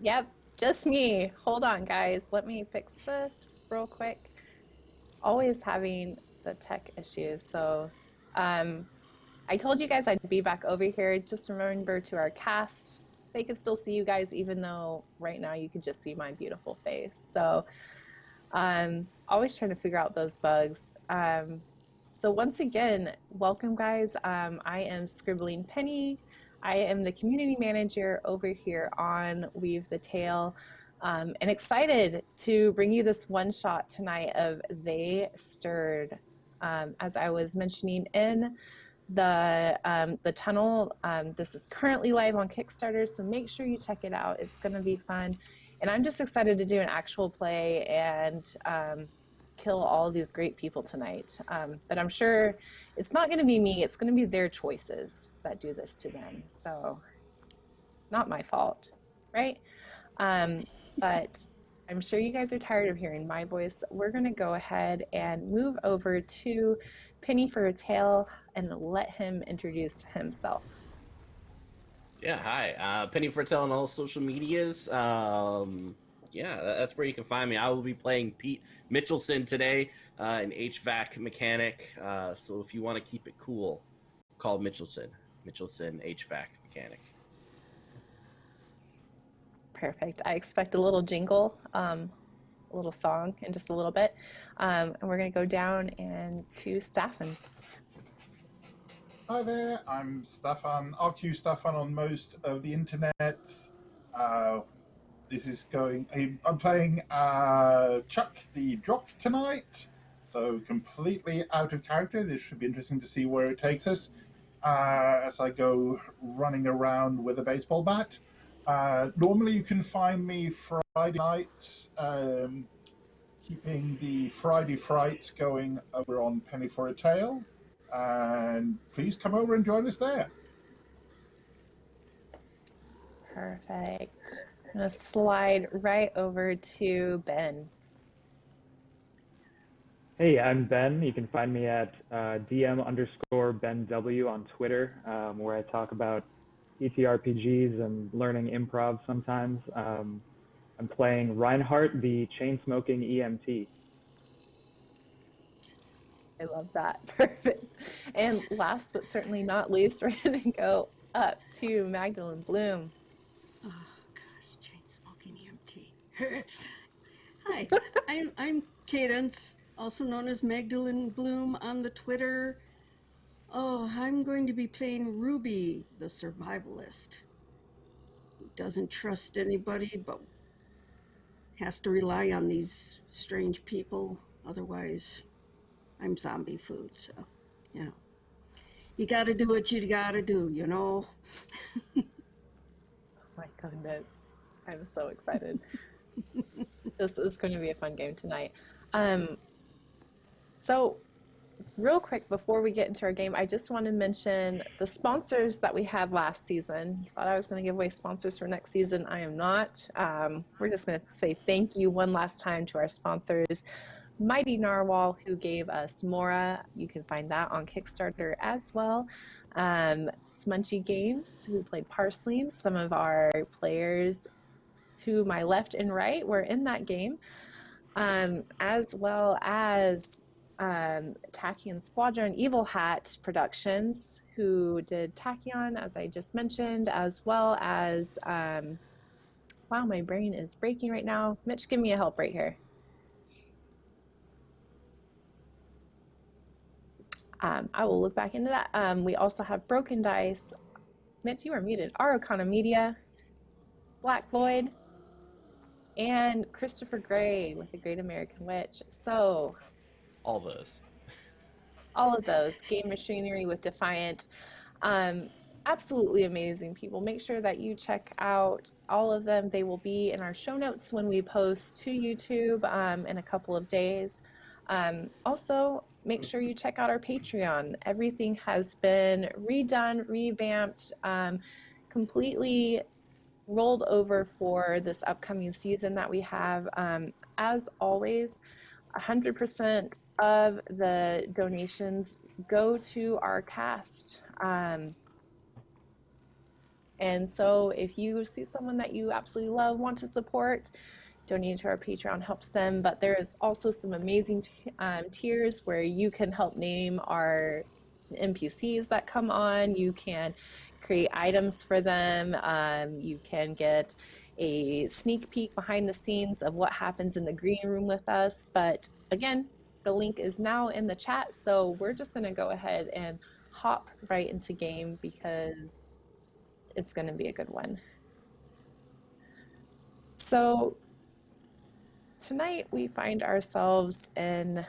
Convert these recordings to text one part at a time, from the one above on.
Yep, just me. Hold on, guys. Let me fix this real quick. Always having the tech issues. Um, I told you guys I'd be back over here. Just remember to our cast, they can still see you guys, even though right now you can just see my beautiful face. Always trying to figure out those bugs. So once again, welcome, guys. I am Scribbling Penny. I am the community manager over here on Weave the Tale, and excited to bring you this one shot tonight of They Stirred. As I was mentioning in the tunnel, this is currently live on Kickstarter, so make sure you check it out. It's going to be fun, and I'm just excited to do an actual play and kill all of these great people tonight. But I'm sure it's not going to be me, it's going to be their choices that do this to them. So not my fault, right? But I'm sure you guys are tired of hearing my voice. We're going to go ahead and move over to Penny for a Tale and let him introduce himself. Yeah, hi. Penny for a Tale on all social medias. Yeah, that's where you can find me. I will be playing Pete Mitchelson today, an HVAC mechanic. So if you want to keep it cool, call Mitchelson HVAC mechanic. Perfect. I expect a little jingle, a little song in just a little bit. And we're going to go down and to Staffan. Hi there, I'm Staffan, RQ Staffan on most of the internet. I'm playing Chuck the Drop tonight, so completely out of character. This should be interesting to see where it takes us as I go running around with a baseball bat. Normally you can find me Friday nights, keeping the Friday Frights going over on Penny for a Tale. And please come over and join us there. Perfect. I'm going to slide right over to Ben. Hey, I'm Ben. You can find me at DM_BenW on Twitter, where I talk about TTRPGs and learning improv sometimes. I'm playing Reinhardt, the chain-smoking EMT. I love that. Perfect. And last but certainly not least, we're going to go up to Magdalene Bloom. Oh gosh, chain smoking EMT. Hi, I'm Cadence, also known as Magdalene Bloom on the Twitter. Oh, I'm going to be playing Ruby, the survivalist, who doesn't trust anybody but has to rely on these strange people. Otherwise, I'm zombie food, so, you gotta do what you gotta do, Oh my goodness. I'm so excited. This is going to be a fun game tonight. So real quick, before we get into our game, I just want to mention the sponsors that we had last season. You thought I was going to give away sponsors for next season. I am not. We're just going to say thank you one last time to our sponsors. Mighty Narwhal, who gave us Mora. You can find that on Kickstarter as well. Smunchy Games, who played Parsley. Some of our players to my left and right were in that game, as well as Tachyon Squadron Evil Hat Productions, who did Tachyon, as I just mentioned, as well as, wow, my brain is breaking right now. Mitch, give me a help right here. I will look back into that. We also have Broken Dice. Mitch, you are muted. Arcana Media, Black Void, and Christopher Gray with The Great American Witch. So All those. All of those. Game Machinery with Defiant. Absolutely amazing people. Make sure that you check out all of them. They will be in our show notes when we post to YouTube in a couple of days. Also, make sure you check out our Patreon. Everything has been redone, revamped, completely rolled over for this upcoming season that we have. As always, 100% of the donations go to our cast. And so if you see someone that you absolutely love, want to support, donating to our Patreon helps them. But there is also some amazing tiers where you can help name our NPCs that come on. You can create items for them. You can get a sneak peek behind the scenes of what happens in the green room with us. But again, the link is now in the chat. So we're just going to go ahead and hop right into game because it's going to be a good one. So tonight we find ourselves in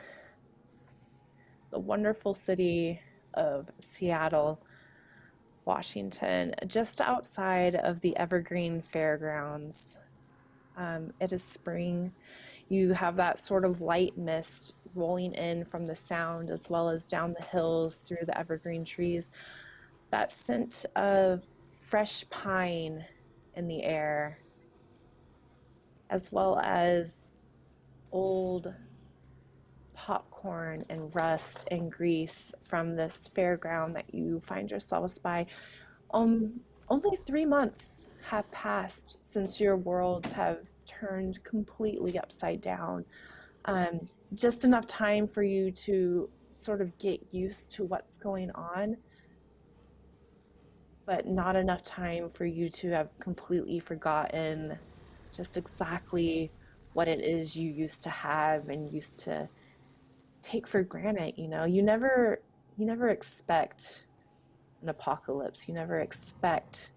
the wonderful city of Seattle, Washington, just outside of the Evergreen Fairgrounds. It is spring. You have that sort of light mist rolling in from the sound as well as down the hills through the evergreen trees. That scent of fresh pine in the air, as well as old popcorn and rust and grease from this fairground that you find yourselves by. Only 3 months have passed since your worlds have turned completely upside down. Just enough time for you to sort of get used to what's going on, but not enough time for you to have completely forgotten just exactly what it is you used to have and used to take for granted. You never expect an apocalypse. You never expect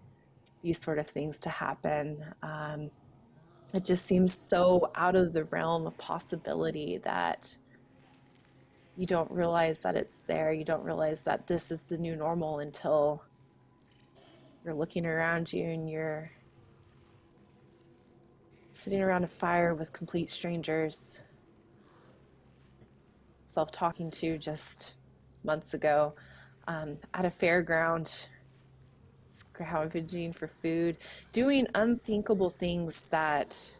these sort of things to happen. It just seems so out of the realm of possibility that you don't realize that it's there. You don't realize that this is the new normal until you're looking around you and you're sitting around a fire with complete strangers, self-talking to just months ago, at a fairground, scrounging for food, doing unthinkable things that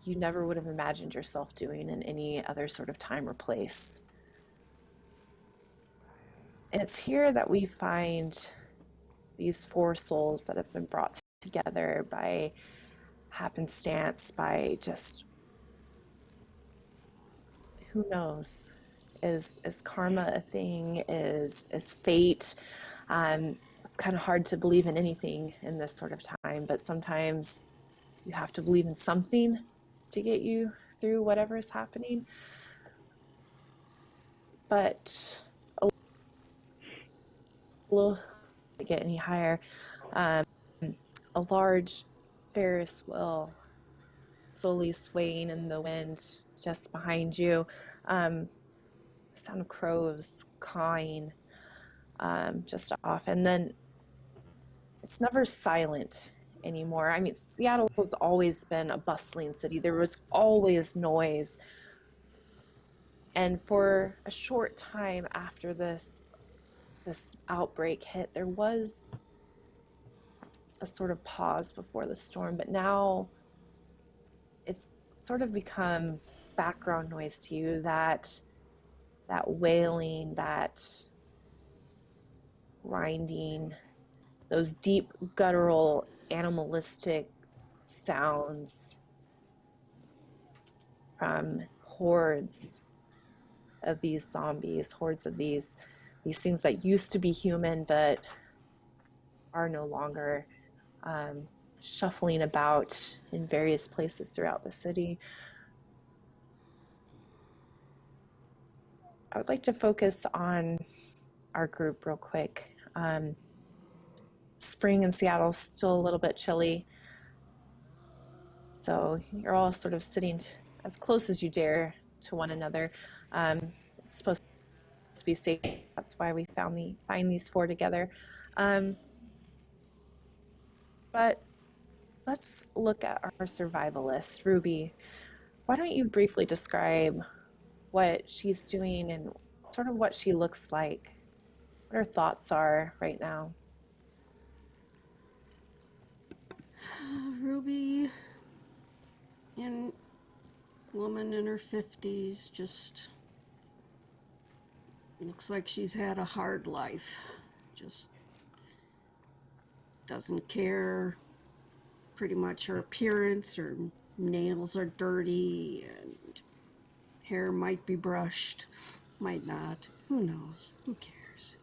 you never would have imagined yourself doing in any other sort of time or place. And it's here that we find these four souls that have been brought together by happenstance, by just, who knows? Is karma a thing? Is fate? It's kind of hard to believe in anything in this sort of time, but sometimes you have to believe in something to get you through whatever is happening. But a little to get any higher, a large Ferris wheel slowly swaying in the wind just behind you. Sound of crows cawing just off, and then it's never silent anymore. I mean, Seattle has always been a bustling city. There was always noise. And for a short time after this outbreak hit, there was a sort of pause before the storm, but now it's sort of become background noise to you, that wailing, that grinding, those deep guttural animalistic sounds from hordes of these zombies, hordes of these things that used to be human but are no longer, shuffling about in various places throughout the city. I would like to focus on our group real quick. Spring in Seattle is still a little bit chilly, so you're all sort of sitting as close as you dare to one another. It's supposed to be safe. That's why we find these four together. But let's look at our survivalist, Ruby. Why don't you briefly describe what she's doing and sort of what she looks like, what her thoughts are right now? Ruby, woman in her 50s, just looks like she's had a hard life. Just doesn't care pretty much her appearance. Her nails are dirty and hair might be brushed, might not. Who knows? Who cares?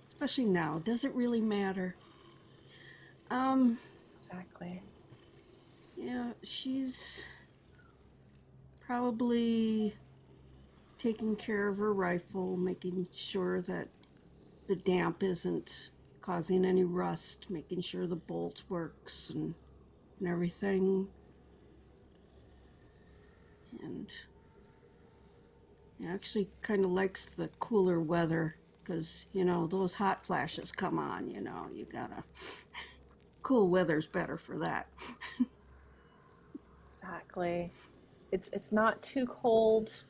Especially now. Does it really matter? Exactly. Yeah, she's probably taking care of her rifle, making sure that the damp isn't causing any rust, making sure the bolt works and everything. And he actually kind of likes the cooler weather because, those hot flashes come on, you gotta. Cool weather's better for that. Exactly. It's not too cold,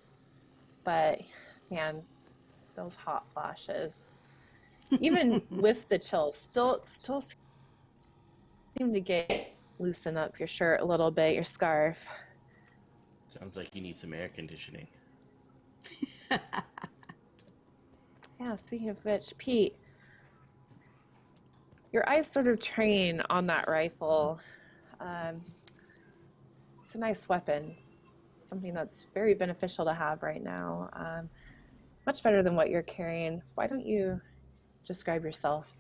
but man, those hot flashes, even with the chills, still seem to get loosen up your shirt a little bit, your scarf. Sounds like you need some air conditioning. Yeah, speaking of which, Pete, your eyes sort of train on that rifle. It's a nice weapon, something that's very beneficial to have right now. Much better than what you're carrying. Why don't you describe yourself?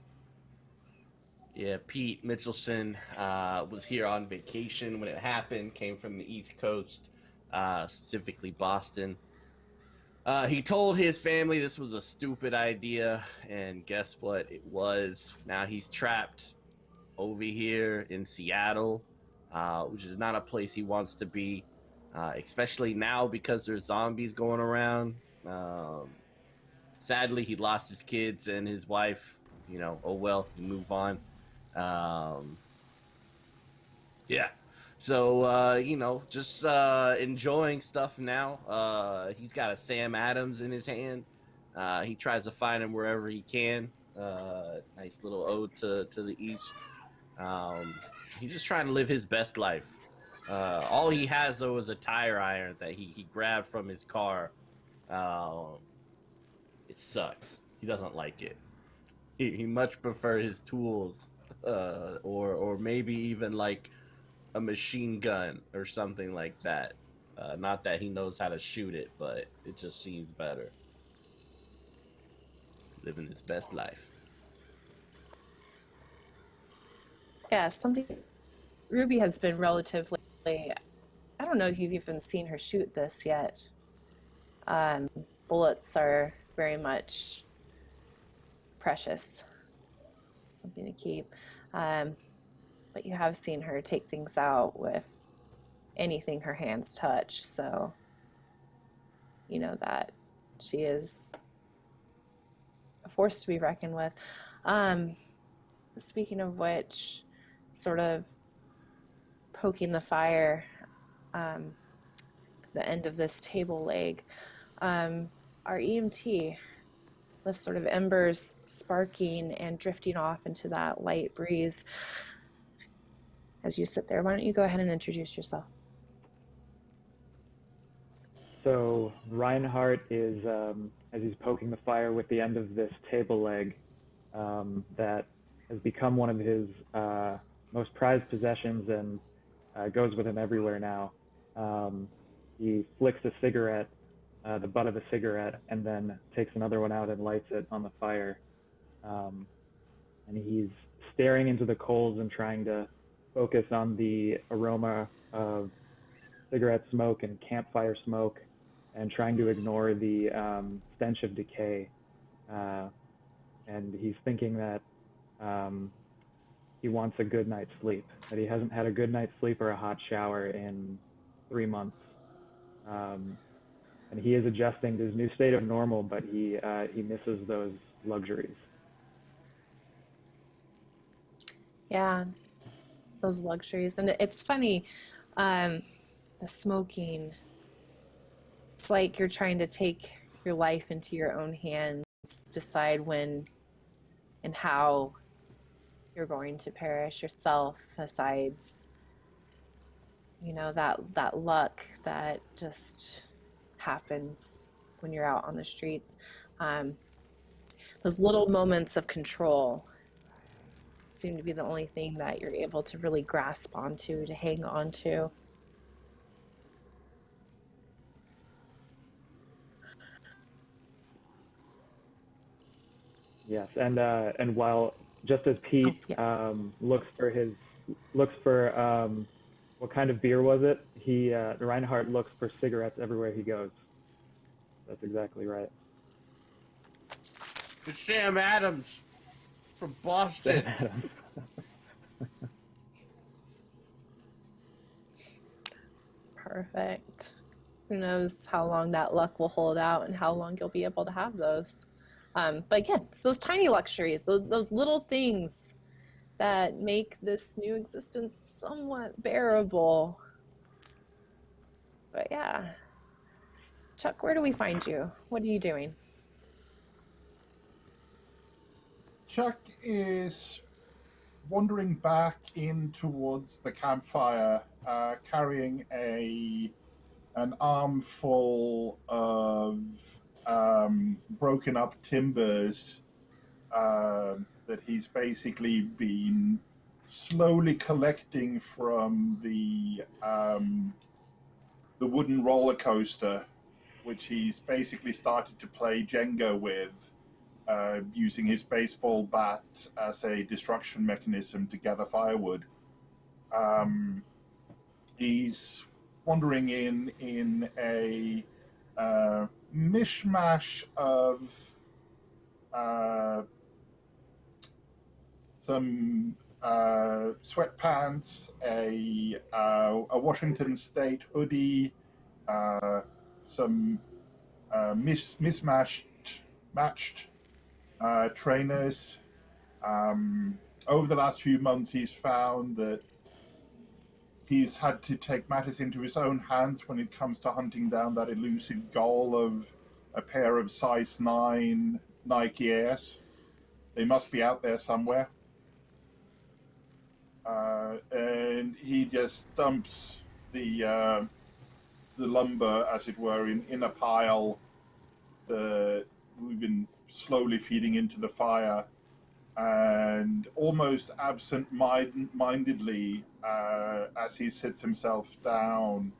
Yeah, Pete Mitchelson was here on vacation when it happened, came from the East Coast, specifically Boston. He told his family this was a stupid idea, and guess what? It was. Now he's trapped over here in Seattle, which is not a place he wants to be, especially now because there's zombies going around. Sadly, he lost his kids and his wife. Oh well, you move on. Um, yeah. So, just enjoying stuff now. He's got a Sam Adams in his hand. He tries to find him wherever he can. Nice little ode to the East. He's just trying to live his best life. All he has, though, is a tire iron that he grabbed from his car. It sucks. He doesn't like it. He much prefer his tools, or maybe even like a machine gun or something like that. Not that he knows how to shoot it, but it just seems better. Living his best life. Yeah, something Ruby has been relatively, I don't know if you've even seen her shoot this yet. Bullets are very much precious, something to keep. But you have seen her take things out with anything her hands touch, so you know that she is a force to be reckoned with. Speaking of which, sort of poking the fire, the end of this table leg, our EMT, the sort of embers sparking and drifting off into that light breeze. As you sit there, why don't you go ahead and introduce yourself? So Reinhardt is, as he's poking the fire with the end of this table leg, that has become one of his most prized possessions and goes with him everywhere now. He flicks a cigarette, the butt of a cigarette, and then takes another one out and lights it on the fire. And he's staring into the coals and trying to focus on the aroma of cigarette smoke and campfire smoke, and trying to ignore the stench of decay. And he's thinking that he wants a good night's sleep, that he hasn't had a good night's sleep or a hot shower in 3 months. And he is adjusting to his new state of normal, but he misses those luxuries. Yeah, those luxuries. And it's funny, the smoking, it's like you're trying to take your life into your own hands, decide when and how you're going to perish yourself, besides, that luck that just happens when you're out on the streets. Those little moments of control seem to be the only thing that you're able to really grasp onto, to hang on to. Yes, and while just as Oh, Pete yes. looks for what kind of beer was it? Reinhardt looks for cigarettes everywhere he goes. That's exactly right. It's Sam Adams from Sam Boston. Adams. Perfect. Who knows how long that luck will hold out and how long you'll be able to have those. But again, it's those tiny luxuries, those little things that make this new existence somewhat bearable. But yeah. Chuck, where do we find you? What are you doing? Chuck is wandering back in towards the campfire, carrying an armful of broken up timbers that he's basically been slowly collecting from the wooden roller coaster, which he's basically started to play Jenga with, using his baseball bat as a destruction mechanism to gather firewood. He's wandering in a mishmash of some sweatpants, a Washington State hoodie, some matched trainers. Over the last few months, he's found that he's had to take matters into his own hands when it comes to hunting down that elusive goal of a pair of size 9 Nike Airs. They must be out there somewhere. And he just dumps the lumber, as it were, in a pile that we've been slowly feeding into the fire, and almost absent-mindedly, as he sits himself down,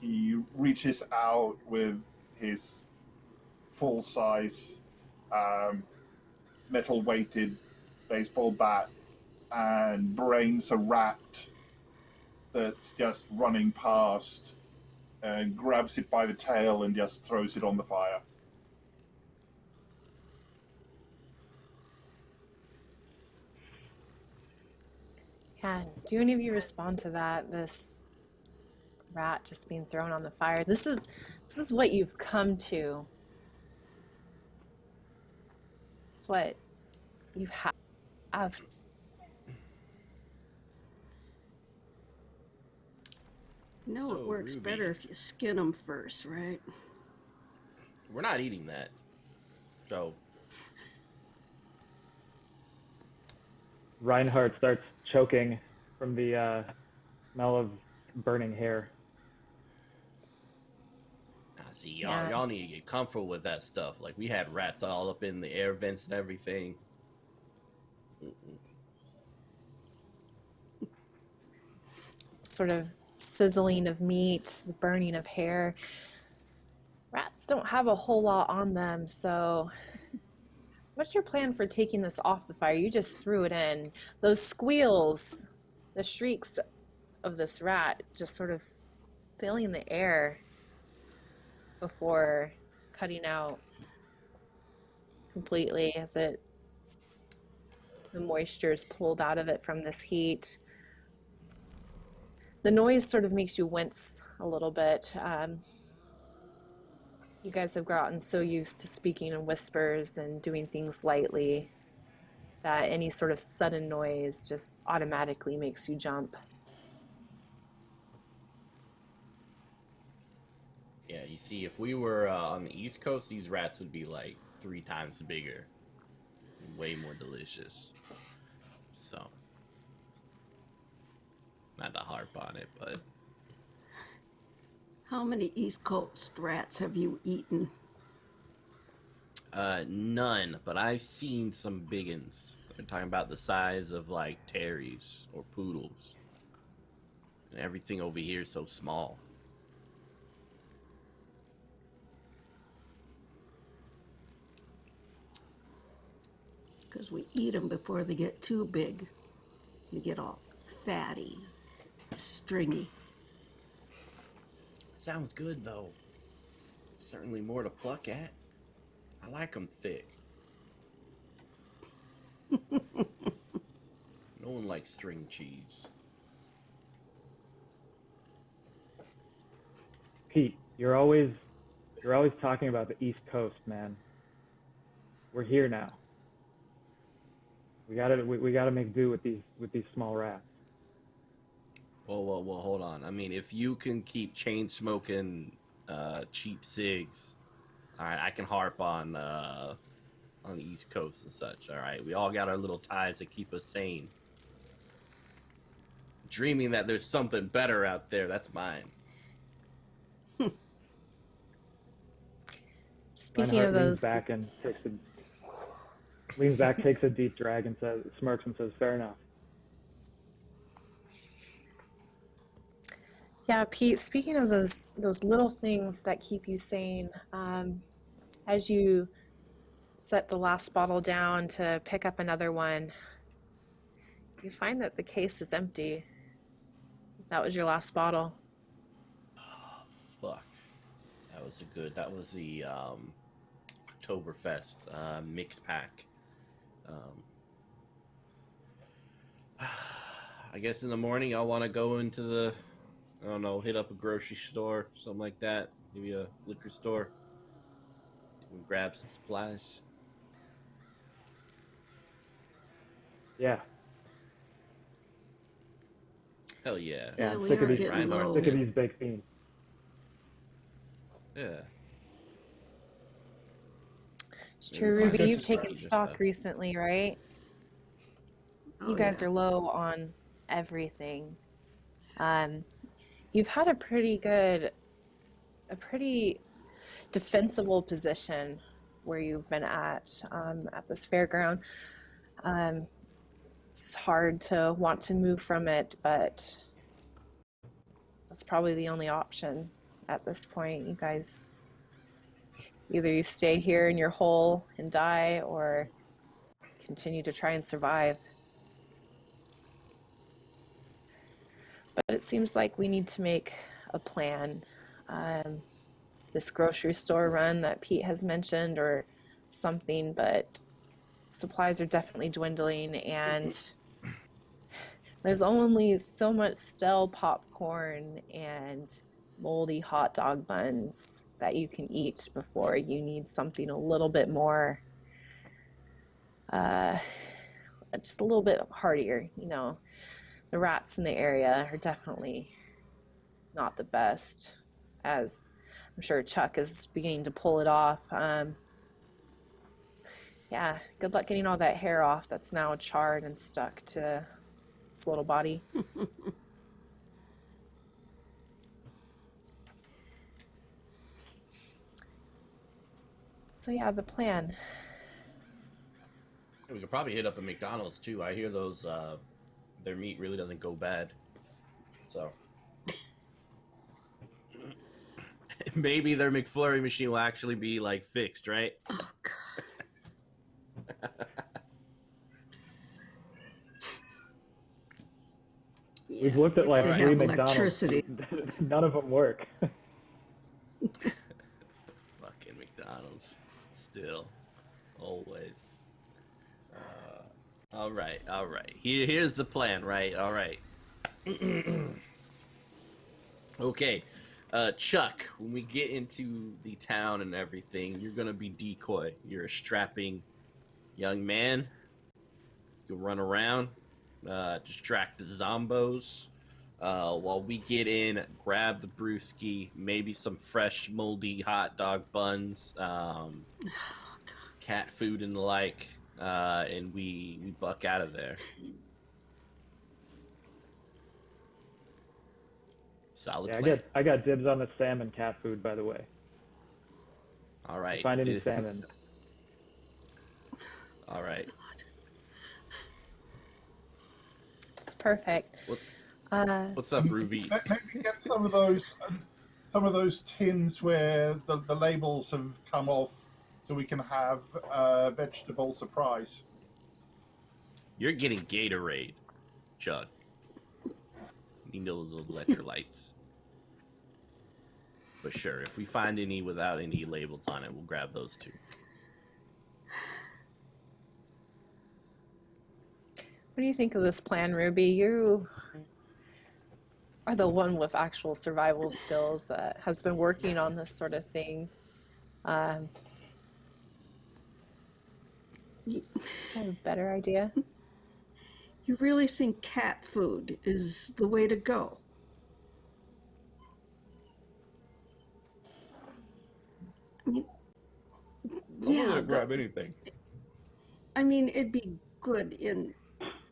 he reaches out with his full-size metal-weighted baseball bat and brains a rat that's just running past, and grabs it by the tail and just throws it on the fire. Yeah, do any of you respond to that? This rat just being thrown on the fire. This is what you've come to. This is what you have. No, So, it works Ruby, better if you skin them first, right? we're not eating that. So, Reinhardt starts choking from the smell of burning hair. see, Yeah. y'all need to get comfortable with that stuff. Like, we had rats all up in the air vents and everything. Sort of sizzling of meat, the burning of hair. Rats don't have a whole lot on them, so what's your plan for taking this off the fire? You just threw it in. Those squeals, the shrieks of this rat just sort of filling the air before cutting out completely as the moisture is pulled out of it from this heat. The noise sort of makes you wince a little bit. You guys have gotten so used to speaking in whispers and doing things lightly that any sort of sudden noise just automatically makes you jump. Yeah, you see, if we were on the East Coast, these rats would be like 3 times bigger. Way more delicious. So, not to harp on it, but How many East Coast rats have you eaten? none. But I've seen some big uns. We're talking about the size of like terriers or poodles. And everything over here is so small. Because we eat them before they get too big. They get all fatty, stringy. Sounds good though. Certainly more to pluck at. I like them thick. No one likes string cheese. Pete, you're always talking about the East Coast, man. We're here now. We gotta make do with these small rats. Well, hold on. I mean, if you can keep chain smoking cheap cigs, all right, I can harp on the East Coast and such. All right, we all got our little ties that keep us sane. Dreaming that there's something better out there, that's mine. Speaking Reinhardt of leans those, back and takes a deep drag and smirks and says, "Fair enough." yeah, Pete, speaking of those little things that keep you sane, as you set the last bottle down to pick up another one, you find that the case is empty. That was your last bottle. Oh, fuck. That was the Oktoberfest mix pack. I guess in the morning I'll want to go into I don't know, hit up a grocery store, something like that. Maybe a liquor store. And grab some supplies. Yeah. Hell yeah. Yeah, I'm we sick are of these getting Reinhardt's low. sick of these baked beans. Yeah. It's true, Maybe Ruby, find you've some taken strategy stock stuff. recently, right? Oh, You guys yeah. are low on everything. You've had a pretty defensible position where you've been at this fairground. It's hard to want to move from it, but that's probably the only option at this point. You guys, either you stay here in your hole and die, or continue to try and survive. But it seems like we need to make a plan. This grocery store run that Pete has mentioned, or something, but supplies are definitely dwindling, and there's only so much stale popcorn and moldy hot dog buns that you can eat before you need something a little bit more, just a little bit heartier. You know, the rats in the area are definitely not the best, as I'm sure Chuck is beginning to pull it off. Yeah, good luck getting all that hair off that's now charred and stuck to its little body. So yeah, the plan. We could probably hit up a McDonald's too. I hear those their meat really doesn't go bad. So maybe their McFlurry machine will actually be like fixed, right? Oh, God. Yeah, We've looked at like they Alright. three have McDonald's. electricity. None of them work. Fucking McDonald's. Still. Always. All right. Here's the plan, right? All right. Okay. Chuck, when we get into the town and everything, you're going to be decoy. You're a strapping young man. You can run around, distract the zombos. While we get in, grab the brewski, maybe some fresh moldy hot dog buns, cat food and the like, and we buck out of there. Solid Yeah, plan. I got dibs on the salmon cat food, by the way. All right. Find any salmon. All right. Perfect. What's up, Ruby? Maybe get some of those tins where the labels have come off, so we can have vegetable surprise. You're getting Gatorade, Chuck. You know those electrolytes. But sure, if we find any without any labels on it, we'll grab those too. What do you think of this plan, Ruby? You are the one with actual survival skills that has been working on this sort of thing. I have a better idea. You really think cat food is the way to go? I mean, yeah, grab anything. I mean, it'd be good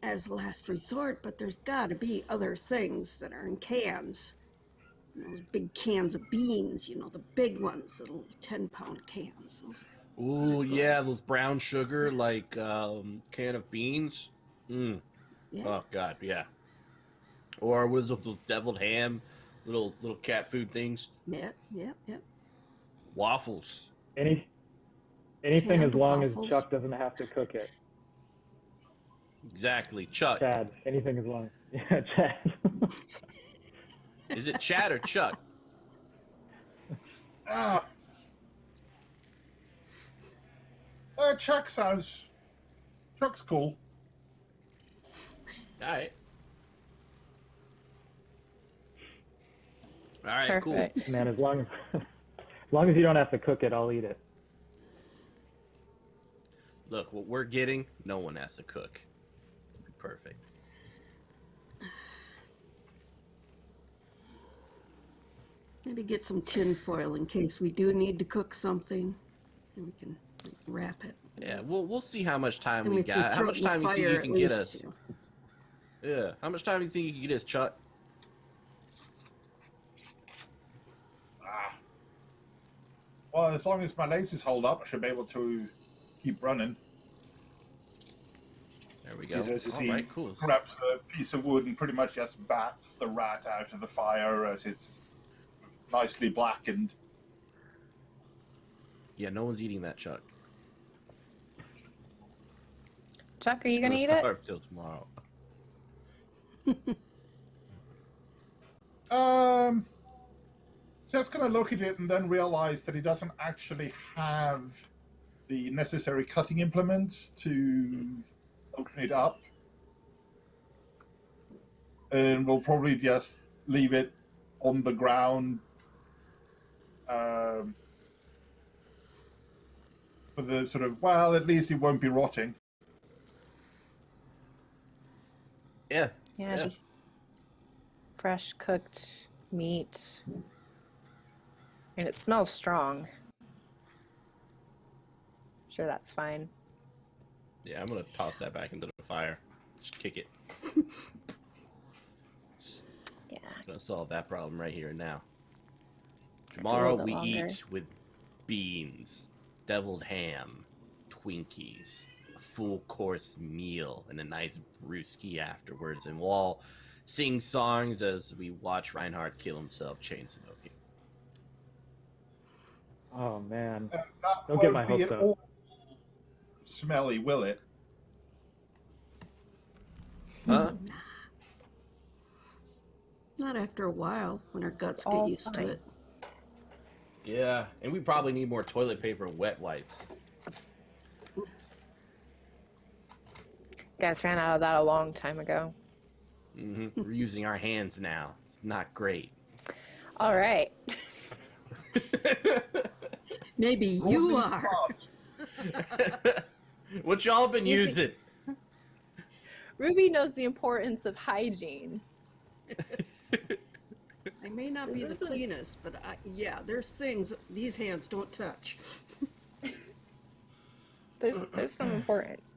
as last resort, but there's got to be other things that are in cans. You know, those big cans of beans, the big ones, the little 10-pound cans. Ooh, yeah, those brown sugar, like can of beans. Yeah. Oh, God, yeah. Or was it those deviled ham, little cat food things? Yeah. Waffles. Anything Canned as long waffles. as Chuck doesn't have to cook it. Exactly. Chuck. Chad, anything as long. Yeah, Chad. Is it Chad or Chuck? Chuck's cool. All right. All right, Perfect. cool. Man, as long as you don't have to cook it, I'll eat it. Look, what we're getting, no one has to cook. It'll be perfect. Maybe get some tin foil in case we do need to cook something, and we can wrap it. Yeah, we'll see how much time Then we can got. How throw much it in the time you think fire you at can get least, us? Yeah. How much time do you think you can get us, Chuck? Well, as long as my lasers hold up, I should be able to keep running. There we go. As you All see, right, cool. grabs a piece of wood and pretty much just bats the rat out of the fire as it's nicely blackened. Yeah, no one's eating that, Chuck. Chuck, are you going to eat it? Starve till tomorrow. Just gonna look at it and then realize that he doesn't actually have the necessary cutting implements to open it up. And we'll probably just leave it on the ground for the sort of, well, at least it won't be rotting. Yeah. Yeah, just fresh cooked meat. And it smells strong. Sure, that's fine. Yeah, I'm gonna toss that back into the fire. Just kick it. Yeah. Gonna solve that problem right here and now. Tomorrow bit we longer. eat with beans, deviled ham, Twinkies, a full course meal, and a nice brewski afterwards, and we'll all sing songs as we watch Reinhardt kill himself chain smoking. Oh man, That don't get won't my be hopes at up. all smelly, will it? Huh? Not after a while, when our guts all get used fine. to it. Yeah, and we probably need more toilet paper and wet wipes. You guys ran out of that a long time ago. We're using our hands now. It's not great. All right. Maybe you are. What y'all been Easy. using? Ruby knows the importance of hygiene. I may not be the This is a- cleanest, but yeah, there's things these hands don't touch. There's some importance.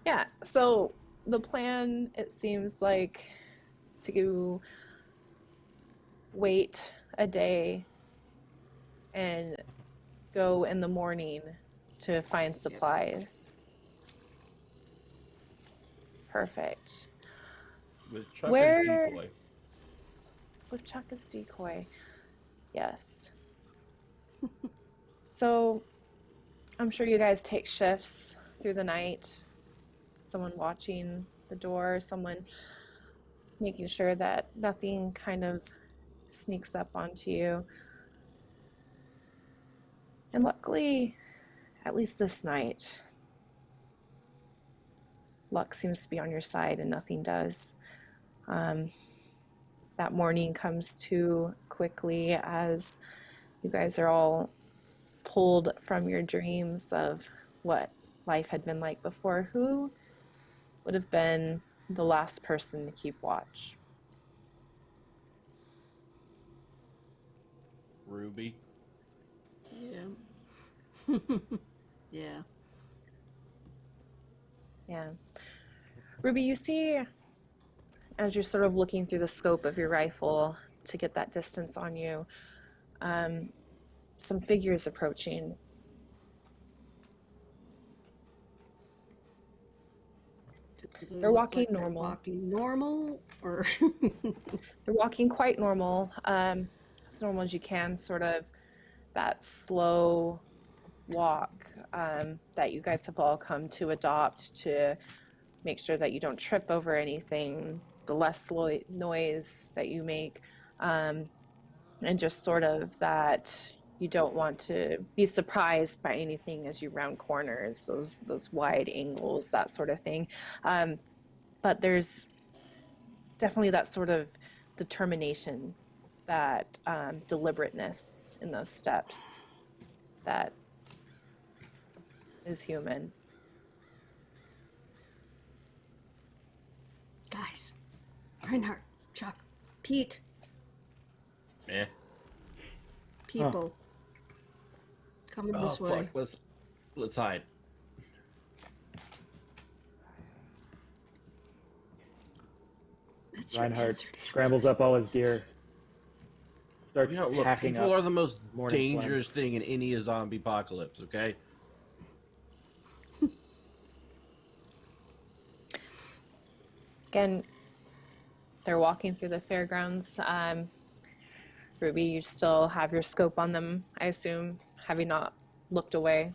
Yeah, so the plan, it seems like, to wait a day and go in the morning to find supplies. Perfect. With Chuck as Where decoy. with Chuck as decoy? Yes. So I'm sure you guys take shifts through the night. Someone watching the door, someone making sure that nothing kind of sneaks up onto you. And luckily, at least this night, luck seems to be on your side and nothing does. That morning comes too quickly as you guys are all pulled from your dreams of what life had been like before. Who would have been the last person to keep watch? Ruby. Yeah. Yeah. Yeah. Ruby, you see, as you're sort of looking through the scope of your rifle to get that distance on you, some figures approaching. Do they They're look walking like they're normal. walking normal, or They're walking quite normal, as normal as you can, sort of that slow walk that you guys have all come to adopt to make sure that you don't trip over anything, the less slow noise that you make, and just sort of that you don't want to be surprised by anything as you round corners, those wide angles, that sort of thing. But there's definitely that sort of determination, that deliberateness in those steps that is human. guys? Reinhardt, Chuck, Pete, Eh. people coming Oh this way. fuck. Let's hide. That's your Reinhardt answer to scrambles everything. up all his gear, starts You know, look, hacking people up are the most morning dangerous thing in any zombie apocalypse, okay? Again, they're walking through the fairgrounds. Ruby, you still have your scope on them, I assume, having not looked away.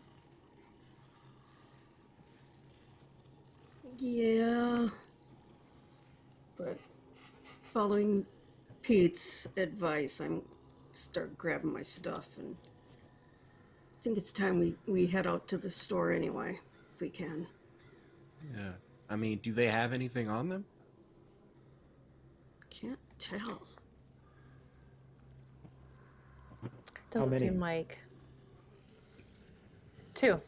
Yeah, but following Pete's advice, I'm start grabbing my stuff, and I think it's time we head out to the store anyway, if we can. Yeah. I mean, do they have anything on them? Can't tell. Doesn't many? seem like. 2.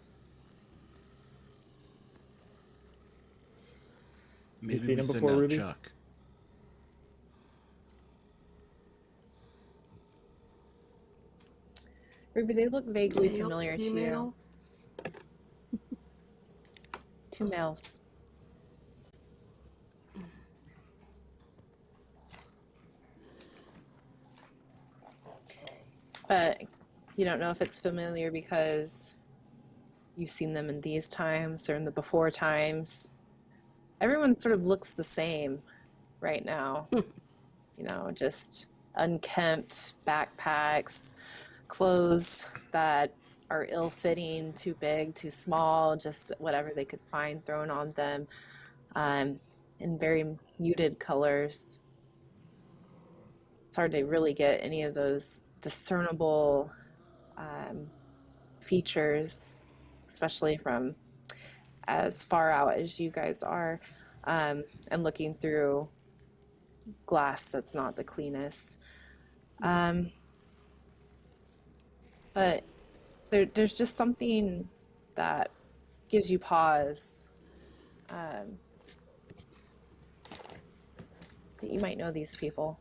Maybe seen we him send before, out Ruby? Chuck. Ruby, they look vaguely Male, familiar to you. female? 2 males. But you don't know if it's familiar because you've seen them in these times or in the before times. Everyone sort of looks the same right now. You know, just unkempt backpacks, clothes that are ill-fitting, too big, too small, just whatever they could find thrown on them, in very muted colors. It's hard to really get any of those discernible features, especially from as far out as you guys are, and looking through glass that's not the cleanest. But there's just something that gives you pause, that you might know these people,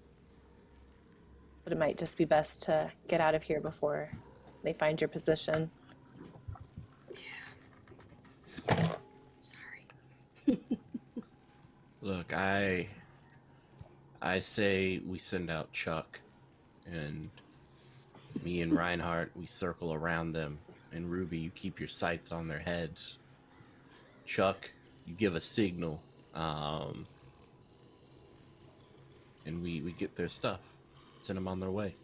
but it might just be best to get out of here before they find your position. Sorry. Look, I say we send out Chuck, and me and Reinhardt, we circle around them, and Ruby, you keep your sights on their heads. Chuck, you give a signal, and we get their stuff, send them on their way.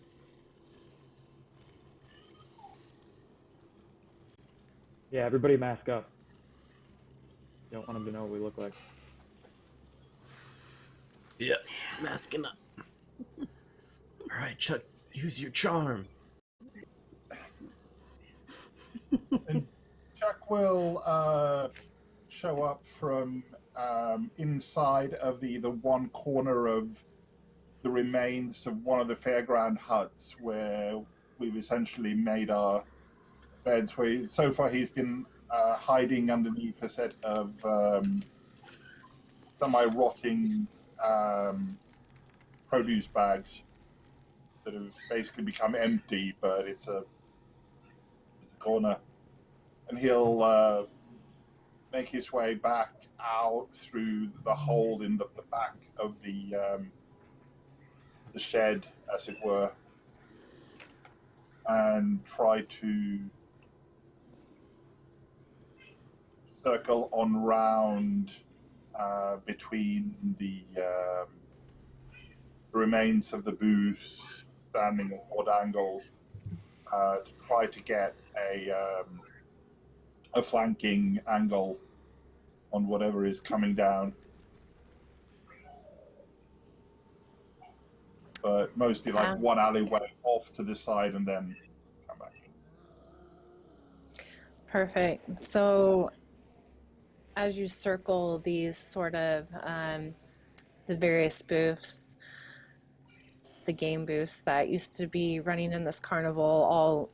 Yeah, everybody mask up. Don't want them to know what we look like. Yeah, masking up. All right, Chuck, use your charm. And Chuck will show up from inside of the one corner of the remains of one of the fairground huts where we've essentially made our beds. Where so far he's been hiding underneath a set of semi-rotting produce bags that have basically become empty, but it's a corner. And he'll make his way back out through the hole in the back of the shed, as it were, and try to circle on round between the remains of the booths, standing at odd angles, to try to get a flanking angle on whatever is coming down. But mostly like one alleyway off to the side and then come back. Perfect. So as you circle these sort of the various booths, the game booths that used to be running in this carnival, all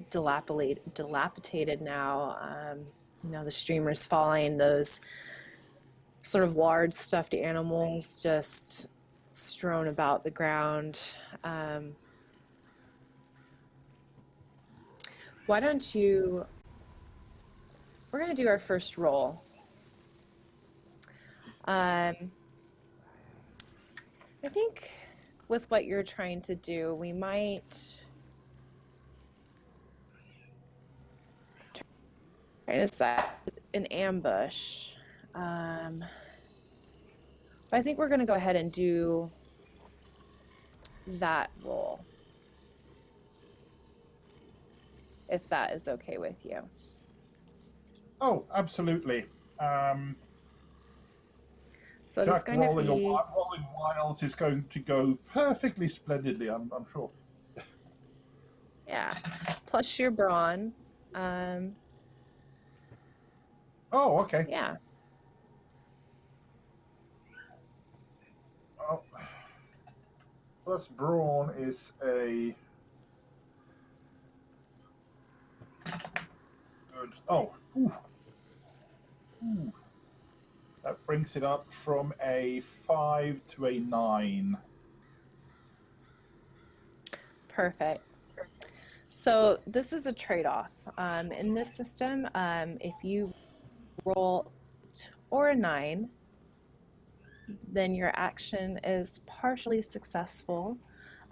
dilapidated now. The streamers falling, those sort of large stuffed animals just strewn about the ground. Why don't you, we're going to do our first roll. I think with what you're trying to do, we might try to set an ambush. But I think we're going to go ahead and do that roll, if that is okay with you. Oh, absolutely. So it's going to be rolling wiles is going to go perfectly splendidly, I'm sure. Yeah, plus your brawn. Oh, okay. Yeah. Well, plus brawn is a good. Oh, ooh. Ooh. That brings it up from a 5 to a 9. Perfect. So this is a trade-off. In this system, if you roll or a 9, then your action is partially successful.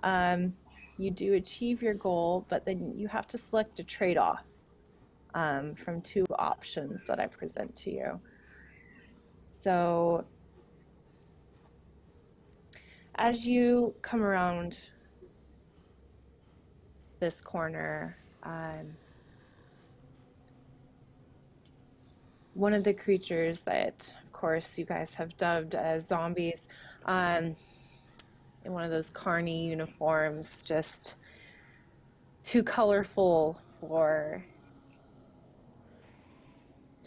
You do achieve your goal, but then you have to select a trade-off from 2 options that I present to you. So as you come around this corner, one of the creatures that, of course, you guys have dubbed as zombies, in one of those carny uniforms, just too colorful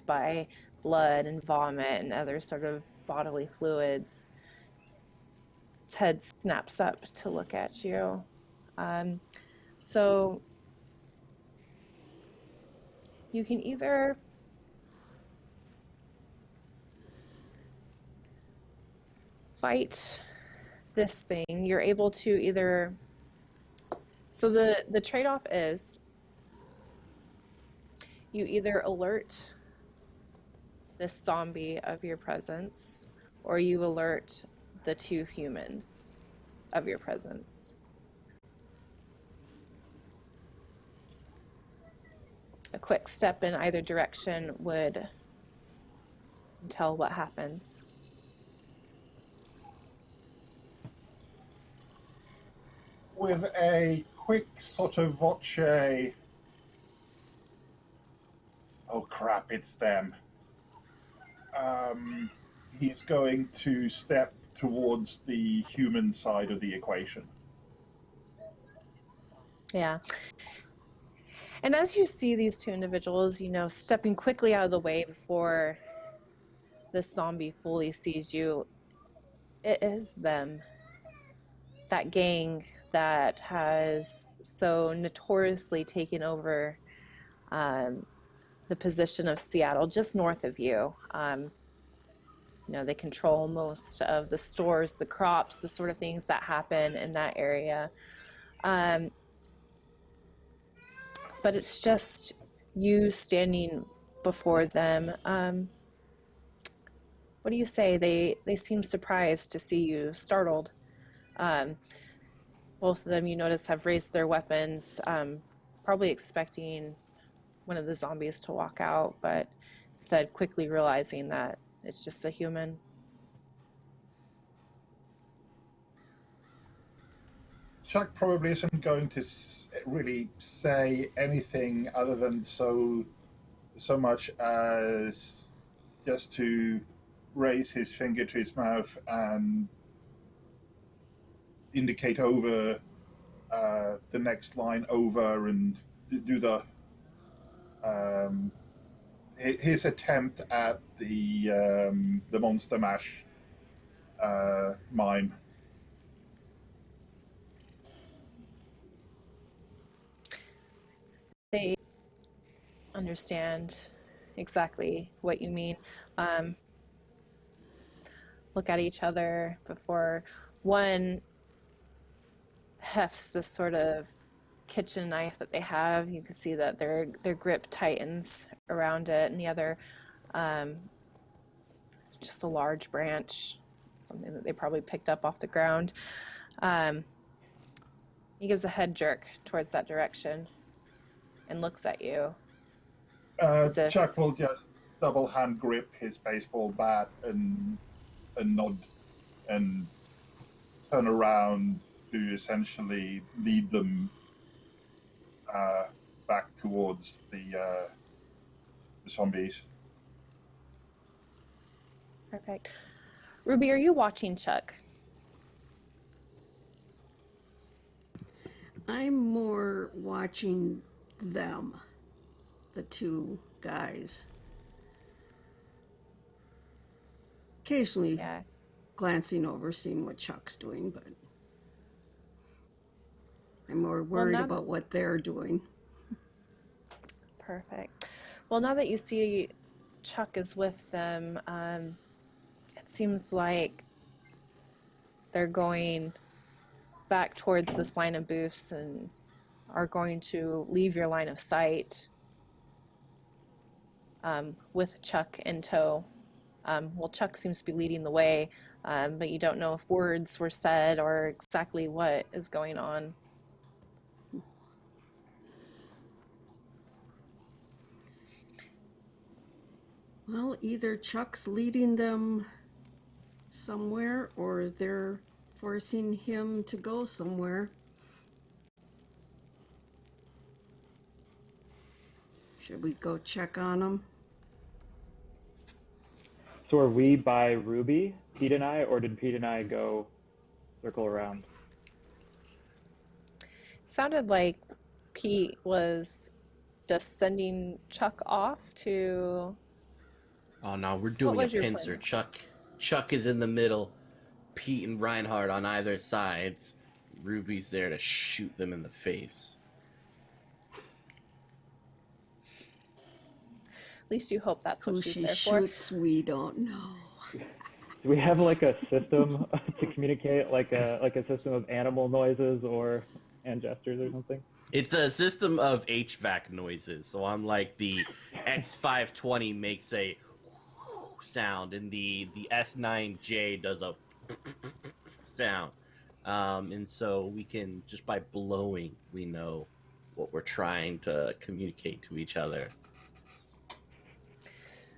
by blood and vomit and other sort of bodily fluids. Its head snaps up to look at you. So you can either fight this thing. You're able to either, so the trade-off is you either alert this zombie of your presence, or you alert the 2 humans of your presence. A quick step in either direction would tell what happens. with a quick sort of voce. Oh crap, it's them. He's going to step towards the human side of the equation. Yeah. And as you see these two individuals, stepping quickly out of the way before this zombie fully sees you, it is them. That gang that has so notoriously taken over the position of Seattle, just north of you. They control most of the stores, the crops, the sort of things that happen in that area. But it's just you standing before them. What do you say? They seem surprised to see you, startled. Both of them, you notice, have raised their weapons, probably expecting one of the zombies to walk out, but instead quickly realizing that it's just a human. Chuck probably isn't going to really say anything other than so much as just to raise his finger to his mouth and indicate over the next line over and do his attempt at the monster mash mime. They understand exactly what you mean. Look at each other before one hefts this sort of kitchen knife that they have. You can see that their grip tightens around it, and the other, just a large branch, something that they probably picked up off the ground. He gives a head jerk towards that direction and looks at you as if, Chuck will just double hand grip his baseball bat and nod and turn around to essentially lead them back towards the zombies. perfect. Ruby, are you watching Chuck? I'm more watching them, the two guys. Occasionally Yeah. glancing over, seeing what Chuck's doing, but I'm more worried about what they're doing. Perfect. Well, now that you see Chuck is with them, it seems like they're going back towards this line of booths and are going to leave your line of sight with Chuck in tow. Well, Chuck seems to be leading the way, but you don't know if words were said or exactly what is going on. Well, either Chuck's leading them somewhere or they're forcing him to go somewhere. Should we go check on him? So are we by Ruby, Pete and I, or did Pete and I go circle around? Sounded like Pete was just sending Chuck off to... Oh no, we're doing a pincer. Chuck is in the middle. Pete and Reinhardt on either sides. Ruby's there to shoot them in the face. At least you hope that's what Who she's she there shoots, we don't know. Do we have like a system to communicate, like a system of animal noises and gestures or something? It's a system of HVAC noises. So I'm like the X520 makes a sound and the S9J does a sound. And so we can, just by blowing, we know what we're trying to communicate to each other.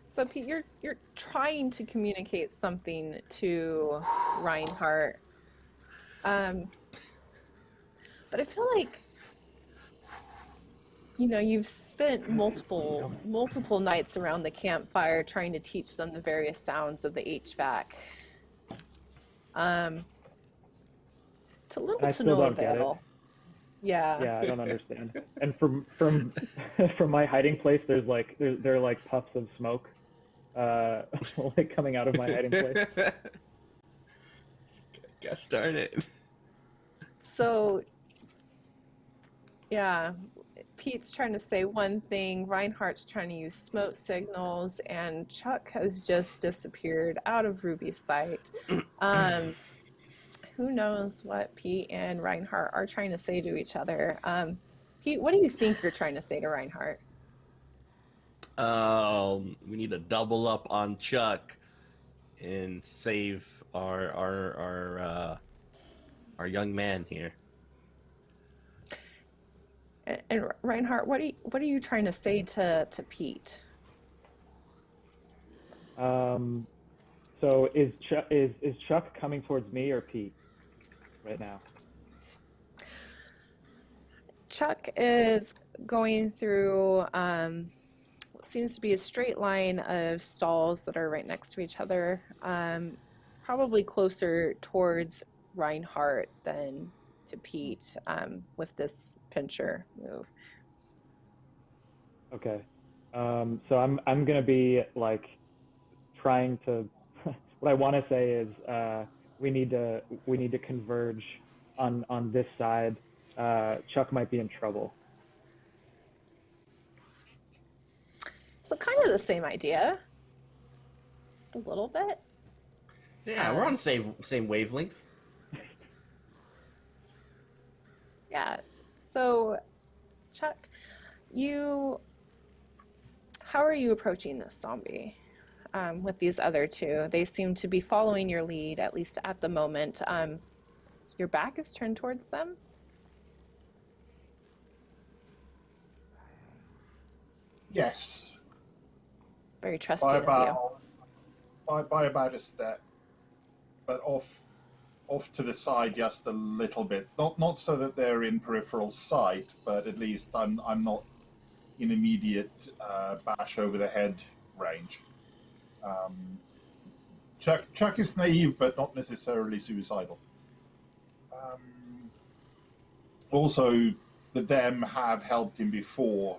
So Pete, you're trying to communicate something to Reinhardt. But I feel like, you know, you've spent multiple nights around the campfire trying to teach them the various sounds of the HVAC. Um, to And little I to still no don't get it. avail. Yeah. Yeah, I don't understand. And from from my hiding place, there are like puffs of smoke, like coming out of my hiding place. Gosh darn it. So, yeah, Pete's trying to say one thing, Reinhardt's trying to use smoke signals, and Chuck has just disappeared out of Ruby's sight. Um, who knows what Pete and Reinhardt are trying to say to each other? Pete, what do you think you're trying to say to Reinhardt? We need to double up on Chuck and save our young man here. And Reinhardt, what are you trying to say to Pete? So is Chuck coming towards me or Pete right now? Chuck is going through what seems to be a straight line of stalls that are right next to each other, probably closer towards Reinhardt than to Pete with this pincher move. Okay. So I'm gonna be like trying to. What I want to say is we need to converge on this side. Chuck might be in trouble. So kind of the same idea. Just a little bit. Yeah, we're on the same wavelength. Yeah. So Chuck, how are you approaching this zombie with these other two? They seem to be following your lead, at least at the moment. Your back is turned towards them. Yes, Very by trusting of you. by about a step, but off to the side just a little bit. Not so that they're in peripheral sight, but at least I'm not in immediate bash over the head range. Um, Chuck is naive, but not necessarily suicidal. Also, the them have helped him before,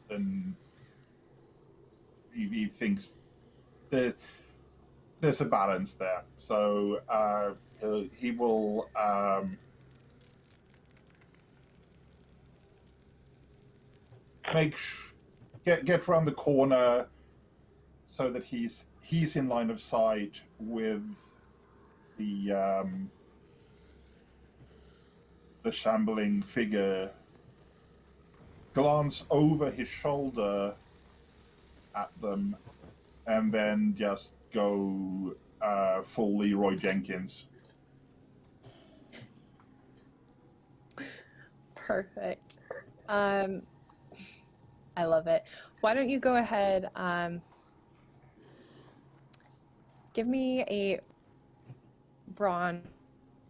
and he thinks that there's a balance there. So he will get around the corner so that he's in line of sight with the shambling figure, glance over his shoulder at them, and then just go full Leroy Jenkins. Perfect. I love it. Why don't you go ahead, give me a brawn,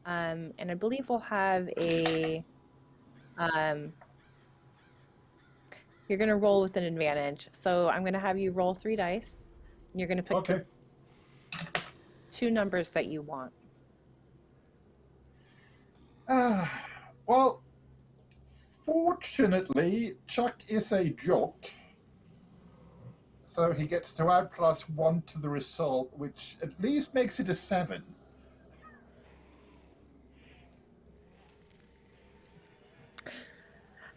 and I believe we'll have um, you're going to roll with an advantage. So I'm going to have you roll 3 dice, and you're going to pick Okay. the 2 numbers that you want. Well, fortunately, Chuck is a jock, so he gets to add +1 to the result, which at least makes it a 7.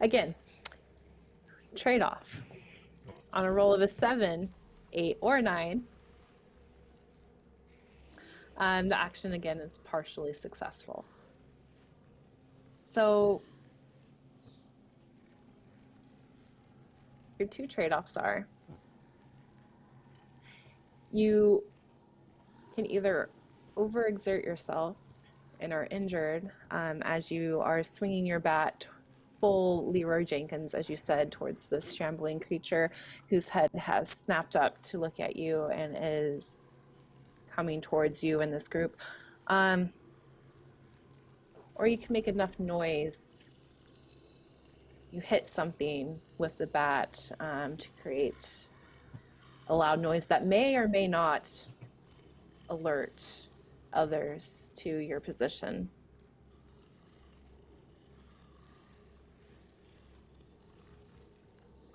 Again, trade-off. On a roll of a 7, 8, or 9, the action again is partially successful. So your 2 trade-offs are you can either overexert yourself and are injured as you are swinging your bat full Leroy Jenkins, as you said, towards this shambling creature whose head has snapped up to look at you and is coming towards you in this group. or you can make enough noise. You hit something with the bat to create a loud noise that may or may not alert others to your position.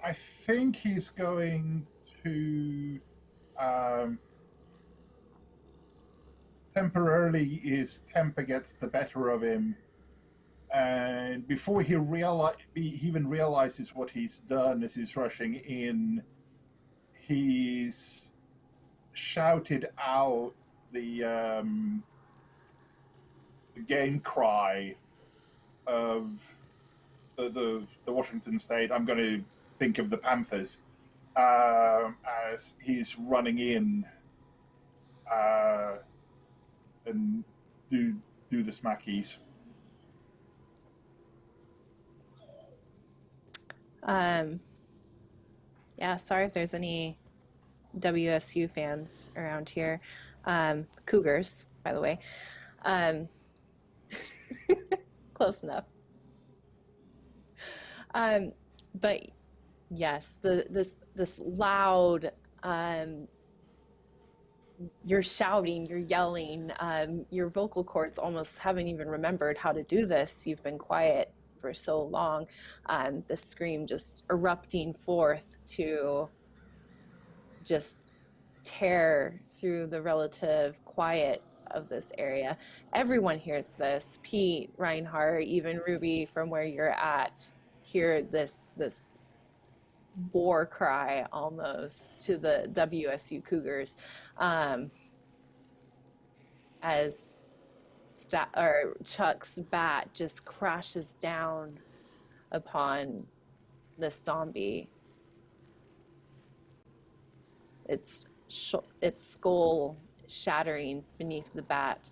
I think he's going to temporarily his temper gets the better of him, and before he even realizes what he's done as he's rushing in, he's shouted out the game cry of the Washington State. I'm going to think of the Panthers as he's running in and do the smackies. Yeah, sorry if there's any WSU fans around here. Cougars, by the way. Close enough. But yes, this loud, you're shouting, you're yelling, your vocal cords almost haven't even remembered how to do this. You've been quiet for so long. The scream just erupting forth to just tear through the relative quiet of this area. Everyone hears this. Pete, Reinhardt, even Ruby from where you're at hear this war cry almost to the WSU Cougars as Chuck's bat just crashes down upon this zombie. Its skull shattering beneath the bat.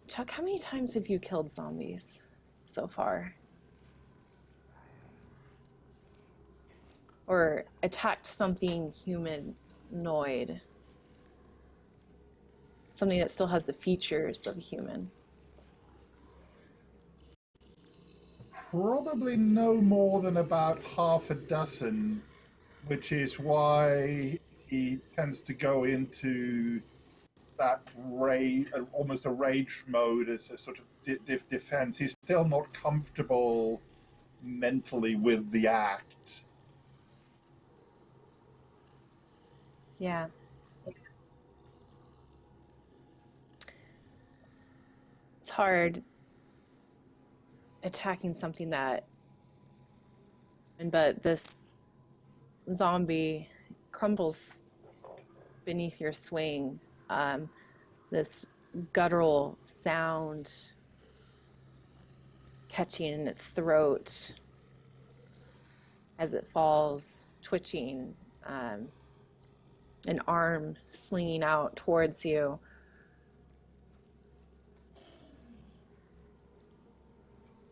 Chuck, how many times have you killed zombies so far? Or attacked something humanoid? Something that still has the features of a human? Probably no more than about half a dozen, which is why he tends to go into that rage, almost a rage mode as a sort of defense. He's still not comfortable mentally with the act. Yeah. It's hard attacking something but this zombie crumbles beneath your swing. This guttural sound catching in its throat as it falls, twitching, an arm slinging out towards you.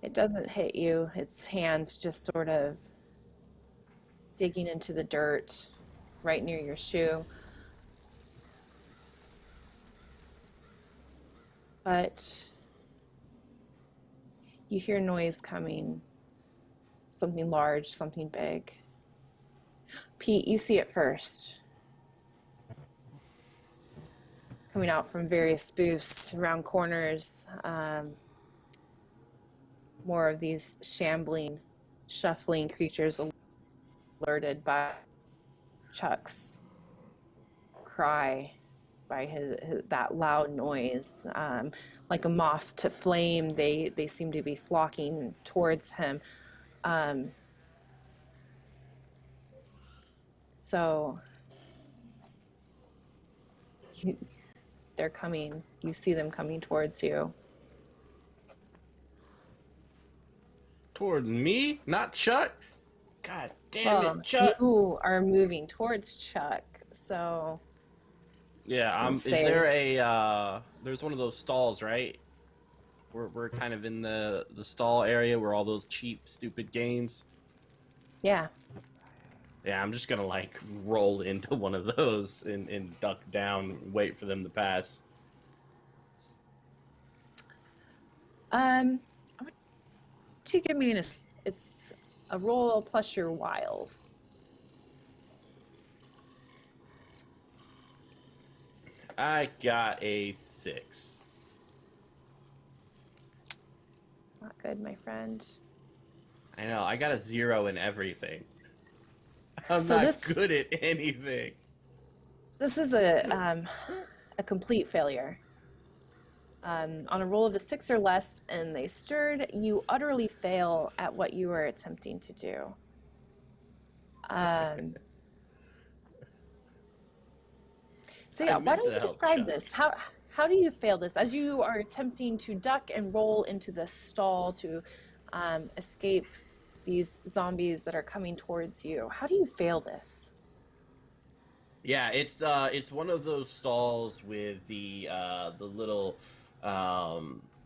It doesn't hit you. Its hands just sort of digging into the dirt right near your shoe. But you hear noise coming. Something large, something big. Pete, you see it first. Coming out from various booths, around corners. More of these shambling, shuffling creatures alerted by Chuck's cry, by that loud noise. Like a moth to flame, they seem to be flocking towards him. So they're coming. You see them coming towards you. Towards me, not Chuck. God damn it, Chuck! You are moving towards Chuck, so Yeah, is there a there's one of those stalls, right? We're kind of in the stall area where all those cheap, stupid games. Yeah. Yeah, I'm just gonna like roll into one of those and duck down, and wait for them to pass. I want you to give me it's a roll plus your wiles. I got a 6. Not good, my friend. I know, I got a 0 in everything. I'm So not good at anything. This is a complete failure. On a roll of a 6 or less and they stirred, you utterly fail at what you were attempting to do. So yeah, why don't you describe this? How do you fail this? As you are attempting to duck and roll into the stall to escape these zombies that are coming towards you, how do you fail this? Yeah, it's one of those stalls with the little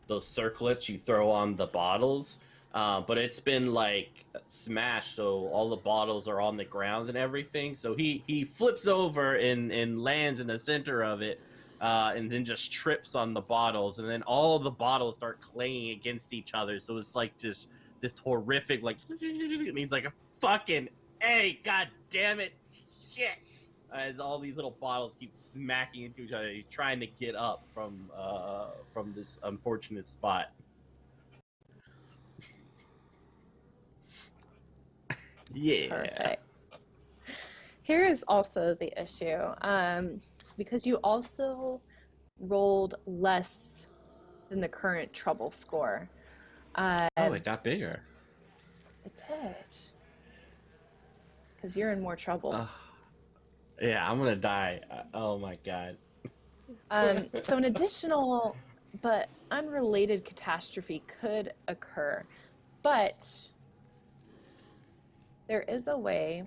those circlets you throw on the bottles, but it's been like smashed, so all the bottles are on the ground and everything. So he flips over and lands in the center of it, and then just trips on the bottles, and then all the bottles start clanging against each other. So it's like just this horrific like, and he's like, fucking hey, god damn it, shit. As all these little bottles keep smacking into each other, he's trying to get up from this unfortunate spot. Yeah. Perfect. Here is also the issue, because you also rolled less than the current trouble score. Oh, it got bigger. It did. Because you're in more trouble. Yeah, I'm gonna die. Oh my god. So an additional but unrelated catastrophe could occur, but there is a way.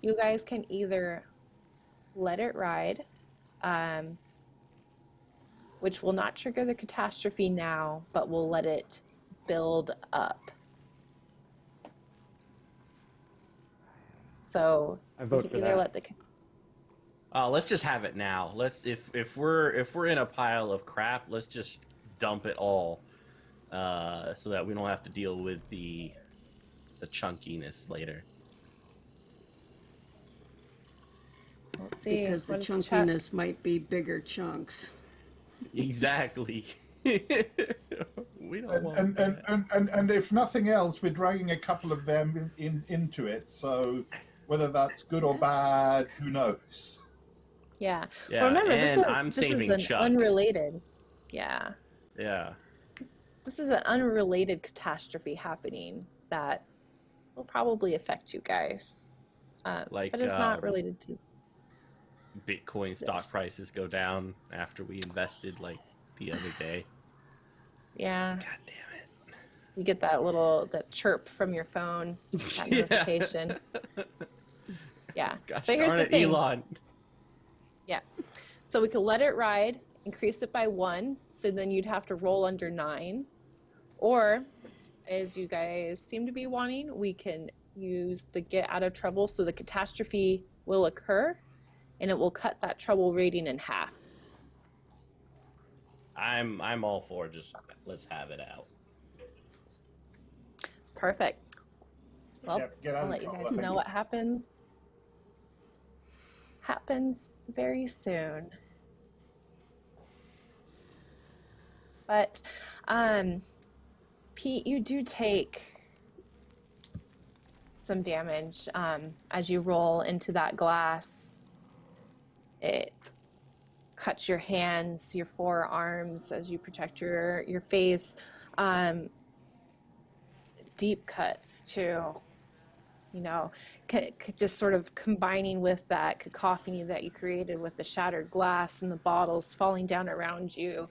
You guys can either let it ride, which will not trigger the catastrophe now, but will let it build up. So I vote for that. Let's just have it now. If we're in a pile of crap, let's just dump it all, so that we don't have to deal with the chunkiness later. Let's see. Because the chunkiness might be bigger chunks. Exactly. We don't want that. And if nothing else, we're dragging a couple of them into it. So whether that's good or bad, who knows? Yeah. Yeah, Well, remember, I'm this is saving an Chuck. unrelated. Yeah. Yeah. This is an unrelated catastrophe happening that will probably affect you guys. Like, but it's not related to Bitcoin stock prices go down after we invested like the other day. Yeah. God damn it. You get that chirp from your phone, that notification. Yeah. Gosh, but here's darn the it, thing. Elon. Yeah. So we could let it ride, increase it by 1, so then you'd have to roll under 9. Or, as you guys seem to be wanting, we can use the get out of trouble, so the catastrophe will occur, and it will cut that trouble rating in half. I'm all for just let's have it out. Perfect. Well, Get out I'll of let you trouble, guys I think. know what happens very soon. But Pete, you do take some damage as you roll into that glass. It cuts your hands, your forearms as you protect your face. Deep cuts too. You know, just sort of combining with that cacophony that you created with the shattered glass and the bottles falling down around you.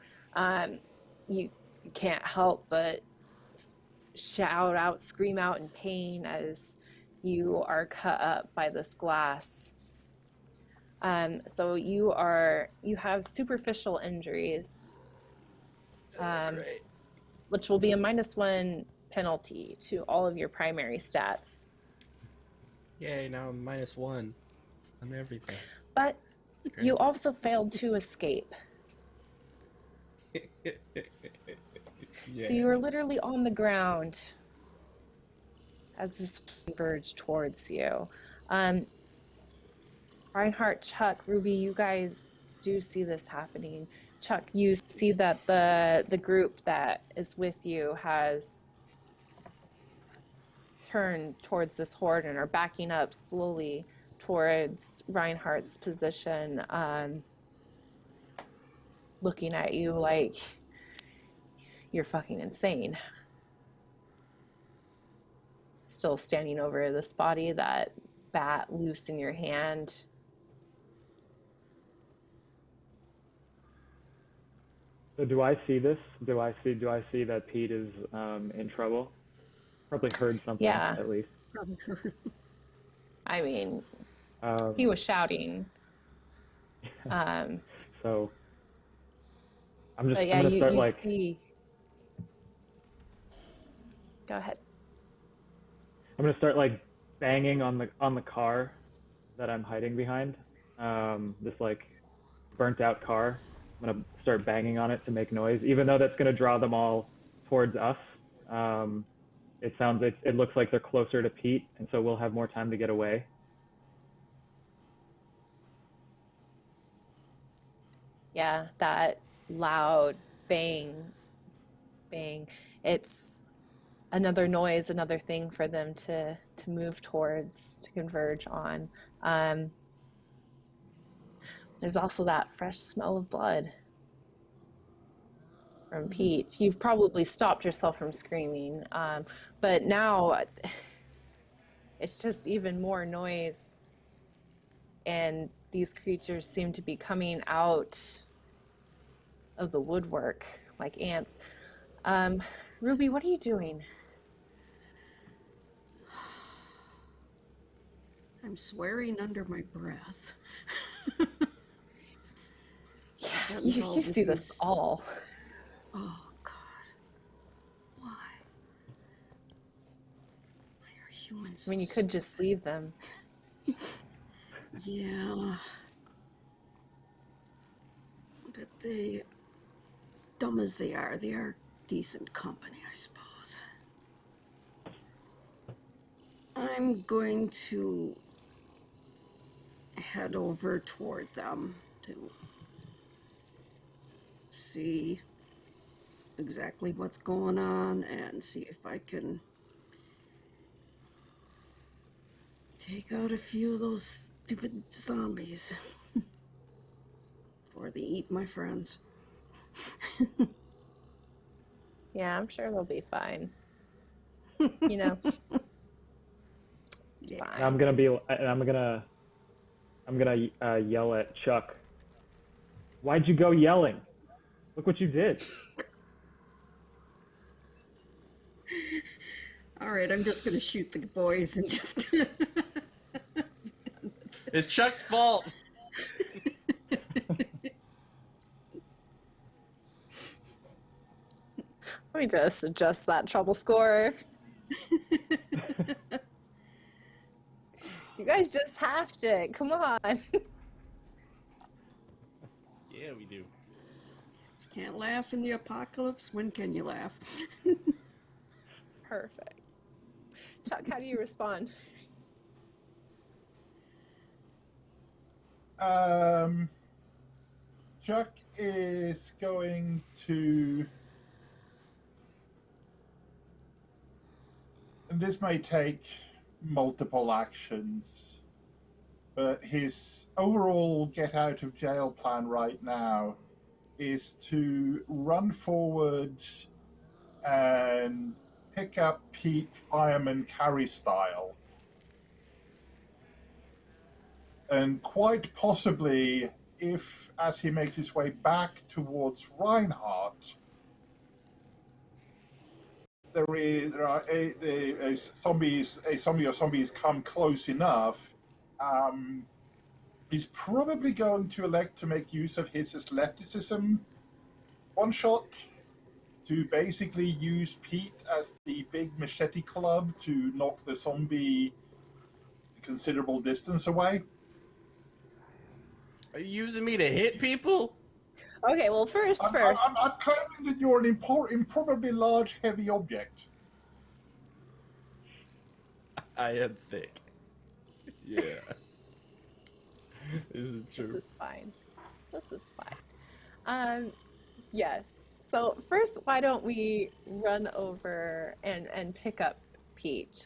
You can't help but shout out, scream out in pain as you are cut up by this glass. So you have superficial injuries, Great. which will be a -1 penalty to all of your primary stats. Yay, now I'm -1 on everything. But you also failed to escape. So you are literally on the ground as this converge towards you. Reinhardt, Chuck, Ruby, you guys do see this happening. Chuck, you see that the group that is with you has turned towards this horde and are backing up slowly towards Reinhardt's position, looking at you like you're fucking insane. Still standing over this body, that bat loose in your hand. So do I see this? Do I see that Pete is in trouble? Probably heard something, Yeah. at least. Probably heard. I mean, he was shouting. So I'm But yeah, gonna start you like see. Go ahead. I'm gonna start like banging on the car that I'm hiding behind. This like burnt out car. I'm gonna start banging on it to make noise, even though that's gonna draw them all towards us. It looks like they're closer to Pete, and so we'll have more time to get away. Yeah, that loud bang, bang. It's another noise, another thing for them to move towards, to converge on. There's also that fresh smell of blood from Pete. You've probably stopped yourself from screaming, but now it's just even more noise, and these creatures seem to be coming out of the woodwork like ants. Ruby, what are you doing? I'm swearing under my breath. Yeah, you see this all. Oh, God. Why? Why are humans so I mean, you could just leave them. Yeah. But they, as dumb as they are decent company, I suppose. I'm going to head over toward them to see exactly what's going on and see if I can take out a few of those stupid zombies before they eat my friends. Yeah, I'm sure they'll be fine. You know, it's Yeah. fine. I'm gonna yell at Chuck. Why'd you go yelling? Look what you did. All right, I'm just gonna shoot the boys and just. It's Chuck's fault. Let me just adjust that trouble score. You guys just have to. Come on. Yeah, we do. Can't laugh in the apocalypse. When can you laugh? Perfect. Chuck, how do you respond? Chuck is going to. And this may take multiple actions, but his overall get out of jail plan right now is to run forward and pick up Pete Fireman carry style. And quite possibly, if as he makes his way back towards Reinhardt, there are a zombie or zombies come close enough, he's probably going to elect to make use of his athleticism one shot to basically use Pete as the big machete club to knock the zombie a considerable distance away. Are you using me to hit people? Okay, well, first. I'm claiming that you're an improbably large, heavy object. I am thick. Yeah. This is true. This is fine. This is fine. Yes. So first, why don't we run over and pick up Pete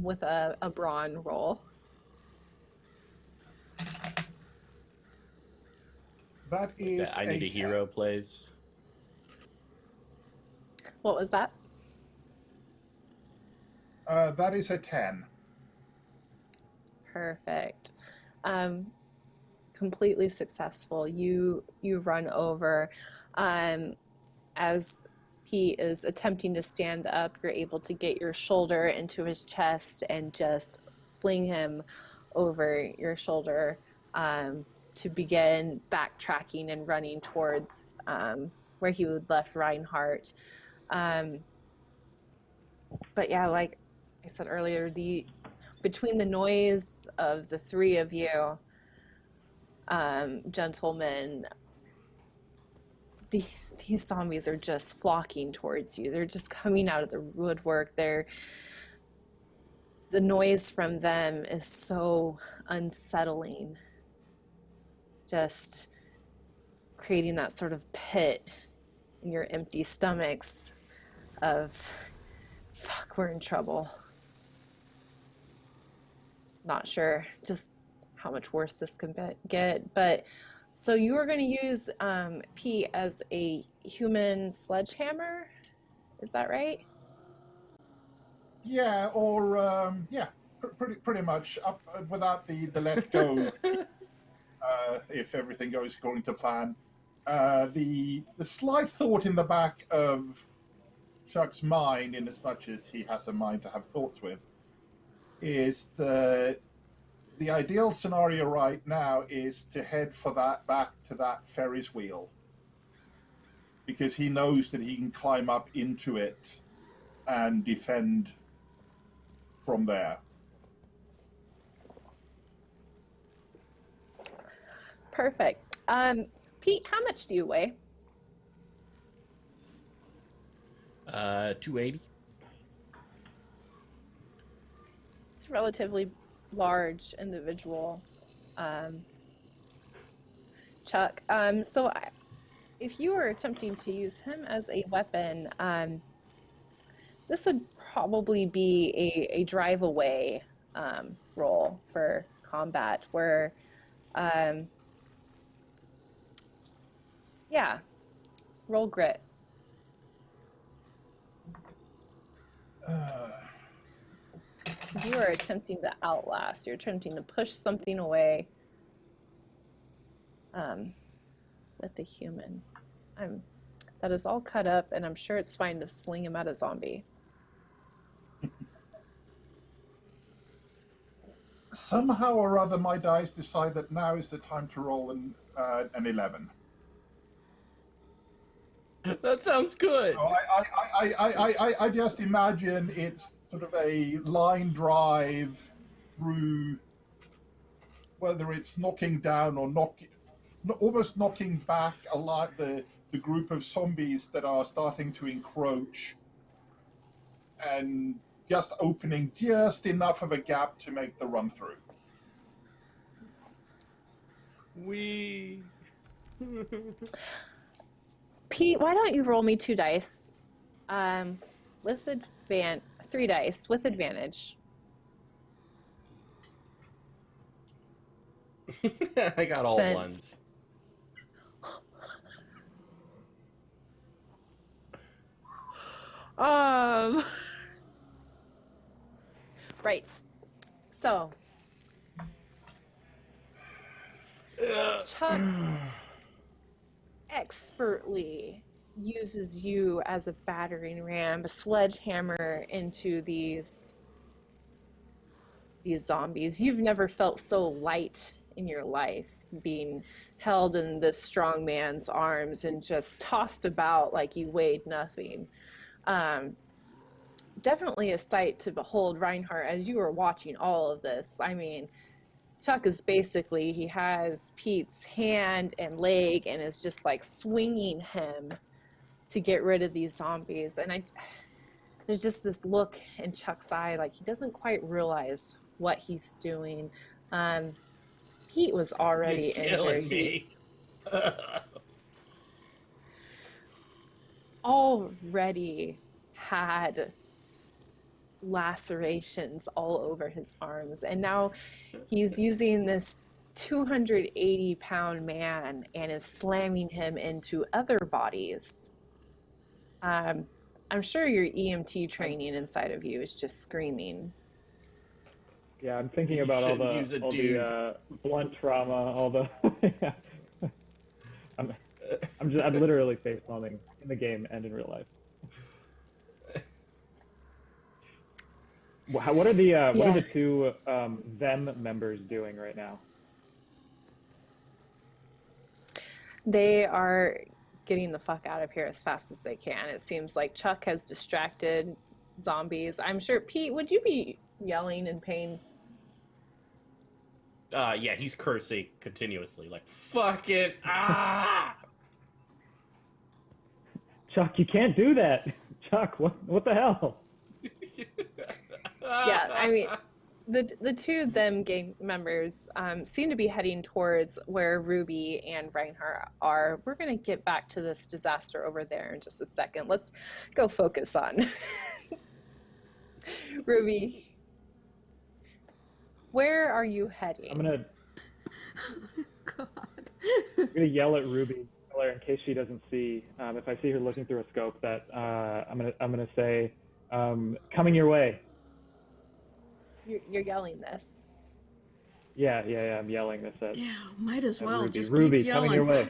with a brawn roll? That is I need a 10. hero plays. What was that? That is a 10. Perfect. Completely successful. You run over. As Pete is attempting to stand up, you're able to get your shoulder into his chest and just fling him over your shoulder to begin backtracking and running towards where he would left Reinhardt. But yeah, like I said earlier, between the noise of the three of you, gentlemen, these zombies are just flocking towards you. They're just coming out of the woodwork. The noise from them is so unsettling, just creating that sort of pit in your empty stomachs of, fuck, we're in trouble. Not sure just how much worse this can get, but so you are going to use P as a human sledgehammer, is that right? Yeah, or pretty much up without the let go. If everything goes according to plan, the slight thought in the back of Chuck's mind, in as much as he has a mind to have thoughts with, is that the ideal scenario right now is to head for that back to that Ferris wheel, because he knows that he can climb up into it and defend from there. Perfect. Pete, how much do you weigh? 280. It's a relatively large individual, Chuck. If you were attempting to use him as a weapon, this would probably be a drive away role for combat, where, yeah, roll grit. You are attempting to outlast. You're attempting to push something away with the human. That is all cut up, and I'm sure it's fine to sling him at a zombie. Somehow or other, my dice decide that now is the time to roll an 11. That sounds good. So I just imagine it's sort of a line drive through, whether it's knocking down or almost knocking back a lot the group of zombies that are starting to encroach, and just opening just enough of a gap to make the run through. Pete, why don't you roll me 2 dice with 3 dice with advantage. I got all ones. Right. So, Chuck expertly uses you as a battering ram, a sledgehammer into these zombies. You've never felt so light in your life, being held in this strong man's arms and just tossed about like you weighed nothing. Definitely a sight to behold, Reinhardt, as you were watching all of this. I mean, Chuck is basically, he has Pete's hand and leg and is just like swinging him to get rid of these zombies. And there's just this look in Chuck's eye, like he doesn't quite realize what he's doing. Pete was already You're injured. killing me. Already had lacerations all over his arms, and now he's using this 280-pound man and is slamming him into other bodies. I'm sure your EMT training inside of you is just screaming. Yeah, I'm thinking You about all shouldn't use a dude. the blunt trauma, all the. Yeah. I'm literally face palming in the game and in real life. What are the two them members doing right now? They are getting the fuck out of here as fast as they can. It seems like Chuck has distracted zombies. I'm sure, Pete, would you be yelling in pain? Yeah, he's cursing continuously, like, fuck it, ah! Chuck, you can't do that. Chuck, what the hell? Yeah, I mean, the two of them gang members seem to be heading towards where Ruby and Reinhardt are. We're going to get back to this disaster over there in just a second. Let's go focus on Ruby. Where are you heading? I'm gonna God. I'm gonna yell at Ruby, tell her in case she doesn't see. If I see her looking through a scope, that I'm gonna say, coming your way. You're yelling this. Yeah. I'm yelling this at. Yeah, might as well Ruby. just Ruby, keep yelling. coming your way.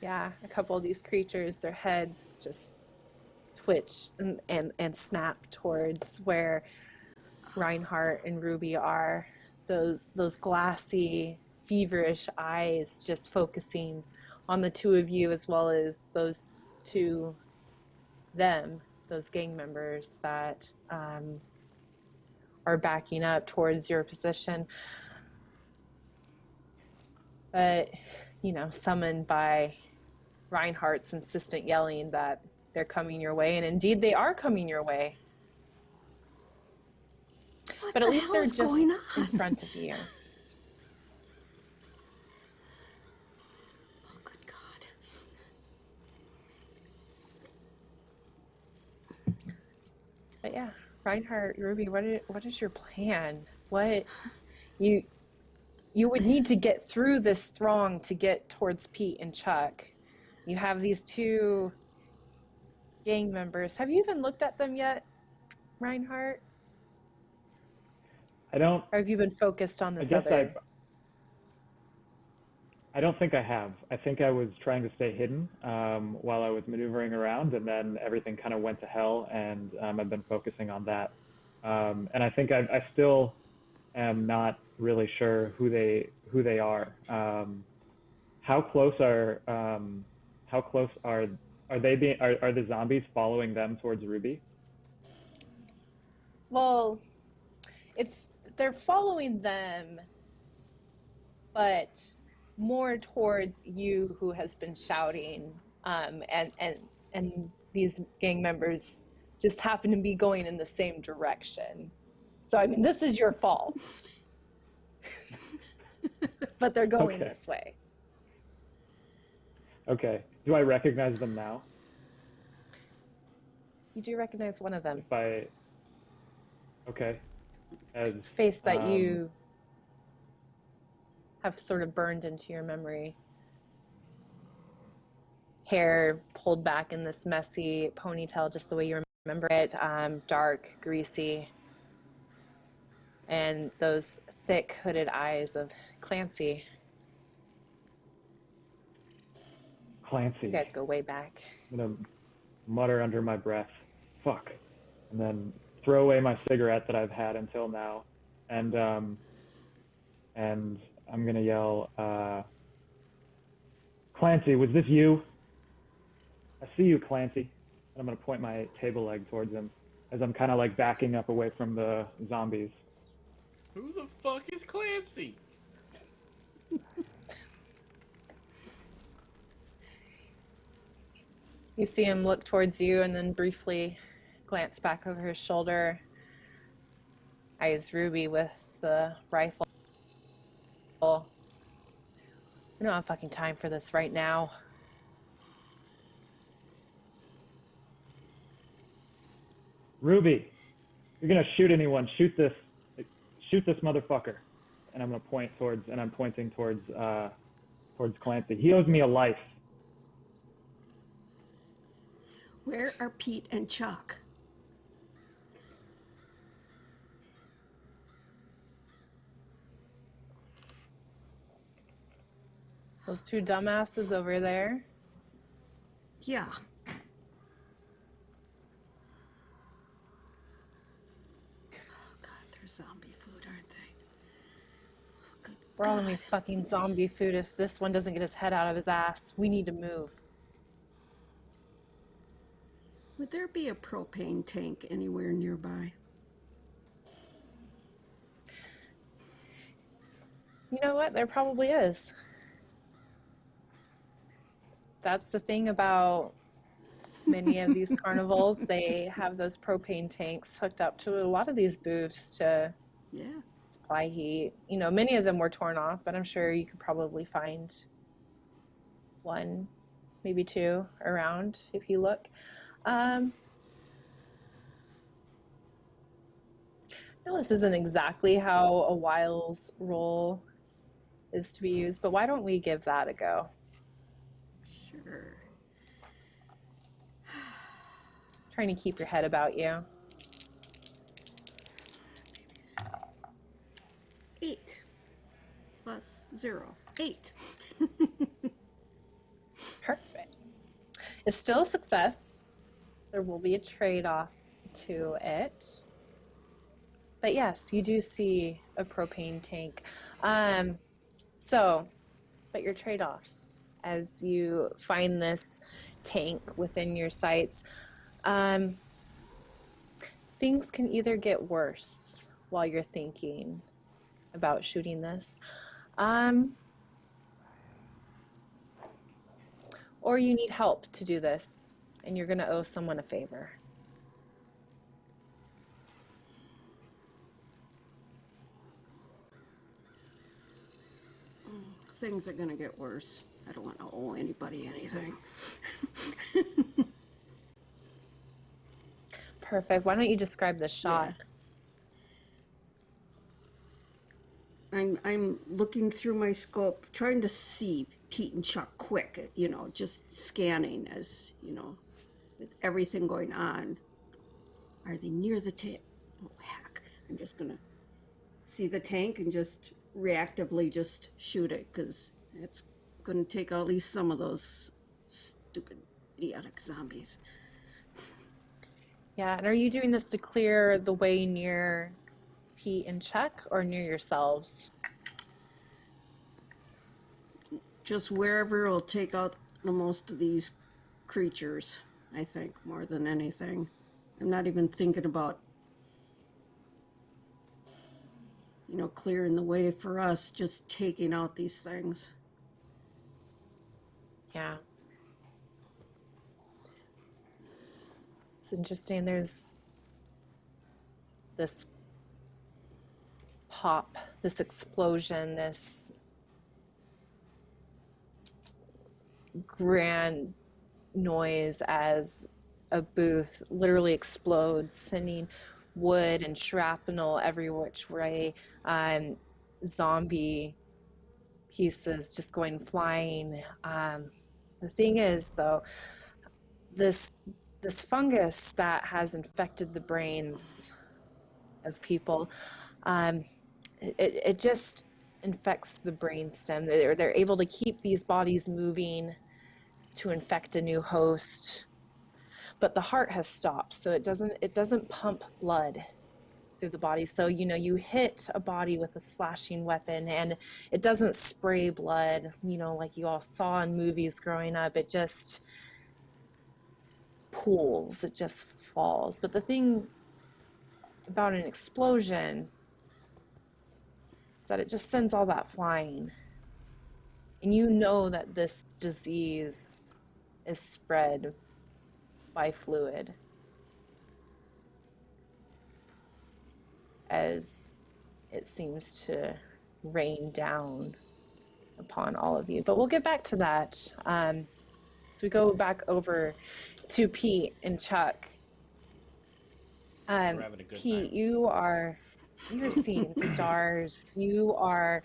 Yeah, a couple of these creatures, their heads just twitch and snap towards where Reinhardt and Ruby are. Those glassy, feverish eyes just focusing on the two of you, as well as those two those gang members that are backing up towards your position. But, summoned by Reinhardt's insistent yelling that they're coming your way, and indeed they are coming your way. What But at the least hell they're is just going in on? front of you. Oh, good God. But yeah, Reinhardt, Ruby, what is your plan? What you would need to get through this throng to get towards Pete and Chuck. You have these two gang members. Have you even looked at them yet, Reinhardt? I don't. Or have you been focused on I this guess other? I don't think I have. I think I was trying to stay hidden while I was maneuvering around, and then everything kind of went to hell, and I've been focusing on that. And I think I still am not really sure who they are. How close are are the zombies following them towards Ruby? Well, they're following them, but more towards you, who has been shouting, and these gang members just happen to be going in the same direction. So I mean, this is your fault, but they're going Okay. this way. Okay. Do I recognize them now? You do recognize one of them. Okay. It's a face that you have sort of burned into your memory. Hair pulled back in this messy ponytail, just the way you remember it. Dark, greasy. And those thick hooded eyes of Clancy. Clancy. You guys go way back. I'm gonna mutter under my breath, "Fuck," and then throw away my cigarette that I've had until now, and I'm gonna yell, "Clancy, was this you? I see you, Clancy." And I'm gonna point my table leg towards him. as I'm kind of like backing up away from the zombies. Who the fuck is Clancy? You see him look towards you and then briefly glance back over his shoulder. Eyes Ruby with the rifle. We don't have fucking time for this right now. Ruby, if you're gonna shoot anyone, shoot this motherfucker. And I'm gonna point towards, and I'm pointing towards Clancy. He owes me a life. Where are Pete and Chuck? Those two dumbasses over there. Yeah. Oh God, they're zombie food, aren't they? Oh, good We're all gonna be God. fucking zombie food if this one doesn't get his head out of his ass. We need to move. Would there be a propane tank anywhere nearby? You know what? There probably is. That's the thing about many of these carnivals. They have those propane tanks hooked up to a lot of these booths to Yeah. supply heat. You know, many of them were torn off, but I'm sure you could probably find one, maybe two around if you look. No, this isn't exactly how a Wiles roll is to be used, but why don't we give that a go? Sure. Trying to keep your head about you. 8 plus 0. 8. Perfect. It's still a success. There will be a trade-off to it. But yes, you do see a propane tank. But your trade-offs as you find this tank within your sights, things can either get worse while you're thinking about shooting this, or you need help to do this, and you're going to owe someone a favor. Things are gonna get worse. I don't want to owe anybody anything. Perfect. Why don't you describe the shot? Yeah. I'm looking through my scope, trying to see Pete and Chuck quick, you know, just scanning as, you know, with everything going on. Are they near the tank? Oh, heck. I'm just going to see the tank and just reactively just shoot it, because it's going to take at least some of those stupid, idiotic zombies. Yeah, and are you doing this to clear the way near Pete and Chuck or near yourselves? Just wherever it'll take out the most of these creatures, I think, more than anything. I'm not even thinking about, you know, clearing the way for us, just taking out these things. Yeah. It's interesting. There's this pop, this explosion, this grand noise as a booth literally explodes, sending wood and shrapnel every which way, zombie pieces just going flying. The thing is, though, this fungus that has infected the brains of people, it just infects the brainstem. They're able to keep these bodies moving to infect a new host, but the heart has stopped, so it doesn't pump blood through the body. So, you know, you hit a body with a slashing weapon and it doesn't spray blood, you know, like you all saw in movies growing up. It just pools, it just falls. But the thing about an explosion is that it just sends all that flying. And you know that this disease is spread by fluid as it seems to rain down upon all of you. But we'll get back to that. So we go back over to Pete and Chuck. We're having a good Pete, time. you're seeing stars. You are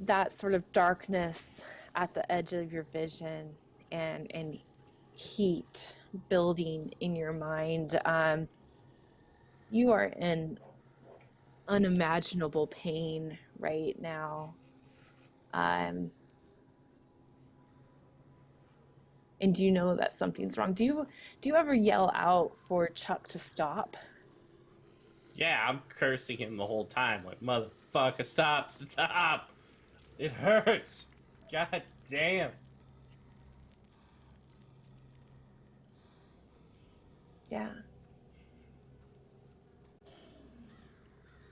that sort of darkness at the edge of your vision and heat building in your mind. You are in unimaginable pain right now. And you know that something's wrong. Do you ever yell out for Chuck to stop? Yeah, I'm cursing him the whole time. Like, motherfucker, stop, stop. It hurts. God damn. Yeah.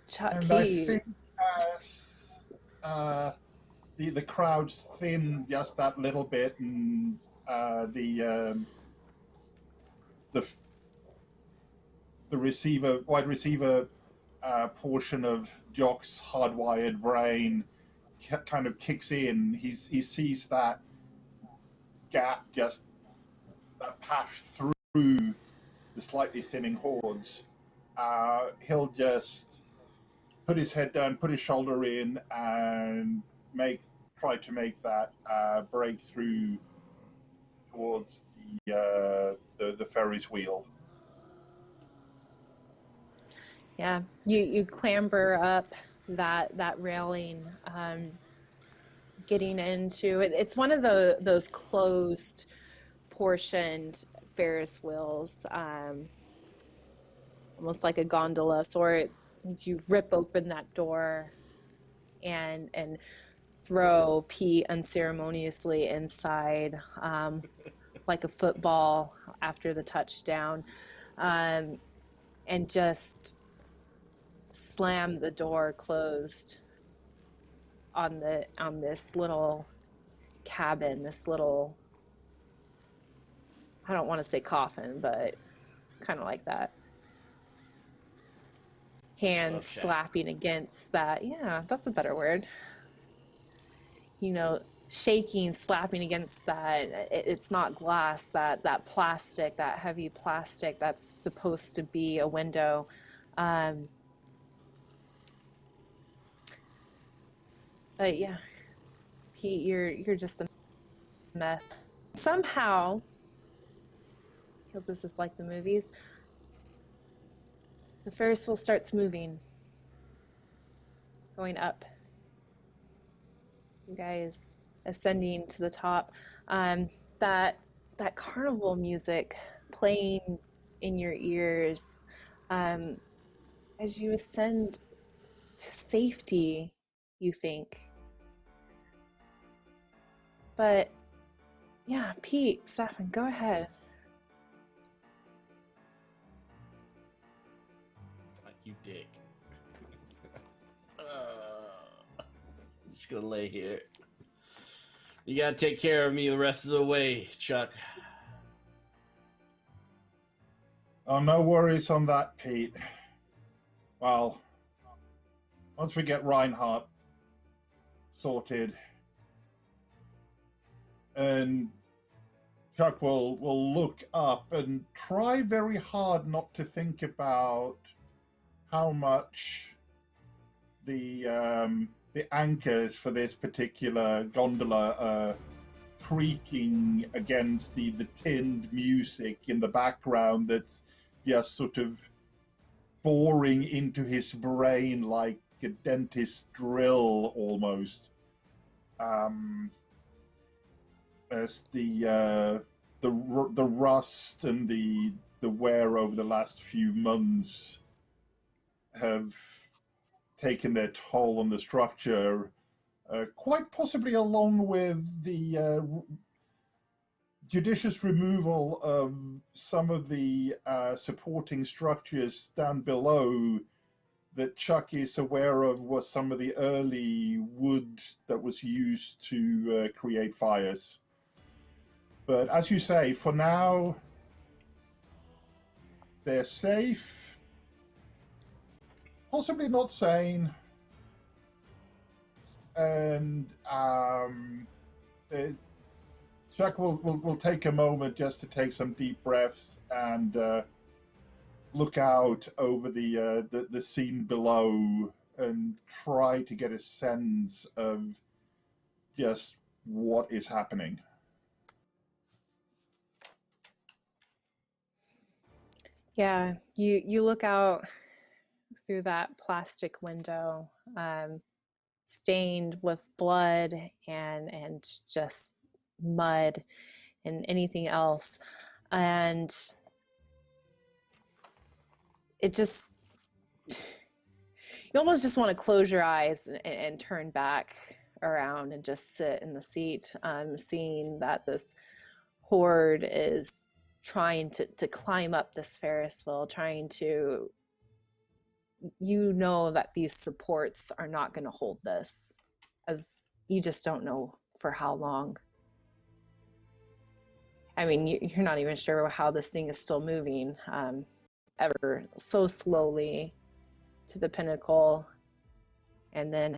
Chuck, And I think as the crowds thin just that little bit, and the wide receiver portion of Jock's hardwired brain kind of kicks in. He sees that gap, just that path through the slightly thinning hordes. He'll just put his head down, put his shoulder in, and try to make that breakthrough towards the Ferris wheel. Yeah, you clamber up that railing, getting into it. It's one of those closed portioned Ferris wheels, almost like a gondola of sorts. You rip open that door and throw Pete unceremoniously inside, like a football after the touchdown, and just slam the door closed on this little cabin, this little, I don't want to say coffin, but kind of like that. Hands slapping against that. Yeah, that's a better word. You know, shaking, slapping against that. It's not glass, that plastic, that heavy plastic that's supposed to be a window. But yeah, Pete, you're just a mess. Somehow, because this is like the movies, the Ferris wheel starts moving, going up. You guys ascending to the top. That carnival music playing in your ears, as you ascend to safety, you think. But yeah, Pete, Stefan, go ahead. You dick. I'm just gonna lay here. You gotta take care of me the rest of the way, Chuck. Oh, no worries on that, Pete. Well, once we get Reinhardt sorted, and Chuck will look up and try very hard not to think about how much the anchors for this particular gondola are creaking against the tinned music in the background that's just sort of boring into his brain like a dentist's drill almost. As the rust and the wear over the last few months have taken their toll on the structure, quite possibly along with the judicious removal of some of the supporting structures down below that Chuck is aware of was some of the early wood that was used to create fires. But as you say, for now, they're safe. Possibly not sane. And Chuck will take a moment just to take some deep breaths and look out over the scene below and try to get a sense of just what is happening. Yeah, you look out through that plastic window, stained with blood and just mud and anything else, and it just, you almost just want to close your eyes and turn back around and just sit in the seat, seeing that this horde is trying to climb up this Ferris wheel, trying to, you know that these supports are not going to hold this, as you just don't know for how long. I mean, you're not even sure how this thing is still moving, ever so slowly to the pinnacle, and then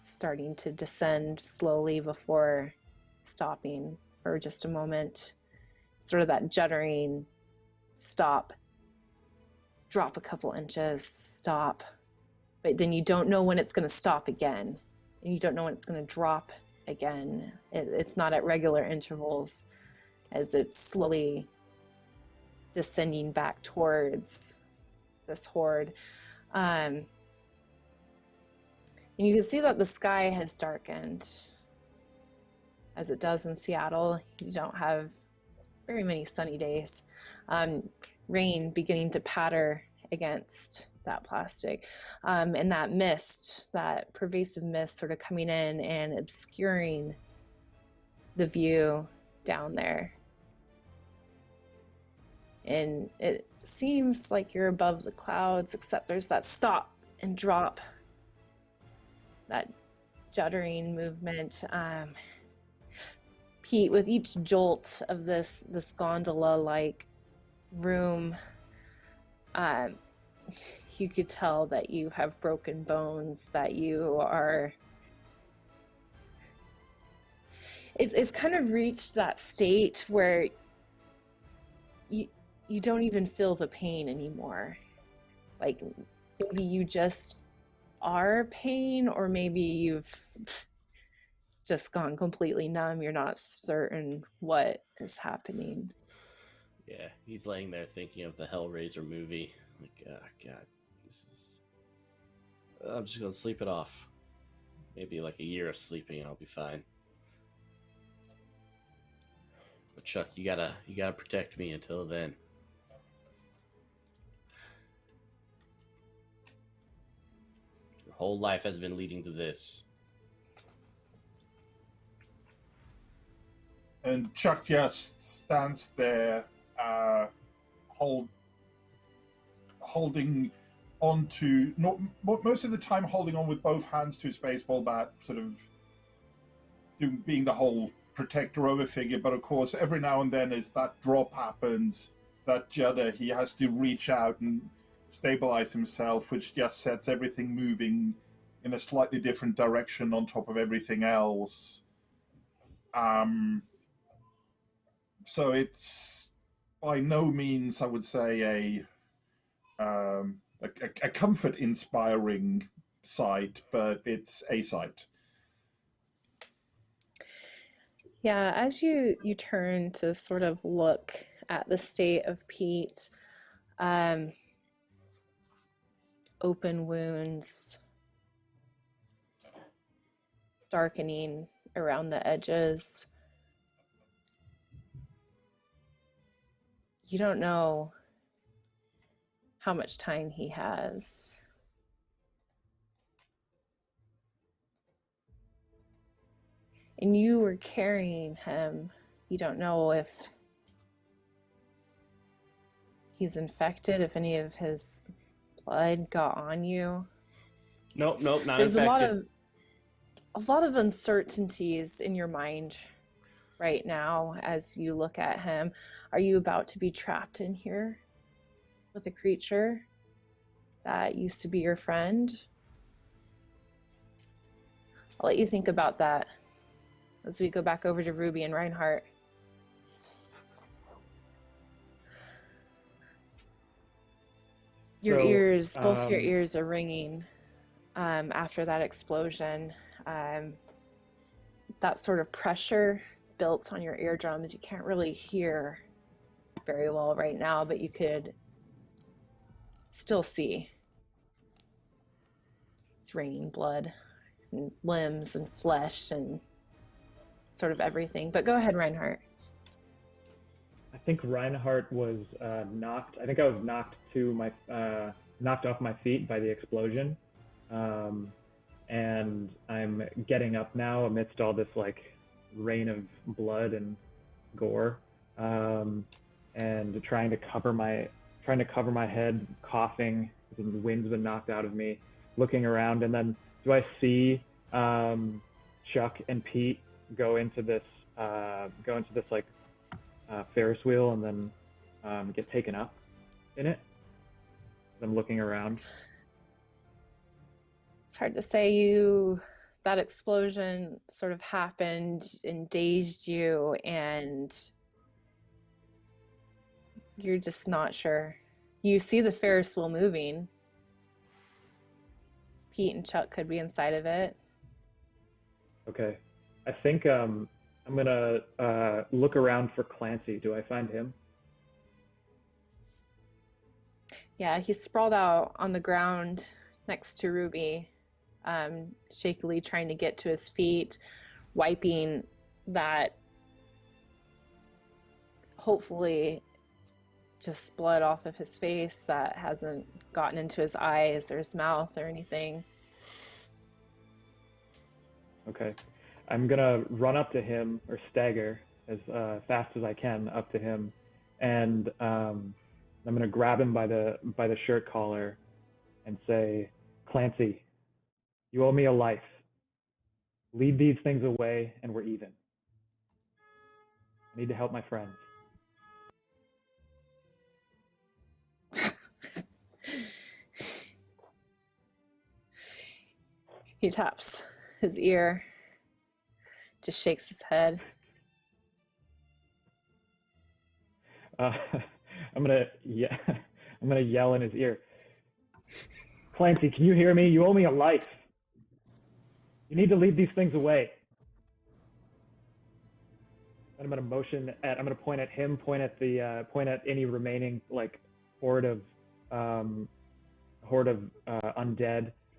starting to descend slowly before stopping for just a moment. Sort of that juddering stop, drop a couple inches, stop. But then you don't know when it's going to stop again. And you don't know when it's going to drop again. It's not at regular intervals as it's slowly descending back towards this horde. And you can see that the sky has darkened. As it does in Seattle, you don't have very many sunny days. Rain beginning to patter against that plastic, and that mist, that pervasive mist sort of coming in and obscuring the view down there. And it seems like you're above the clouds, except there's that stop and drop, that juddering movement. Pete, with each jolt of this gondola-like room, you could tell that you have broken bones, that you are... It's kind of reached that state where you don't even feel the pain anymore. Like, maybe you just are pain, or maybe you've just gone completely numb. You're not certain what is happening. Yeah, he's laying there thinking of the Hellraiser movie. Like, oh, God, this is... I'm just gonna sleep it off. Maybe like a year of sleeping and I'll be fine. But Chuck, you gotta protect me until then. Your whole life has been leading to this. And Chuck just stands there, holding on to, most of the time holding on with both hands to his baseball bat, sort of being the whole protector of a figure. But of course, every now and then as that drop happens, that judder, he has to reach out and stabilize himself, which just sets everything moving in a slightly different direction on top of everything else. So it's by no means, I would say, a comfort-inspiring sight, but it's a sight. Yeah, as you turn to sort of look at the state of Pete, open wounds, darkening around the edges. You don't know how much time he has. And you were carrying him. You don't know if he's infected, if any of his blood got on you. Nope, not There's infected. a lot of uncertainties in your mind right now as you look at him. Are you about to be trapped in here with a creature that used to be your friend? I'll let you think about that as we go back over to Ruby and Reinhardt. Your ears, both your ears are ringing after that explosion. That sort of pressure built on your eardrums. You can't really hear very well right now, but you could still see. It's raining blood and limbs and flesh and sort of everything. But go ahead, Reinhardt. I think Reinhardt was knocked. I think I was knocked knocked off my feet by the explosion, and I'm getting up now amidst all this like rain of blood and gore, and trying to cover my head, coughing. The wind's been knocked out of me. Looking around, and then do I see Chuck and Pete go into this like Ferris wheel and then get taken up in it? I'm looking around. It's hard to say. That explosion sort of happened and dazed you, and you're just not sure. You see the Ferris wheel moving. Pete and Chuck could be inside of it. Okay. I think I'm gonna look around for Clancy. Do I find him? Yeah, he's sprawled out on the ground next to Ruby, shakily trying to get to his feet, wiping that, hopefully, just blood off of his face that hasn't gotten into his eyes or his mouth or anything. Okay. I'm gonna run up to him, or stagger as fast as I can up to him, and I'm gonna grab him by the shirt collar and say, Clancy, you owe me a life. Leave these things away and we're even. I need to help my friends. He taps his ear, just shakes his head. I'm gonna yell in his ear. Clancy, can you hear me? You owe me a life. You need to leave these things away. And I'm gonna point at him, point at any remaining like horde of undead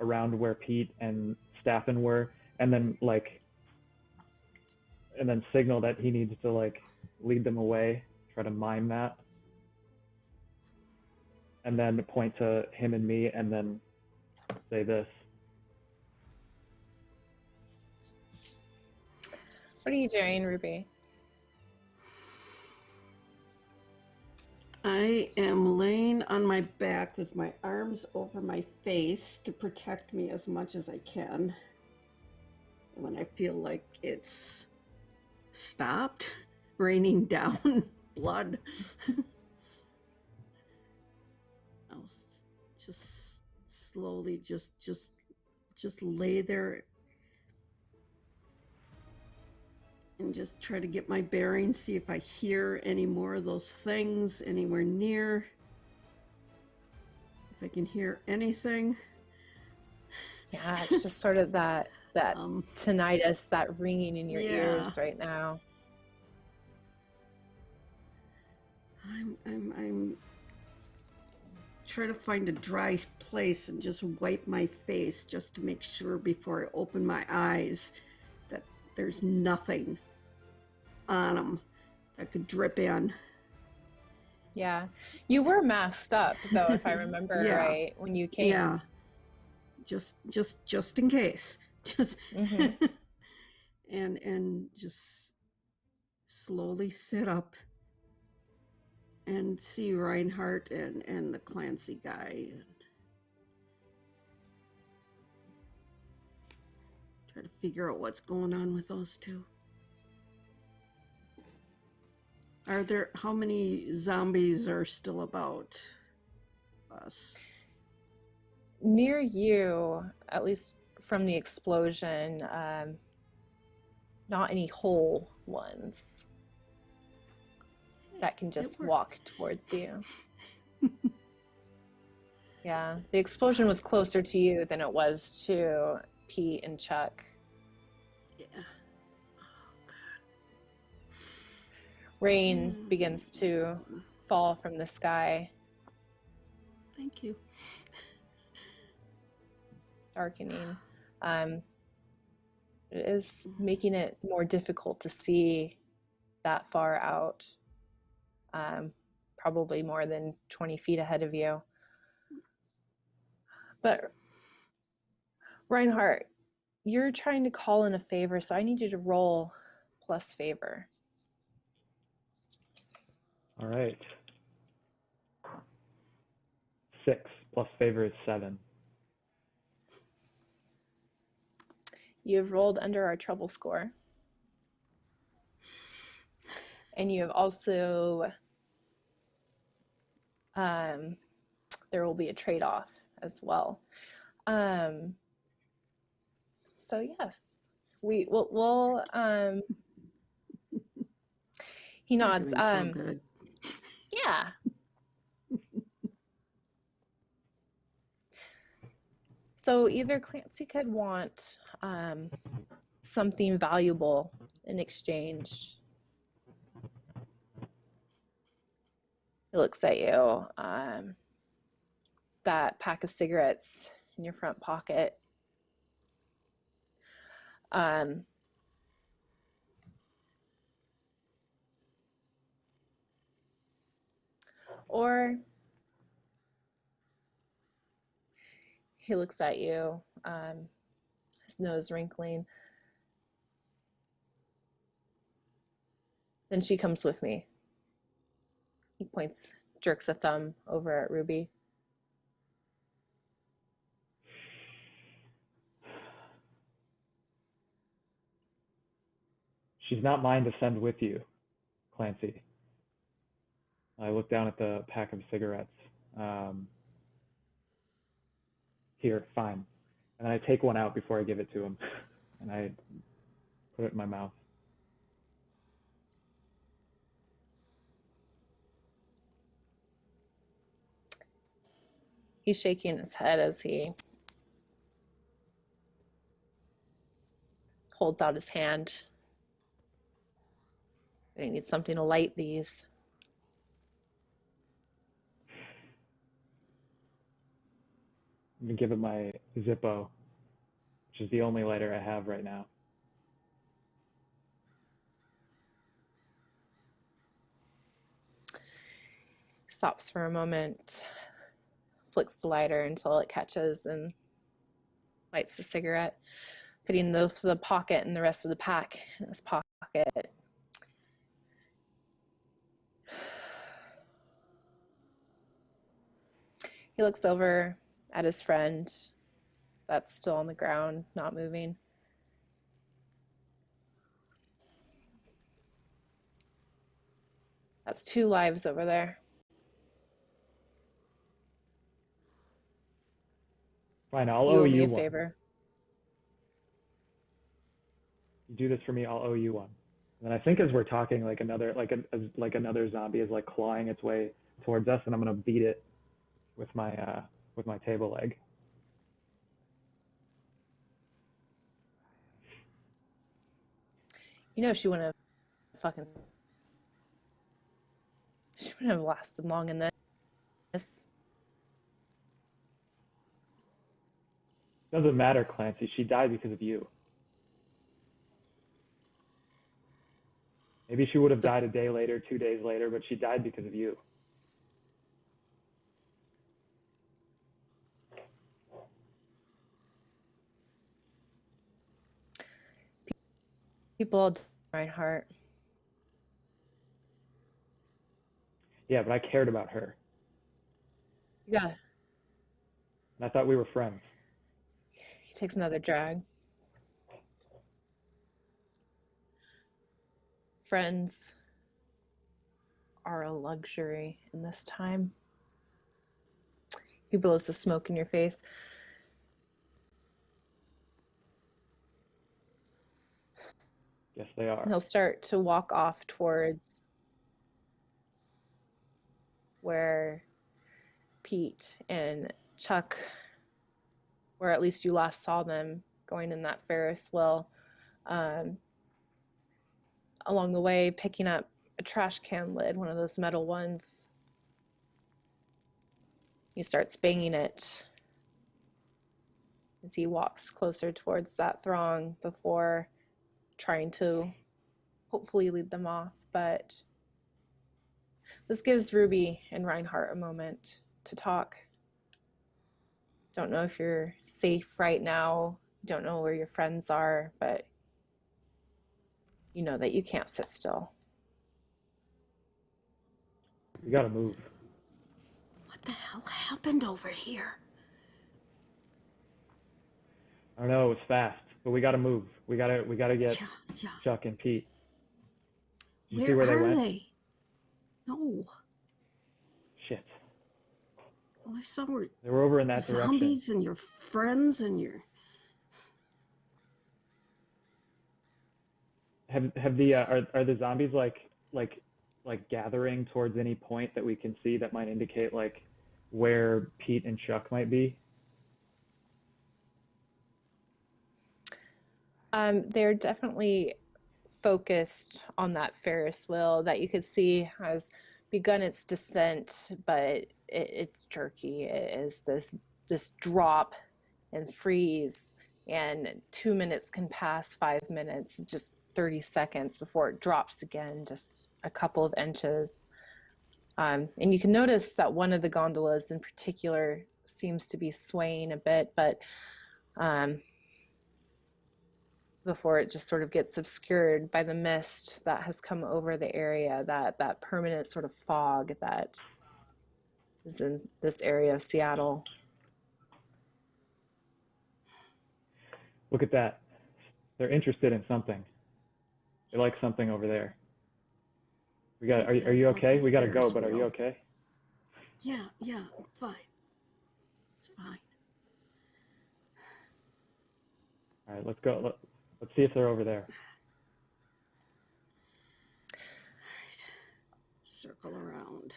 around where Pete and Staffen were, and then signal that he needs to like lead them away, try to mime that, and then point to him and me, and then say this. What are you doing, Ruby? I am laying on my back with my arms over my face to protect me as much as I can. When I feel like it's stopped raining down blood, I'll just slowly just lay there and just try to get my bearings, see if I hear any more of those things anywhere near. If I can hear anything. Yeah, it's just sort of that tinnitus, that ringing in your ears right now. I'm trying to find a dry place and just wipe my face just to make sure before I open my eyes that there's nothing on them that could drip in. Yeah. You were masked up, though, if I remember right, when you came. Yeah. Just in case. Just and just slowly sit up and see Reinhardt and the Clancy guy and try to figure out what's going on with those two. How many zombies are still about us? Near you, at least from the explosion, not any whole ones that can just walk towards you. Yeah, the explosion was closer to you than it was to Pete and Chuck. Yeah. Rain begins to fall from the sky. Thank you. Darkening. It is making it more difficult to see that far out. Probably more than 20 feet ahead of you. But Reinhardt, you're trying to call in a favor, so I need you to roll plus favor. All right. 6 plus favor is 7. You have rolled under our trouble score. And you have also, there will be a trade-off as well. So yes, we'll he nods. You're doing so good. Yeah. So either Clancy could want something valuable in exchange. He looks at you. That pack of cigarettes in your front pocket. Or he looks at you, his nose wrinkling. Then she comes with me. He points, jerks a thumb over at Ruby. She's not mine to send with you, Clancy. I look down at the pack of cigarettes. Here, fine. And I take one out before I give it to him. And I put it in my mouth. He's shaking his head as he holds out his hand. I need something to light these. I'm going to give it my Zippo, which is the only lighter I have right now. Stops for a moment, flicks the lighter until it catches and lights the cigarette, putting the pocket and the rest of the pack in his pocket. He looks over at his friend that's still on the ground, not moving. That's 2 lives over there. Fine, I'll owe you me a one. favor. You do this for me, I'll owe you one. And I think as we're talking, another zombie is like clawing its way towards us, and I'm gonna beat it with my table leg. You know she wouldn't have lasted long in this. Doesn't matter, Clancy. She died because of you. Maybe she would have died a day later, 2 days later, but she died because of you. People, Reinhardt. Yeah, but I cared about her. Yeah. And I thought we were friends. He takes another drag. Friends are a luxury in this time. He blows the smoke in your face. Yes, they are. And he'll start to walk off towards where Pete and Chuck, where at least you last saw them going in that Ferris wheel. Along the way, picking up a trash can lid, one of those metal ones. He starts banging it as he walks closer towards that throng before trying to hopefully lead them off. But this gives Ruby and Reinhardt a moment to talk. Don't know if you're safe right now. Don't know where your friends are, but you know that you can't sit still. We gotta move. What the hell happened over here? I don't know, it was fast, but we gotta move. We gotta get Yeah. Chuck and Pete. Did you see where Where they are went? they? No. Shit. All I saw were They were over in that zombies direction. and your friends and your... Have the are the zombies like gathering towards any point that we can see that might indicate like where Pete and Chuck might be? They're definitely focused on that Ferris wheel that you could see has begun its descent, but it's jerky. It is this drop and freeze, and 2 minutes can pass, 5 minutes, just 30 seconds before it drops again, just a couple of inches. And you can notice that one of the gondolas in particular seems to be swaying a bit, but before it just sort of gets obscured by the mist that has come over the area, that permanent sort of fog that is in this area of Seattle. Look at that. They're interested in something. They like something over there. We got. Are you okay? We gotta go, but are you okay? Yeah, I'm fine. It's fine. All right, let's go. Let's see if they're over there. Circle around.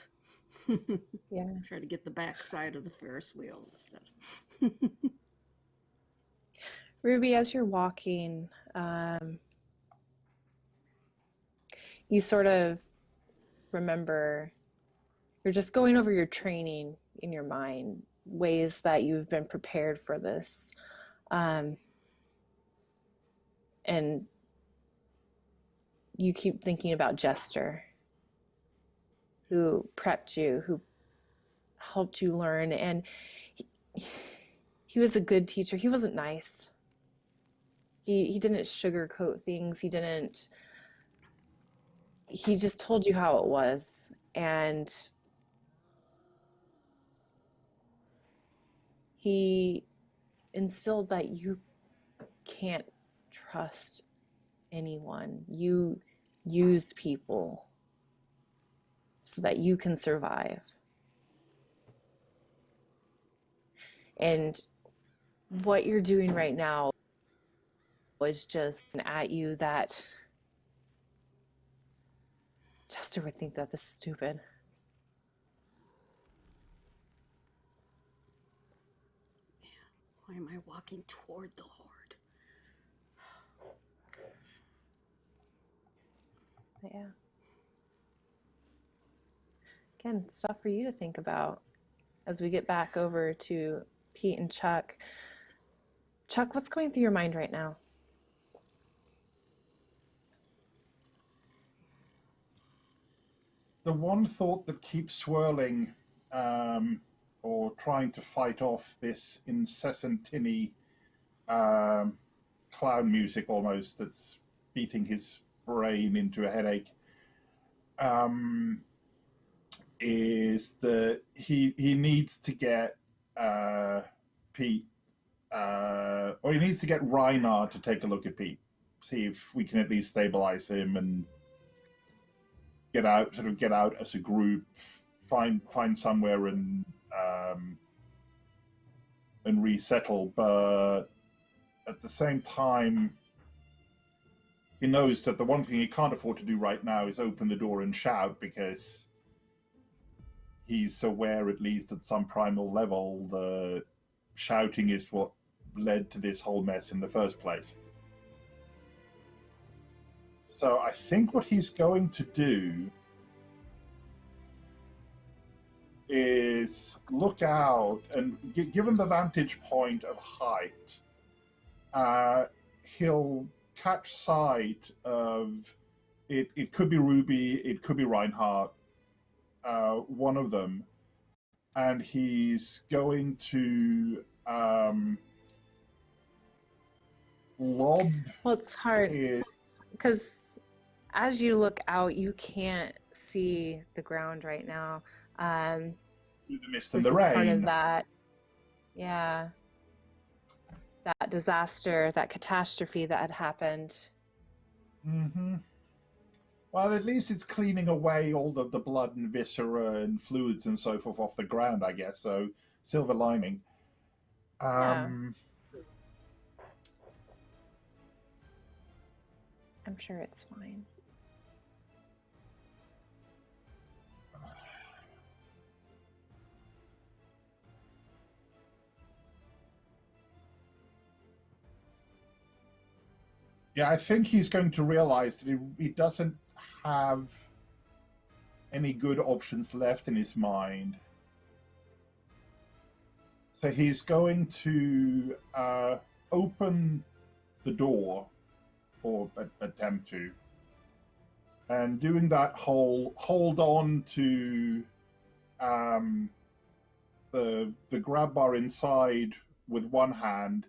Yeah. Try to get the back side of the Ferris wheel instead. Ruby, as you're walking, you sort of remember, you're just going over your training in your mind, ways that you've been prepared for this. And you keep thinking about Jester, who prepped you, who helped you learn. And he was a good teacher. He wasn't nice. He didn't sugarcoat things. He just told you how it was. And he instilled that you can't trust anyone. You use people so that you can survive. And what you're doing right now is just at you that Chester would think that this is stupid. Why am I walking toward the horde? Yeah. Again, stuff for you to think about as we get back over to Pete and Chuck. Chuck, what's going through your mind right now? The one thought that keeps swirling, or trying to fight off this incessant tinny clown music almost that's beating his brain into a headache, is that he needs to get Pete, or he needs to get Reinhard to take a look at Pete, see if we can at least stabilize him and get out as a group, find somewhere and resettle. But at the same time, he knows that the one thing he can't afford to do right now is open the door and shout, because he's aware, at least at some primal level, the shouting is what led to this whole mess in the first place. So I think what he's going to do is look out, and given the vantage point of height, he'll catch sight of it. It could be Ruby, it could be Reinhardt, one of them, and he's going to lob. Well, it's hard His, because as you look out, you can't see the ground right now. through the mist This and the is rain. part of that, yeah, that disaster, that catastrophe that had happened. Mm-hmm. Well, at least it's cleaning away all the blood and viscera and fluids and so forth off the ground, I guess. So, silver lining. I'm sure it's fine. Yeah, I think he's going to realize that he doesn't have any good options left in his mind. So he's going to open the door, or attempt to, and doing that whole hold on to the grab bar inside with one hand,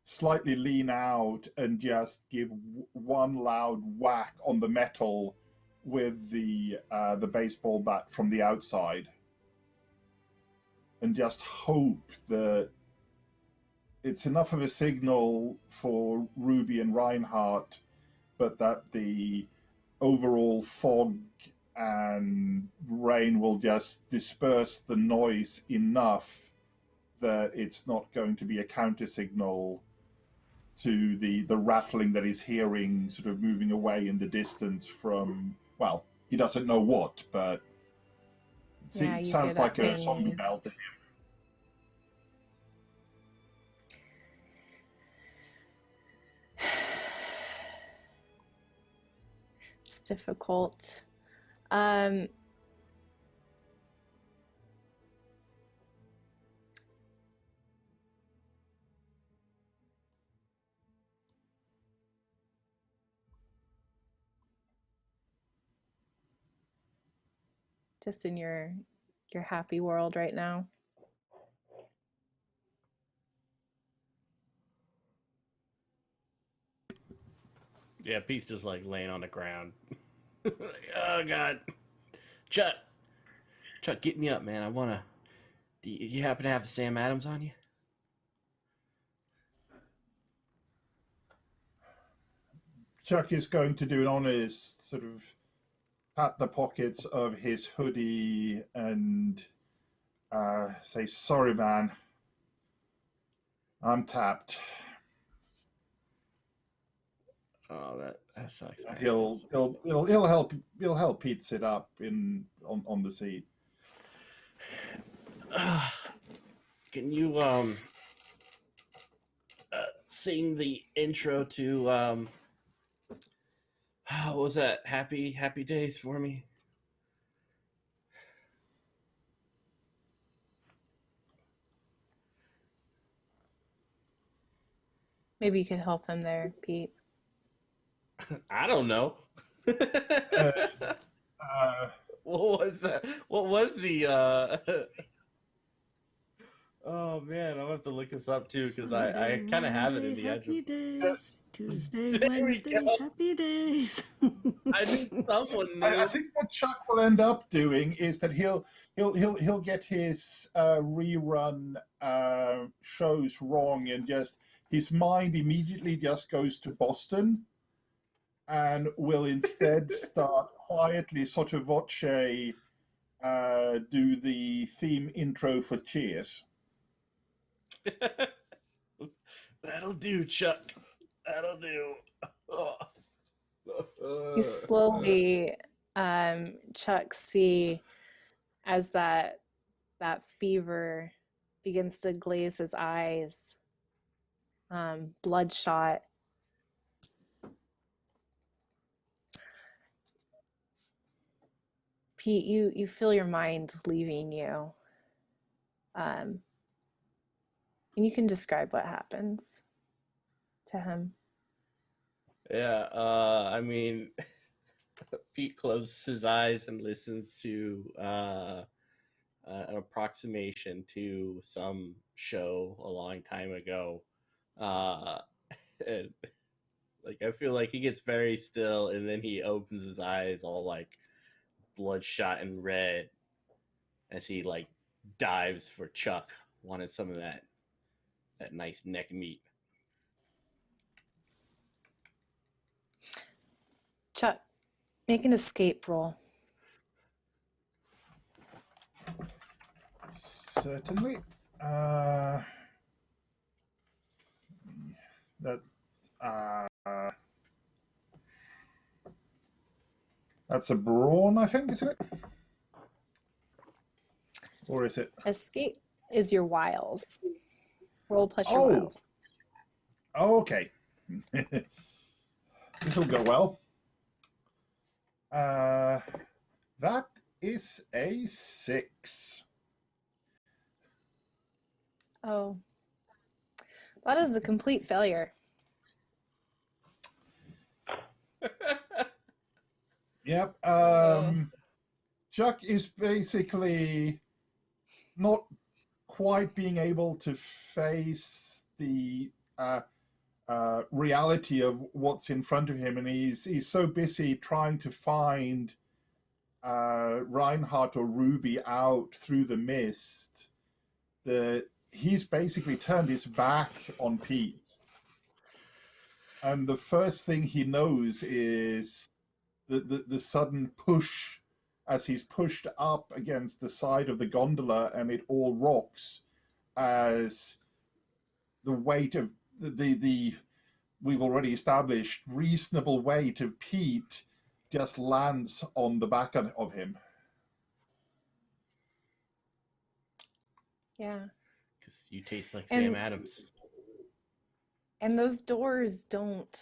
slightly lean out and just give one loud whack on the metal with the baseball bat from the outside, and just hope that it's enough of a signal for Ruby and Reinhardt, but that the overall fog and rain will just disperse the noise enough that it's not going to be a counter signal to the rattling that he's hearing sort of moving away in the distance from, well, he doesn't know what, but it sounds like a zombie bell to him. It's difficult. Just in your happy world right now. Yeah, Pete's just like laying on the ground. Oh God, Chuck, get me up, man. I wanna. Do you happen to have Sam Adams on you? Chuck is going to do an honest sort of pat the pockets of his hoodie and say, "Sorry, man, I'm tapped." Oh, that sucks, man. He'll help Pete sit up on the seat. Can you sing the intro to what was that? Happy Days for me? Maybe you could help him there, Pete. I don't know. What was that? What was the Oh man, I'll have to look this up too because Sunday, I kind of have it in Monday, the edge of. happy days. Tuesday, There we Wednesday, go. happy days. I knew someone I knew. think what Chuck will end up doing is that he'll get his rerun shows wrong, and just his mind immediately just goes to Boston, and will instead start quietly sort of voce do the theme intro for Cheers. That'll do, Chuck. That'll do. Oh. You slowly, Chuck, see as that fever begins to glaze his eyes, bloodshot. Pete, you feel your mind leaving you, and you can describe what happens to him. Yeah, I mean, Pete closes his eyes and listens to an approximation to some show a long time ago. And like I feel like he gets very still, and then he opens his eyes, all like bloodshot and red, as he like dives for Chuck. Wanted some of that nice neck meat. Chuck, make an escape roll. Certainly. That's that's a brawn, I think, isn't it? Or is it? Escape is your wiles. Roll plus your Oh, wiles. okay. This will go well. That is a 6. Oh, that is a complete failure. Yep. Chuck is basically not quite being able to face the reality of what's in front of him, and he's so busy trying to find Reinhardt or Ruby out through the mist that he's basically turned his back on Pete. And the first thing he knows is the sudden push as he's pushed up against the side of the gondola, and it all rocks as the weight of the we've already established reasonable weight of Pete just lands on the back of him. Yeah. Because you taste like And- Sam Adams. And those doors don't,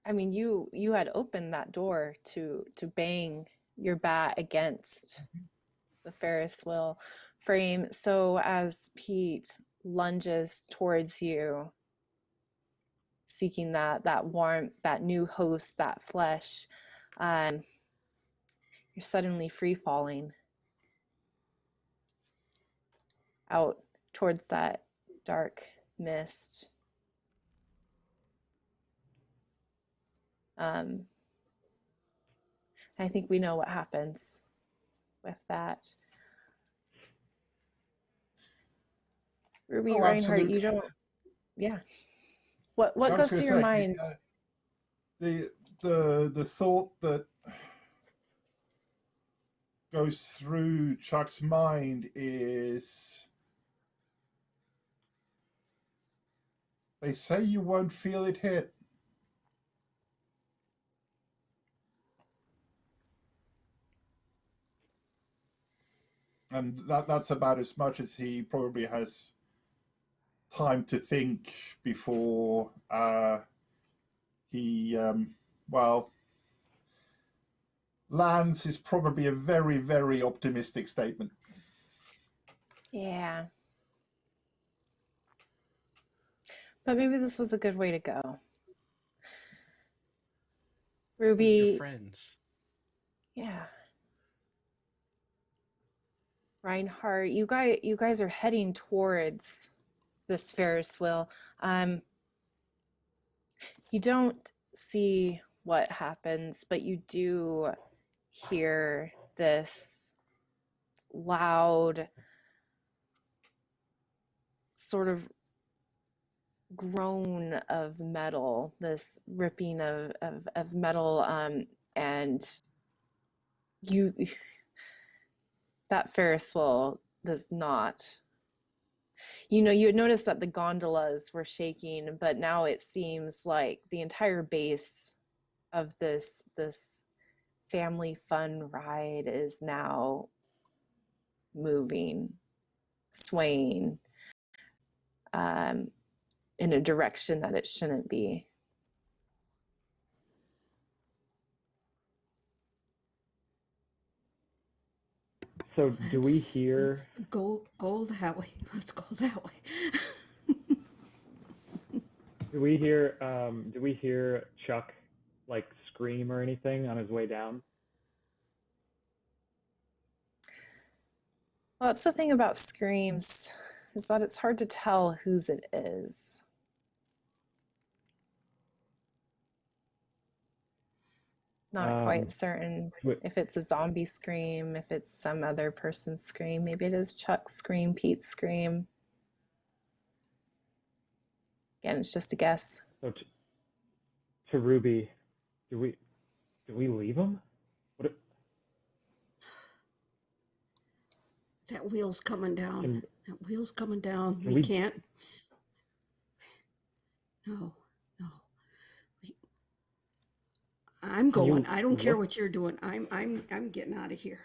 I mean, you had opened that door to bang your bat against the Ferris wheel frame. So as Pete lunges towards you, seeking that warmth, that new host, that flesh, you're suddenly free falling out towards that dark mist. I think we know what happens with that. Ruby Reinhardt, Absolutely. you don't. Yeah. What I was goes gonna through your say, mind? the thought that goes through Chuck's mind is, they say you won't feel it hit. And that's about as much as he probably has time to think before he, well, lands is probably a very, very optimistic statement. Yeah. But maybe this was a good way to go. Who's your Ruby, friends? yeah. Reinhardt, you guys are heading towards this Ferris wheel. You don't see what happens, but you do hear this loud sort of groan of metal, this ripping of metal, and you that Ferris wheel does not. You had noticed that the gondolas were shaking, but now it seems like the entire base of this family fun ride is now moving, swaying, um, in a direction that it shouldn't be. So do we hear? Let's go that way. Let's go that way. Do we hear? Do we hear Chuck like scream or anything on his way down? Well, that's the thing about screams, is that it's hard to tell whose it is. Not quite certain if it's a zombie scream, if it's some other person's scream. Maybe it is Chuck's scream, Pete's scream. Again, it's just a guess. So to Ruby, do we leave him? What? That wheel's coming down. That wheel's coming down. Can We can't. No. I'm going. I don't care what you're doing. I'm getting out of here.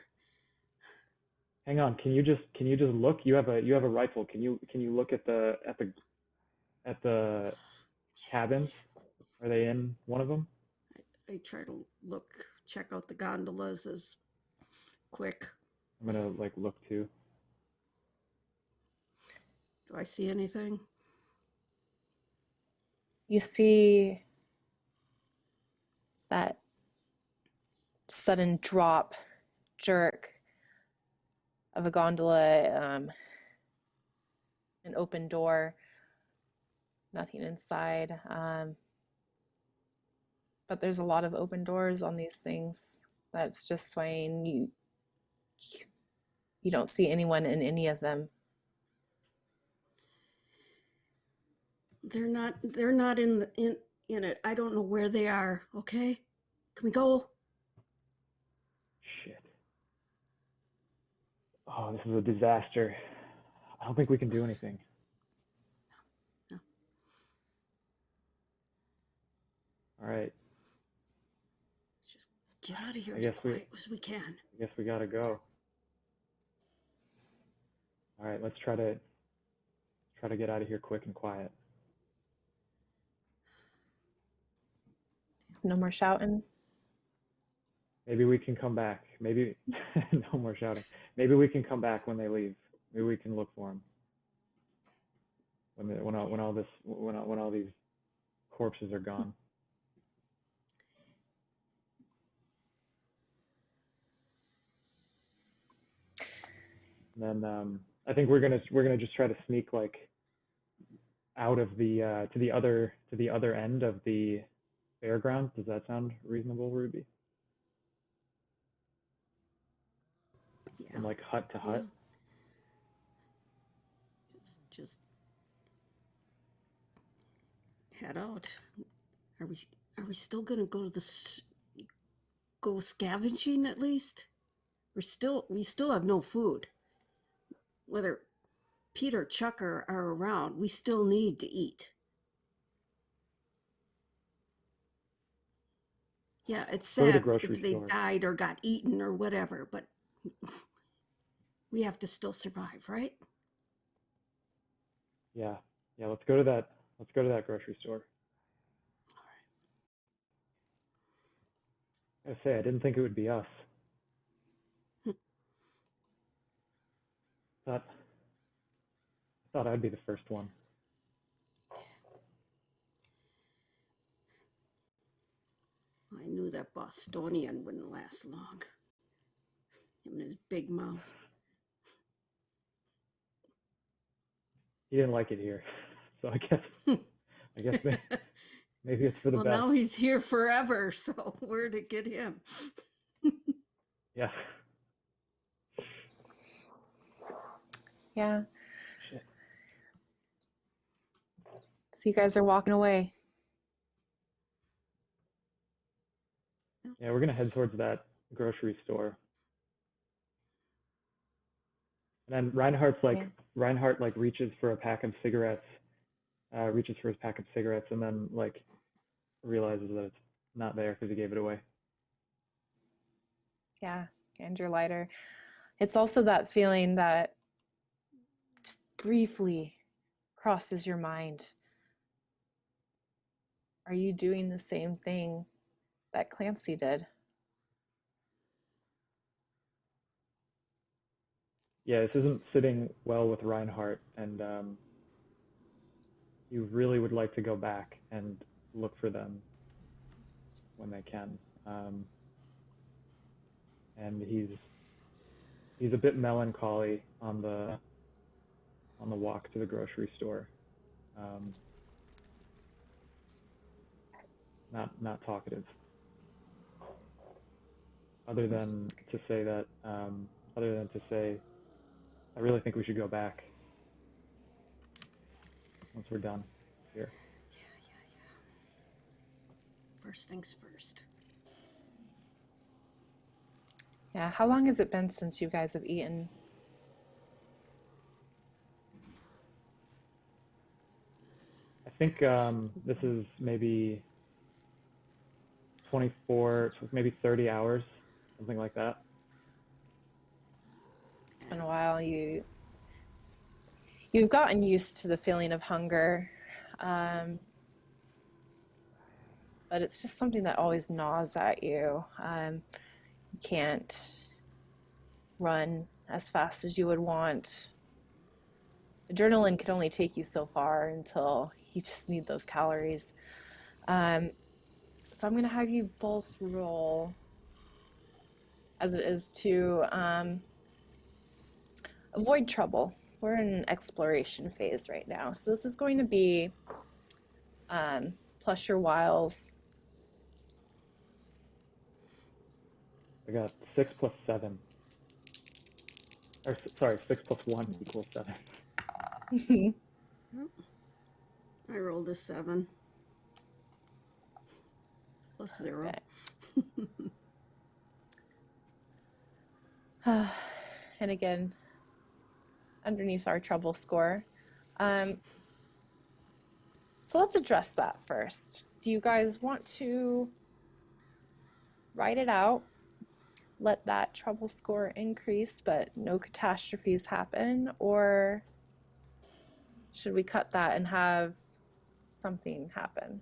Hang on. Can you just look? You have a rifle. Can you look at the cabins? Are they in one of them? I try to check out the gondolas as quick. I'm gonna look too. Do I see anything? You see that sudden drop, jerk of a gondola, an open door, nothing inside. But there's a lot of open doors on these things that's just swaying. You don't see anyone in any of them. They're not in it. I don't know where they are. Okay, can we go? Shit. Oh, this is a disaster. I don't think we can do anything. No. All right. Let's just get out of here as quiet as we can. I guess we gotta go. All right, let's try to get out of here quick and quiet. No more shouting. Maybe we can come back. Maybe no more shouting. Maybe we can come back when they leave. Maybe we can look for them when all these corpses are gone. And then I think we're gonna just try to sneak out of the to the other end of the fairgrounds. Does that sound reasonable, Ruby? Yeah. From hut to hut. Just head out. Are we still gonna go to go scavenging at least? We still have no food. Whether Pete or Chuck are around, we still need to eat. Yeah, it's sad if they died or got eaten or whatever, but we have to still survive, right? Yeah. Let's go to that grocery store. All right. I didn't think it would be us. I thought I'd be the first one. I knew that Bostonian wouldn't last long. Him and his big mouth. he didn't like it here, so I guess maybe it's for the Well, best. now he's here forever, so where to get him? Yeah. Yeah. Shit. So you guys are walking away. Yeah, we're gonna head towards that grocery store. And then Reinhardt like reaches for a pack of cigarettes, reaches for his pack of cigarettes, and then like realizes that it's not there because he gave it away. Yeah, and your lighter. It's also that feeling that just briefly crosses your mind. Are you doing the same thing that Clancy did? Yeah, this isn't sitting well with Reinhardt, and you really would like to go back and look for them when they can. And he's a bit melancholy on the walk to the grocery store. Not talkative. Other than to say, I really think we should go back once we're done here. Yeah. First things first. Yeah, how long has it been since you guys have eaten? I think this is maybe 24, maybe 30 hours, something like that. It's been a while. You've gotten used to the feeling of hunger, but it's just something that always gnaws at you. You can't run as fast as you would want. Adrenaline can only take you so far until you just need those calories. So I'm going to have you both roll, as it is to avoid trouble. We're in an exploration phase right now. So this is going to be plus your wiles. I got 6 plus 7. Or sorry, 6 plus 1 equals 7. I rolled a 7. Plus 0. Okay. And again, underneath our trouble score. So let's address that first. Do you guys want to write it out, let that trouble score increase, but no catastrophes happen? Or should we cut that and have something happen?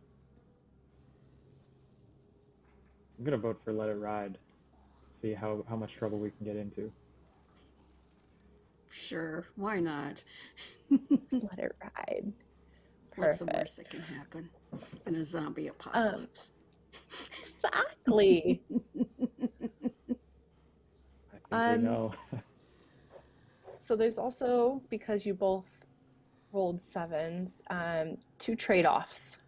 I'm gonna vote for let it ride. See how much trouble we can get into. Sure, why not? Let's let it ride. What's Perfect. the worst that can happen in a zombie apocalypse? Exactly. I think we know. So there's also, because you both rolled 7s, 2 trade-offs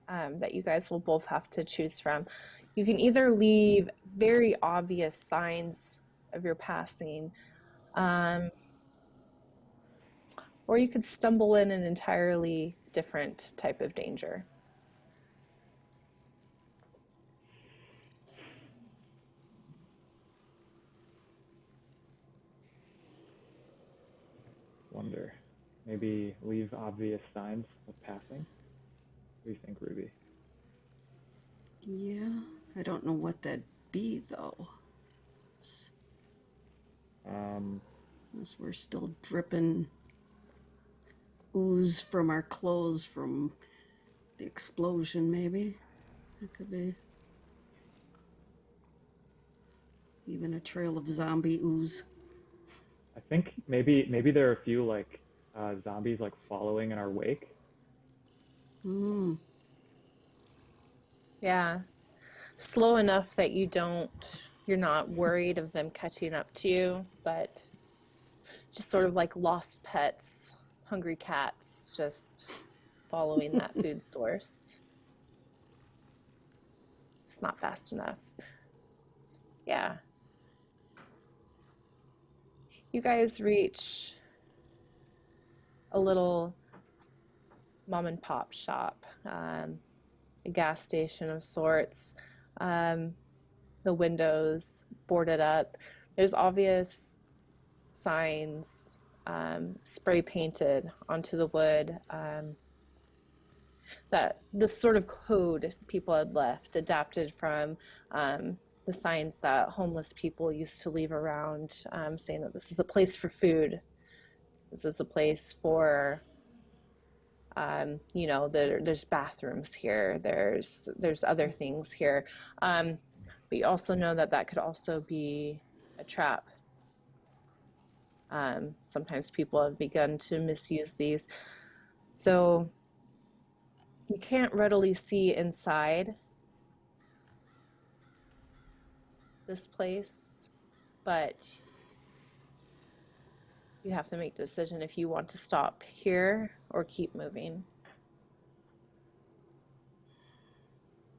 that you guys will both have to choose from. You can either leave very obvious signs of your passing, or you could stumble in an entirely different type of danger. Wonder. Maybe leave obvious signs of passing. What do you think, Ruby? Yeah, I don't know what that'd be though. Unless we're still dripping ooze from our clothes from the explosion, maybe. That could be. Even a trail of zombie ooze. I think maybe there are a few like zombies like following in our wake. Yeah. Slow enough that you're not worried of them catching up to you, but just sort of like lost pets hungry cats just following that food source. It's not fast enough. Yeah. You guys reach a little mom and pop shop, a gas station of sorts. The windows boarded up. There's obvious signs spray painted onto the wood that this sort of code people had left, adapted from the signs that homeless people used to leave around, saying that this is a place for food. This is a place for, there's bathrooms here. There's other things here. But you also know that that could also be a trap. Sometimes people have begun to misuse these. So you can't readily see inside this place, but you have to make the decision if you want to stop here or keep moving.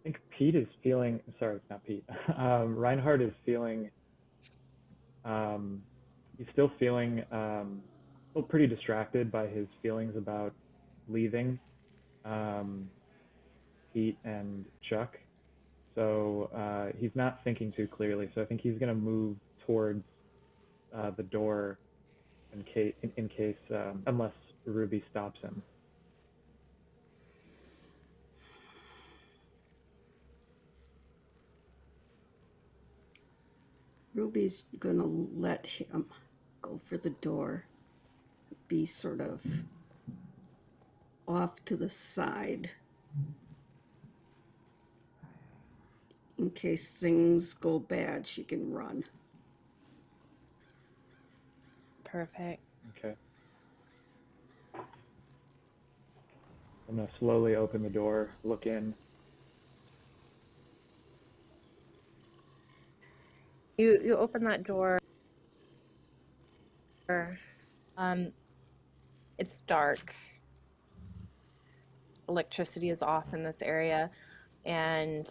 I think Pete is feeling, sorry, not Pete. Reinhardt is feeling, he's still feeling, still pretty distracted by his feelings about leaving Pete and Chuck. So he's not thinking too clearly. So I think he's going to move towards the door in case, unless Ruby stops him. Ruby's gonna let him go for the door, be sort of off to the side in case things go bad. She can run. Perfect. Okay. I'm going to slowly open the door, look in. You open that door. It's dark. Electricity is off in this area, and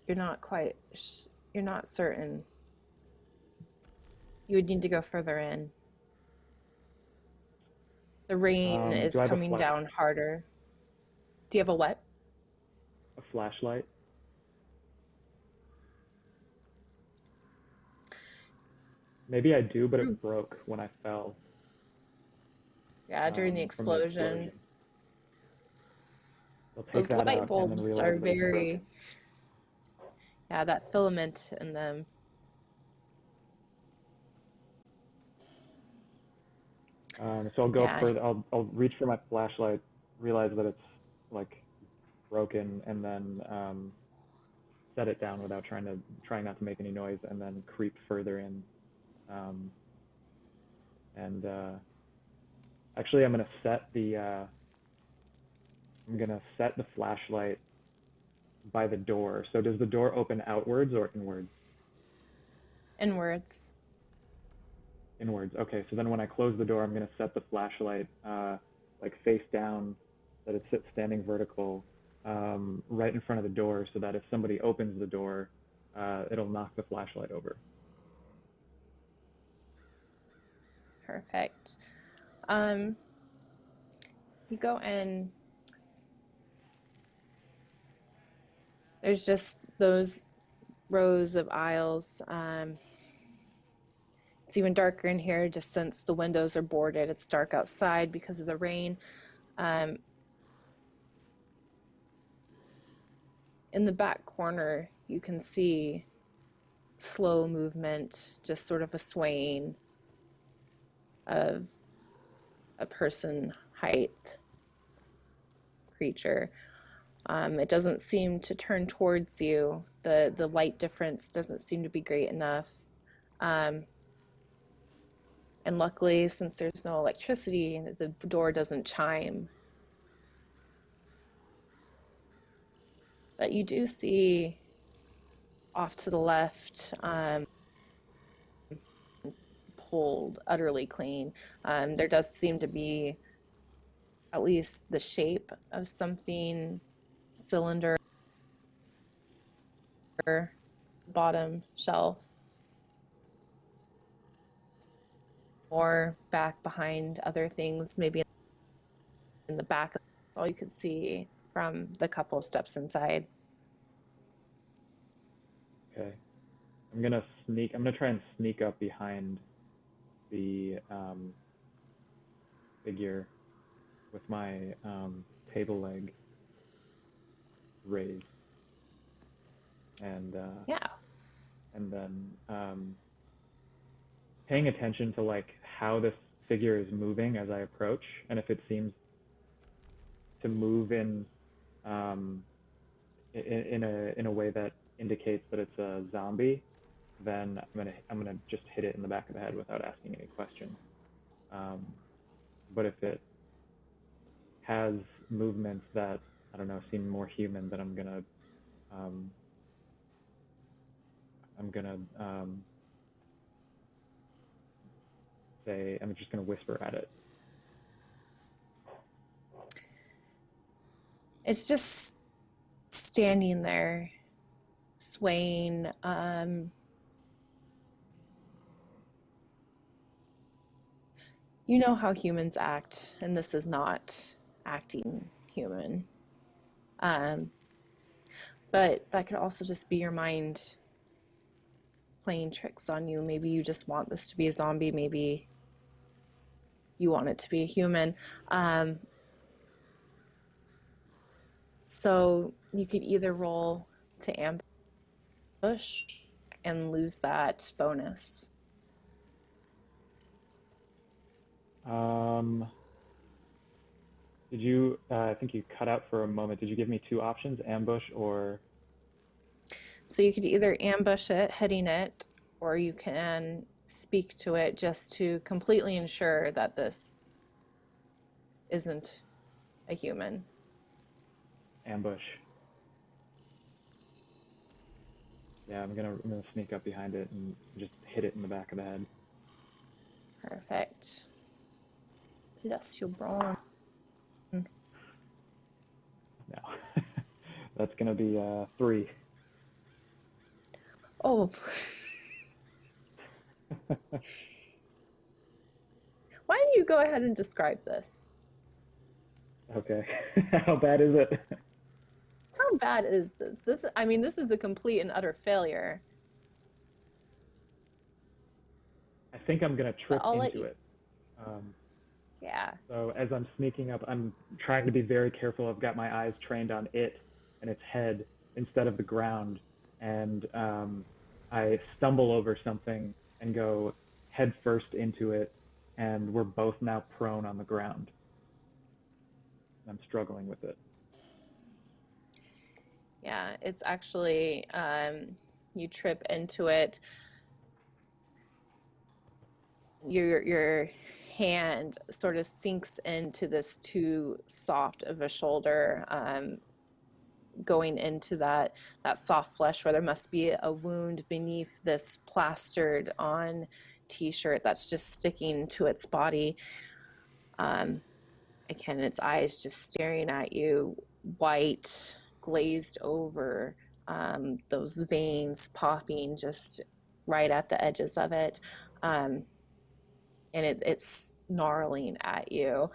you're not certain. You would need to go further in. The rain is do I have coming down harder. Do you have a what? A flashlight? Maybe I do, but it broke when I fell. Yeah, during the From the explosion. I'll take Those that light out bulbs and then are realize that it's very, broken. yeah, that filament in them. So I'll go Yeah. further. I'll reach for my flashlight, realize that it's like broken, and then set it down without trying not to make any noise, and then creep further in. Actually, I'm gonna set the flashlight by the door. So does the door open outwards or inwards? Inwards. Inwards. Okay, so then when I close the door, I'm going to set the flashlight like face down, that it sits standing vertical, right in front of the door, so that if somebody opens the door, it'll knock the flashlight over. Perfect. You go in. There's just those rows of aisles. It's even darker in here just since the windows are boarded. It's dark outside because of the rain. In the back corner, you can see slow movement, just sort of a swaying of a person height creature. It doesn't seem to turn towards you. The light difference doesn't seem to be great enough. And luckily, since there's no electricity, the door doesn't chime. But you do see off to the left pulled utterly clean. There does seem to be at least the shape of something cylinder bottom shelf or back behind other things, maybe in the back. That's all you could see from the couple of steps inside. Okay. I'm gonna try and sneak up behind the figure with my table leg raised, and Yeah. and then paying attention to like how this figure is moving as I approach, and if it seems to move um, in a way that indicates that it's a zombie, then I'm gonna just hit it in the back of the head without asking any questions. But if it has movements that I don't know seem more human, then I'm gonna say I'm just gonna whisper at it. It's just standing there, swaying. You know how humans act, and this is not acting human. But that could also just be your mind playing tricks on you. Maybe you just want this to be a zombie. Maybe you want it to be a human. So you could either roll to ambush and lose that bonus. Did you? I think you cut out for a moment. Did you give me two options, ambush or? So you could either ambush it, hitting it, or you can speak to it just to completely ensure that this isn't a human. Ambush. Yeah, I'm gonna sneak up behind it and just hit it in the back of the head. Perfect. Bless your brawn. No, that's gonna be 3. Oh. Why don't you go ahead and describe this? Okay. How bad is it? How bad is this? This is a complete and utter failure. I think I'm gonna trip into it. Yeah. So as I'm sneaking up, I'm trying to be very careful. I've got my eyes trained on it and its head instead of the ground, and I stumble over something and go head first into it, and we're both now prone on the ground. I'm struggling with it. Yeah, it's actually you trip into it. Your hand sort of sinks into this too soft of a shoulder, going into that soft flesh where there must be a wound beneath this plastered on t-shirt that's just sticking to its body. Again, its eyes just staring at you, white, glazed over, those veins popping just right at the edges of it. And it's snarling at you.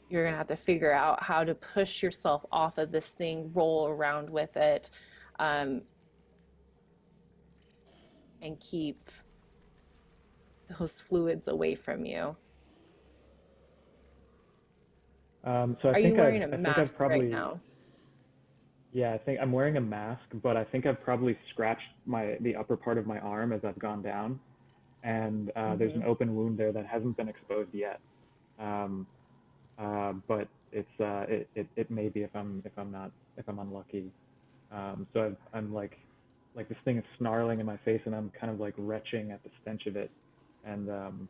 You're gonna have to figure out how to push yourself off of this thing, roll around with it, and keep those fluids away from you. So Are you wearing a mask right now? Yeah, I think I'm wearing a mask, but I think I've probably scratched the upper part of my arm as I've gone down, and there's an open wound there that hasn't been exposed yet. But it may be if I'm unlucky. So I'm like this thing is snarling in my face, and I'm kind of like retching at the stench of it, and I'm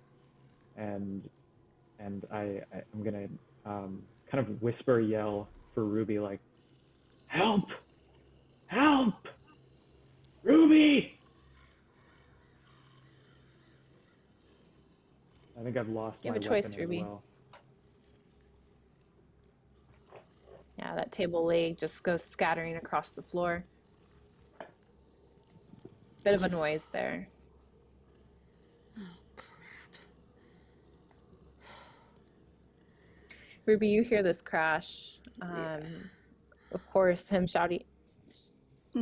gonna kind of whisper yell for Ruby like, help, Ruby. think I've lost You my have a choice, weapon as Ruby. well. Yeah, that table leg just goes scattering across the floor. Bit of a noise there. Ruby, you hear this crash. Of course, him shouting,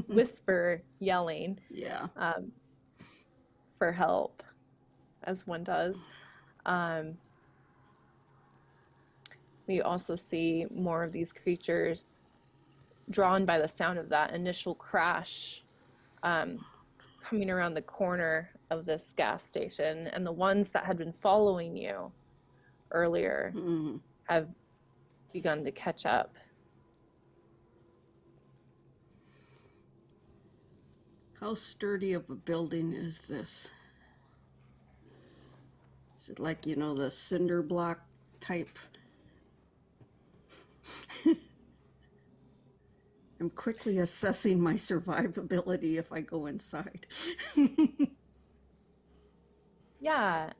whisper, yelling Yeah. for help, as one does. We also see more of these creatures drawn by the sound of that initial crash coming around the corner of this gas station. And the ones that had been following you earlier have begun to catch up. How sturdy of a building is this? Is it like, the cinder block type? I'm quickly assessing my survivability if I go inside. Yeah,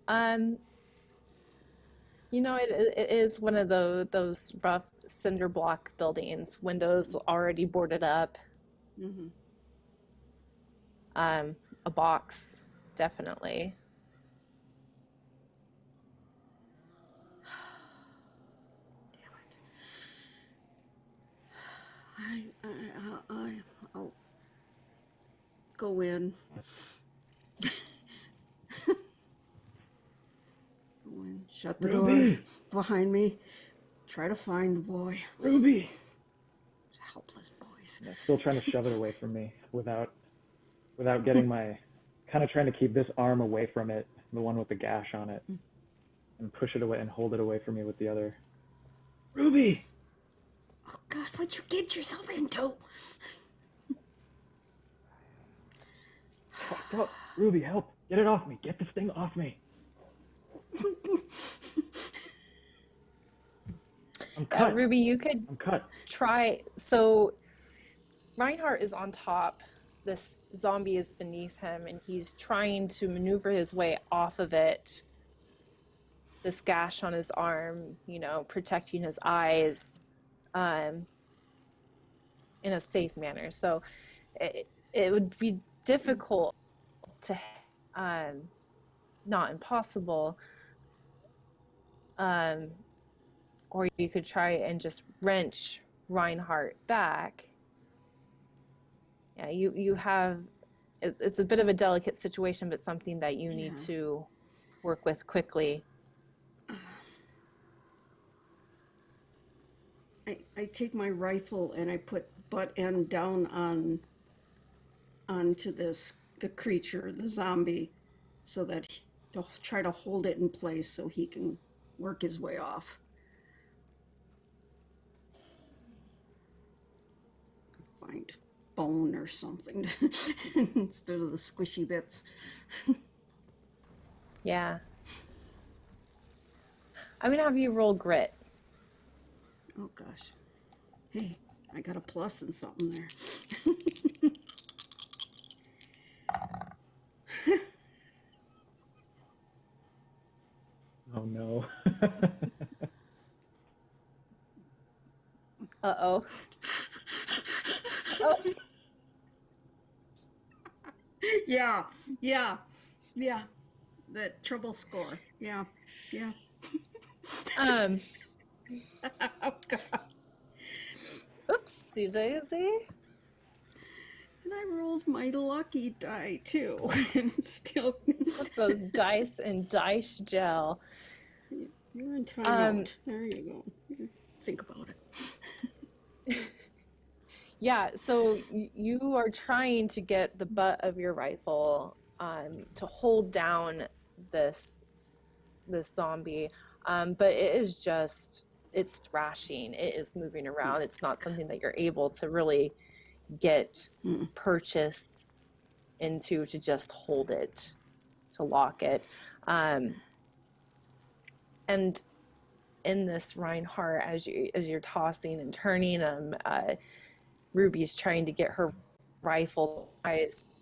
it is one of those rough cinder block buildings, windows already boarded up. A box, definitely. I'll go in. Shut the door behind me. Try to find the boy. Ruby! Helpless boys. Still trying to shove it away from me without getting my, kind of trying to keep this arm away from it, the one with the gash on it, and push it away and hold it away from me with the other. Ruby! Oh God, what'd you get yourself into? Stop. Ruby, help. Get it off me. Get this thing off me. I'm cut. Ruby, you could I'm cut. try. So Reinhardt is on top. This zombie is beneath him, and he's trying to maneuver his way off of it. This gash on his arm, protecting his eyes in a safe manner. So it would be difficult to, not impossible. Or you could try and just wrench Reinhardt back. Yeah, you have, it's a bit of a delicate situation, but something that you need to work with quickly. I take my rifle and I put butt end down onto the creature, the zombie, so that to try to hold it in place so he can work his way off. Find bone or something instead of the squishy bits. Yeah. I'm gonna have you roll grit. Oh gosh. Hey, I got a plus and something there. Oh no. Uh-oh. Oh. Yeah. That trouble score. Yeah. Um, Oh God. oopsie daisy. And I rolled my lucky die too, and it's still. Put those dice in dice gel. You're in timeout. There you go. Think about it. Yeah, so you are trying to get the butt of your rifle to hold down this zombie, but it's thrashing. It is moving around. It's not something that you're able to really get purchased into to just hold it, to lock it. And in this, Reinhardt, as you're tossing and turning, Ruby's trying to get her rifle eyes.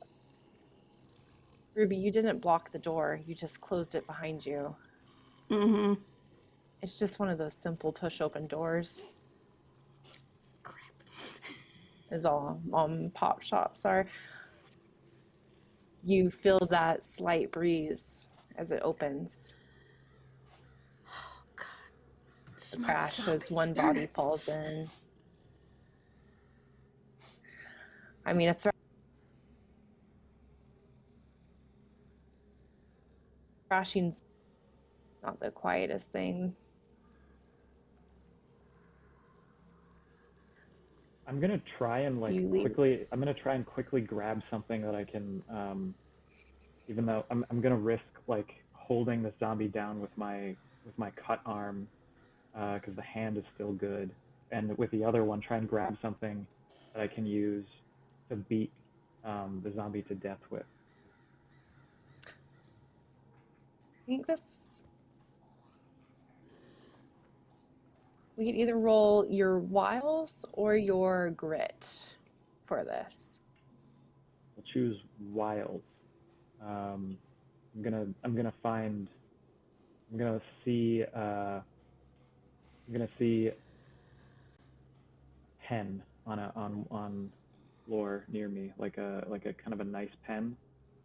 Ruby, you didn't block the door. You just closed it behind you. Mm-hmm. It's just one of those simple push open doors, Crap. is all mom and pop shops are. You feel that slight breeze as it opens. Oh God. The Smart crash as zombies. one Darn body it. falls in. I mean, a thrashing's not the quietest thing. I'm gonna try and Do like you leave? quickly. I'm gonna try and quickly grab something that I can. Even though I'm gonna risk like holding the zombie down with my cut arm, because the hand is still good, and with the other one, try and grab something that I can use to beat the zombie to death with. I think this. We could either roll your wiles or your grit for this. I'll choose wild. I'm gonna find. I'm gonna see. I'm gonna see pen on floor near me, like a kind of a nice pen,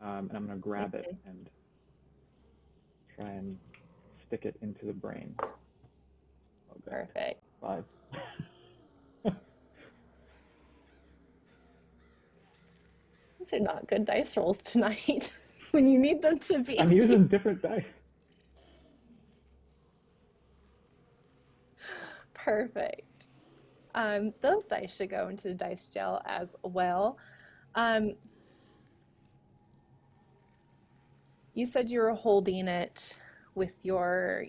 and I'm gonna grab it Okay. and try and stick it into the brain. Oh God, Perfect. 5. These are not good dice rolls tonight when you need them to I'm be. using different dice. Perfect. Those dice should go into the dice gel as well. Um, you said you were holding it with your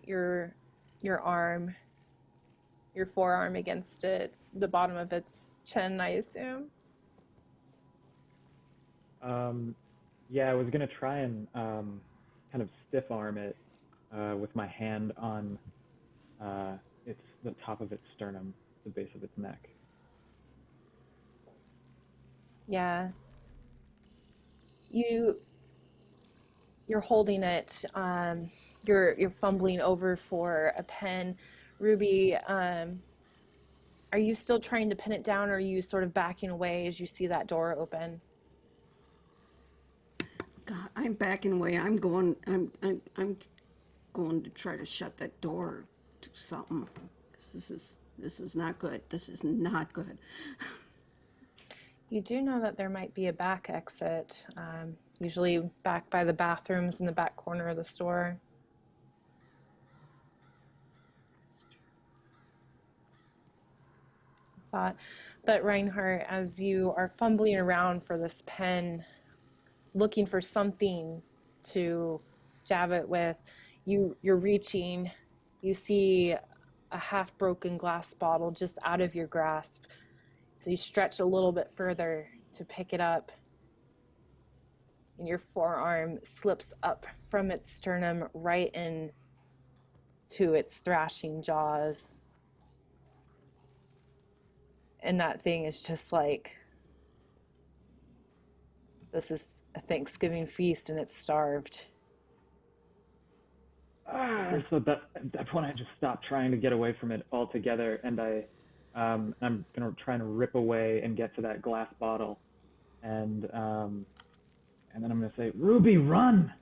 arm, your forearm against the bottom of its chin, I assume. Yeah, I was gonna try and kind of stiff arm it with my hand on uh, its the top of its sternum, the base of its neck. Yeah. You you're holding it. You're fumbling over for a pen. Ruby, are you still trying to pin it down, or are you sort of backing away as you see that door open? God, I'm backing away. I'm going. I'm going to try to shut that door. Do something. 'Cause this is not good. This is not good. You do know that there might be a back exit, usually back by the bathrooms in the back corner of the store. Thought, but Reinhardt, as you are fumbling around for this pen, looking for something to jab it with, you're reaching. You see a half broken glass bottle just out of your grasp. So you stretch a little bit further to pick it up, and your forearm slips up from its sternum right into its thrashing jaws. And that thing is just like, this is a Thanksgiving feast and it's starved. This So is, at that point, I just stopped trying to get away from it altogether, and I'm gonna try and rip away and get to that glass bottle, and then I'm gonna say, "Ruby, run!"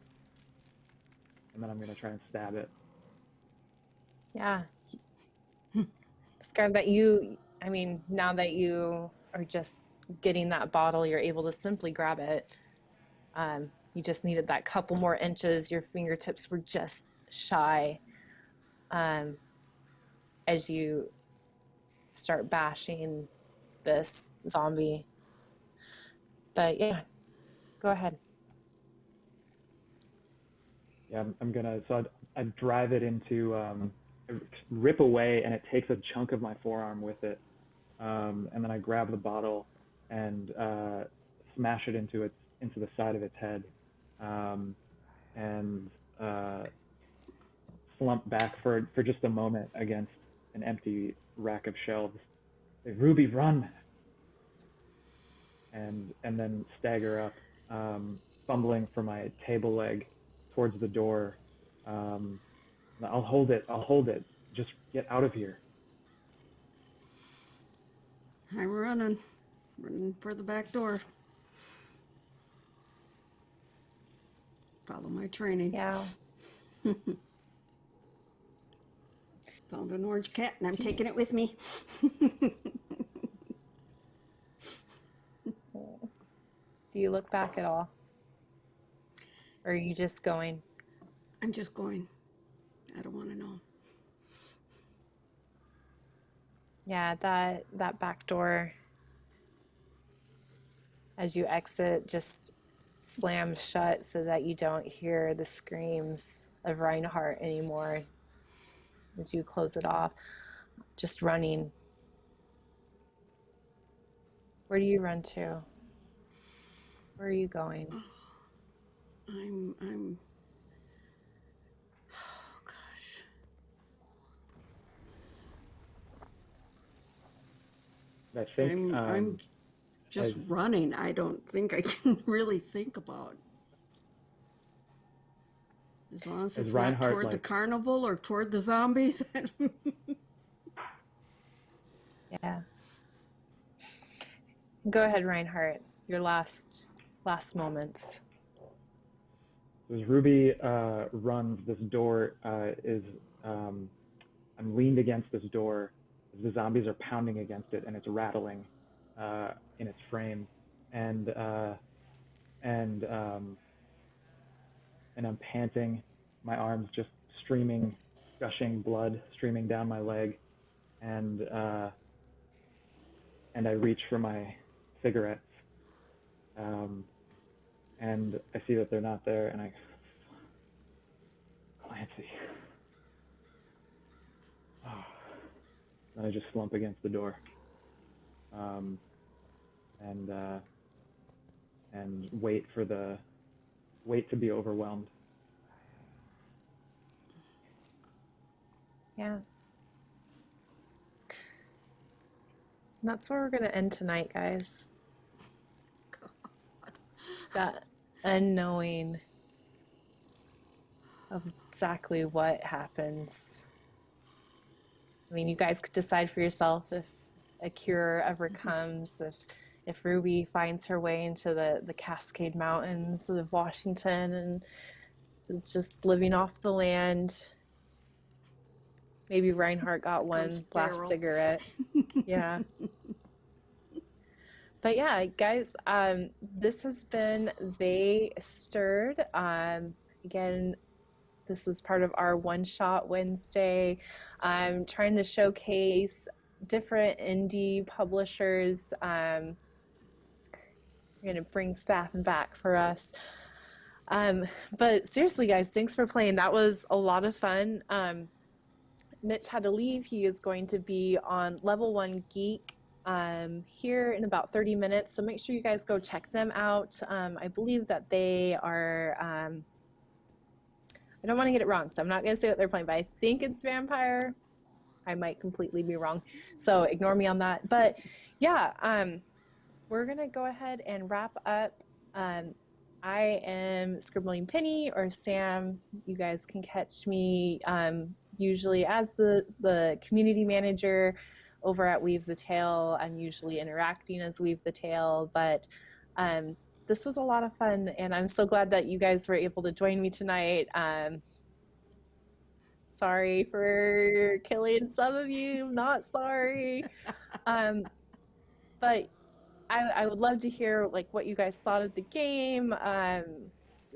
And then I'm gonna try and stab it. yeah. Describe that you, I mean, now that you are just getting that bottle, you're able to simply grab it. You just needed that couple more inches. Your fingertips were just shy um, as you start bashing this zombie. But yeah, go ahead. Yeah, I'm gonna. So I drive it into, I rip away, and it takes a chunk of my forearm with it. And then I grab the bottle and smash it into the side of its head, um, and slump back for just a moment against an empty rack of shelves. Say, "Ruby, run!" And then stagger up, fumbling for my table leg towards the door, um, I'll hold it. I'll hold it. Just get out of here. I'm running for the back door. Follow my training. Yeah. Found an orange cat and I'm taking it with me. Do you look back at all? Or are you just going? I'm just going. I don't want to know. Yeah, that back door as you exit just slams shut so that you don't hear the screams of Reinhardt anymore as you close it off. Just running. Where do you run to? Where are you going? I'm oh gosh. I think I'm just running. I don't think I can really think about. As long as it's not Reinhardt, toward the carnival or toward the zombies. Yeah. Go ahead, Reinhardt. Your last moments. as Ruby runs, this door is I'm leaned against this door as the zombies are pounding against it and it's rattling in its frame, and and I'm panting, my arms just streaming, gushing blood streaming down my leg, and I reach for my cigarettes, and I see that they're not there, and I, Clancy. Oh. And I just slump against the door, and wait to be overwhelmed. Yeah. And that's where we're going to end tonight, guys. That unknowing of exactly what happens. I mean, you guys could decide for yourself if a cure ever comes, if Ruby finds her way into the Cascade Mountains of Washington and is just living off the land. Maybe Reinhardt got one last cigarette. Yeah. But yeah, guys, this has been They Stirred. Again, this is part of our One Shot Wednesday. I'm trying to showcase different indie publishers. We're going to bring Staffen back for us. But seriously, guys, thanks for playing. That was a lot of fun. Mitch had to leave. He is going to be on Level 1 Geek here in about 30 minutes. So make sure you guys go check them out. I believe that they are, I don't want to get it wrong, so I'm not going to say what they're playing, but I think it's Vampire. I might completely be wrong, so ignore me on that. But yeah, we're going to go ahead and wrap up. I am Scribbling Penny, or Sam. You guys can catch me usually as the community manager over at Weave the Tale. I'm usually interacting as Weave the Tale, but this was a lot of fun, and I'm so glad that you guys were able to join me tonight. Sorry for killing some of you, not sorry. But I would love to hear like what you guys thought of the game,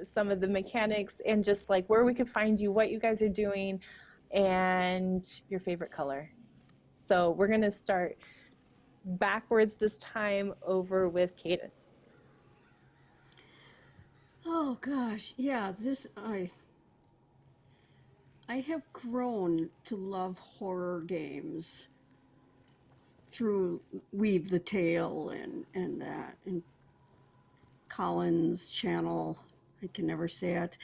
some of the mechanics, and just like where we could find you, what you guys are doing, and your favorite color. So we're gonna start backwards this time over with Cadence. Oh gosh, yeah, I have grown to love horror games through Weave the Tale and that, and Colin's channel. I can never say it,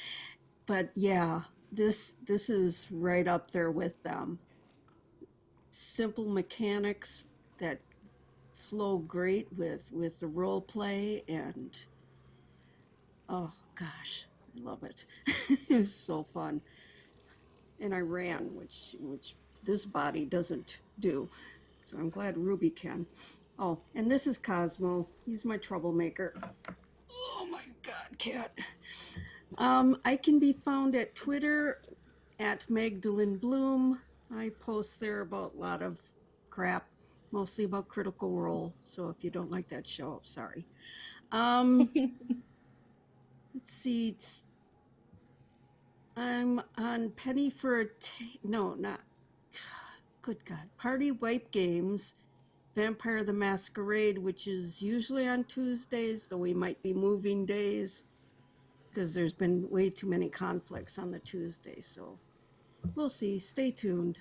but yeah, this is right up there with them. Simple mechanics that flow great with the role play, and oh gosh, I love it. It was so fun. and I ran, which this body doesn't do. So I'm glad Ruby can. Oh, and this is Cosmo. He's my troublemaker. Oh my God, cat. I can be found at Twitter at Magdalene Bloom. I post there about a lot of crap, mostly about Critical Role. So if you don't like that show, sorry. Let's see. I'm on Penny for a no, not. Good God, Party Wipe Games, Vampire the Masquerade, which is usually on Tuesdays, though we might be moving days because there's been way too many conflicts on the Tuesday. So we'll see. Stay tuned.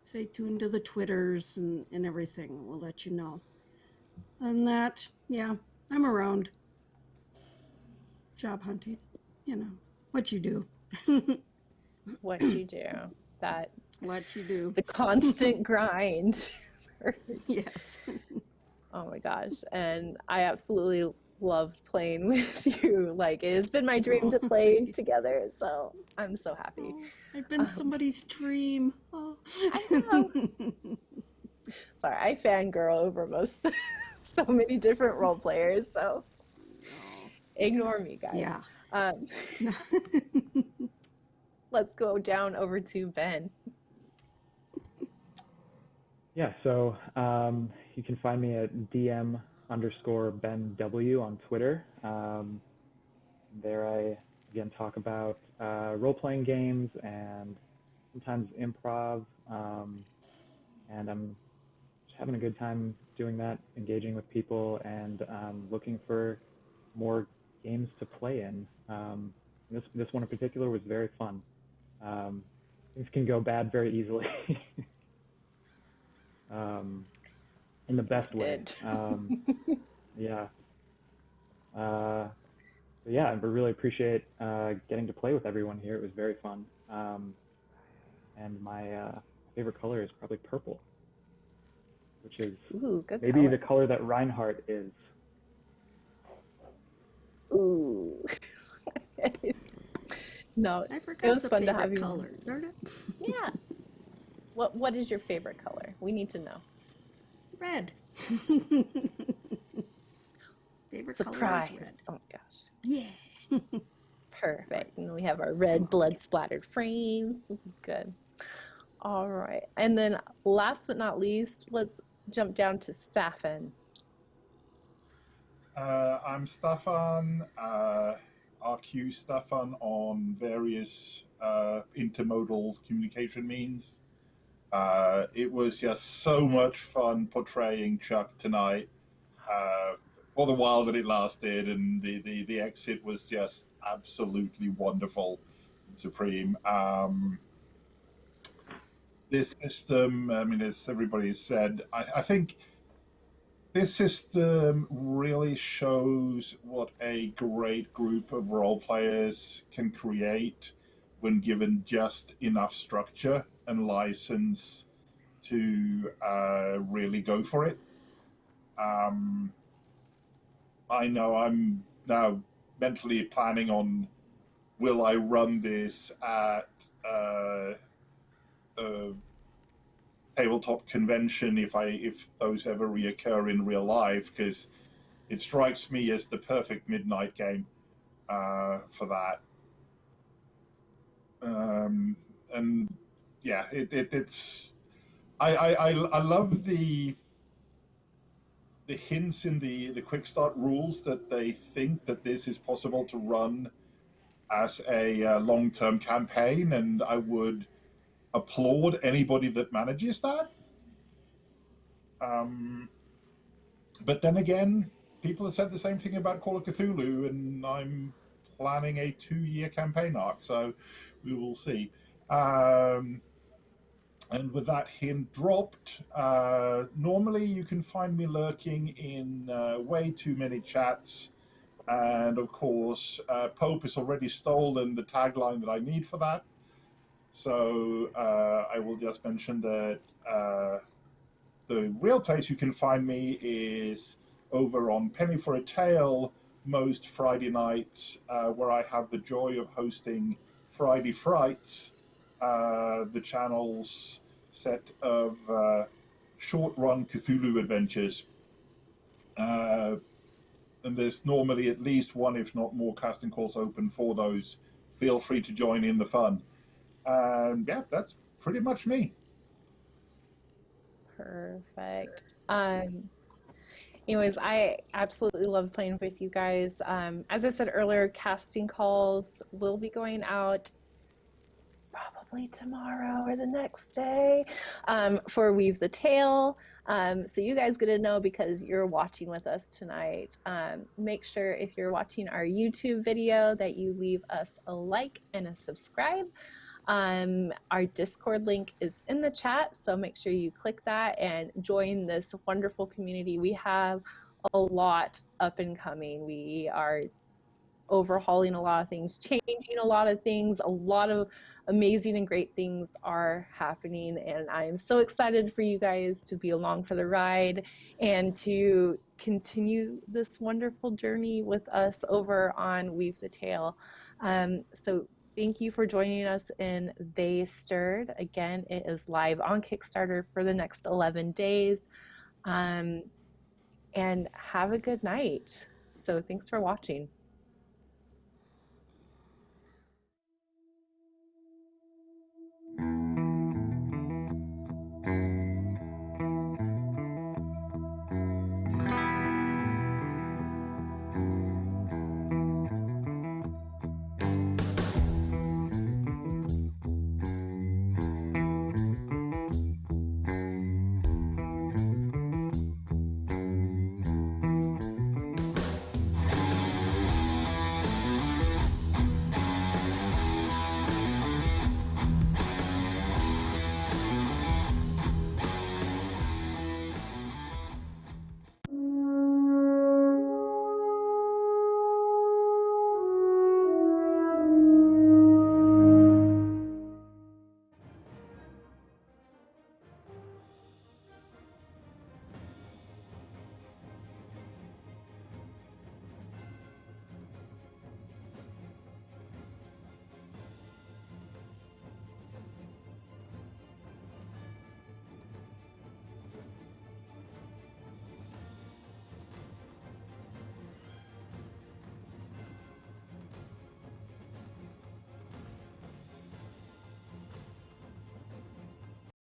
Stay tuned to the Twitters and everything. We'll let you know. And that, yeah, I'm around. Job hunting, what you do. What you do. That What you do. the constant grind. Yes. Oh my gosh. And I absolutely loved playing with you. Like, it has been my dream to play together. So I'm so happy. Oh, I've been somebody's dream. Oh. I know. Sorry, I fangirl over so many different role players. So ignore me, guys. Yeah. Let's go down over to Ben. Yeah, so you can find me at DM_BenW on Twitter. There I, again, talk about role-playing games and sometimes improv. And I'm just having a good time doing that, engaging with people, and looking for more games to play in. This one in particular was very fun. Things can go bad very easily. In the best way. Yeah. But yeah, I really appreciate getting to play with everyone here. It was very fun. And my favorite color is probably purple, which is maybe color. the color that Reinhardt is. Ooh. No, I forgot it was the fun to favorite have you. color. Darn it. Yeah. What is your favorite color? We need to know. Red. Favorite Surprise. color is red. Oh my gosh. Yeah. Perfect. And we have our red blood splattered frames. This is good. All right. And then last but not least, let's jump down to Staffan. I'm Staffan, RQ Staffan on various intermodal communication means. It was just so much fun portraying Chuck tonight. For the while that it lasted, and the exit was just absolutely wonderful, supreme. This system, I mean, as everybody has said, I think this system really shows what a great group of role players can create when given just enough structure and license to really go for it. I know I'm now mentally planning on, will I run this at a tabletop convention if those ever reoccur in real life, because it strikes me as the perfect midnight game for that. And yeah, it's I love the hints in the quick start rules that they think that this is possible to run as a long-term campaign, and I would applaud anybody that manages that. But then again, people have said the same thing about Call of Cthulhu, and I'm planning a 2-year campaign arc, so we will see. And with that hint dropped, normally you can find me lurking in way too many chats. And of course, Pope has already stolen the tagline that I need for that. So I will just mention that the real place you can find me is over on Penny for a Tale most Friday nights, where I have the joy of hosting Friday Frights, the channel's set of short-run Cthulhu adventures. And there's normally at least one, if not more, casting calls open for those. Feel free to join in the fun. Yeah, that's pretty much me. Perfect. Anyways, I absolutely love playing with you guys. As I said earlier, casting calls will be going out probably tomorrow or the next day for Weave the Tale. So you guys get to know because you're watching with us tonight. Make sure if you're watching our YouTube video that you leave us a like and a subscribe. Our Discord link is in the chat, so make sure you click that and join this wonderful community. We have a lot up and coming. We are overhauling a lot of things, changing a lot of things. A lot of amazing and great things are happening, and I'm so excited for you guys to be along for the ride and to continue this wonderful journey with us over on Weave the Tale. So thank you for joining us in They Stirred. Again, it is live on Kickstarter for the next 11 days. And have a good night. So thanks for watching.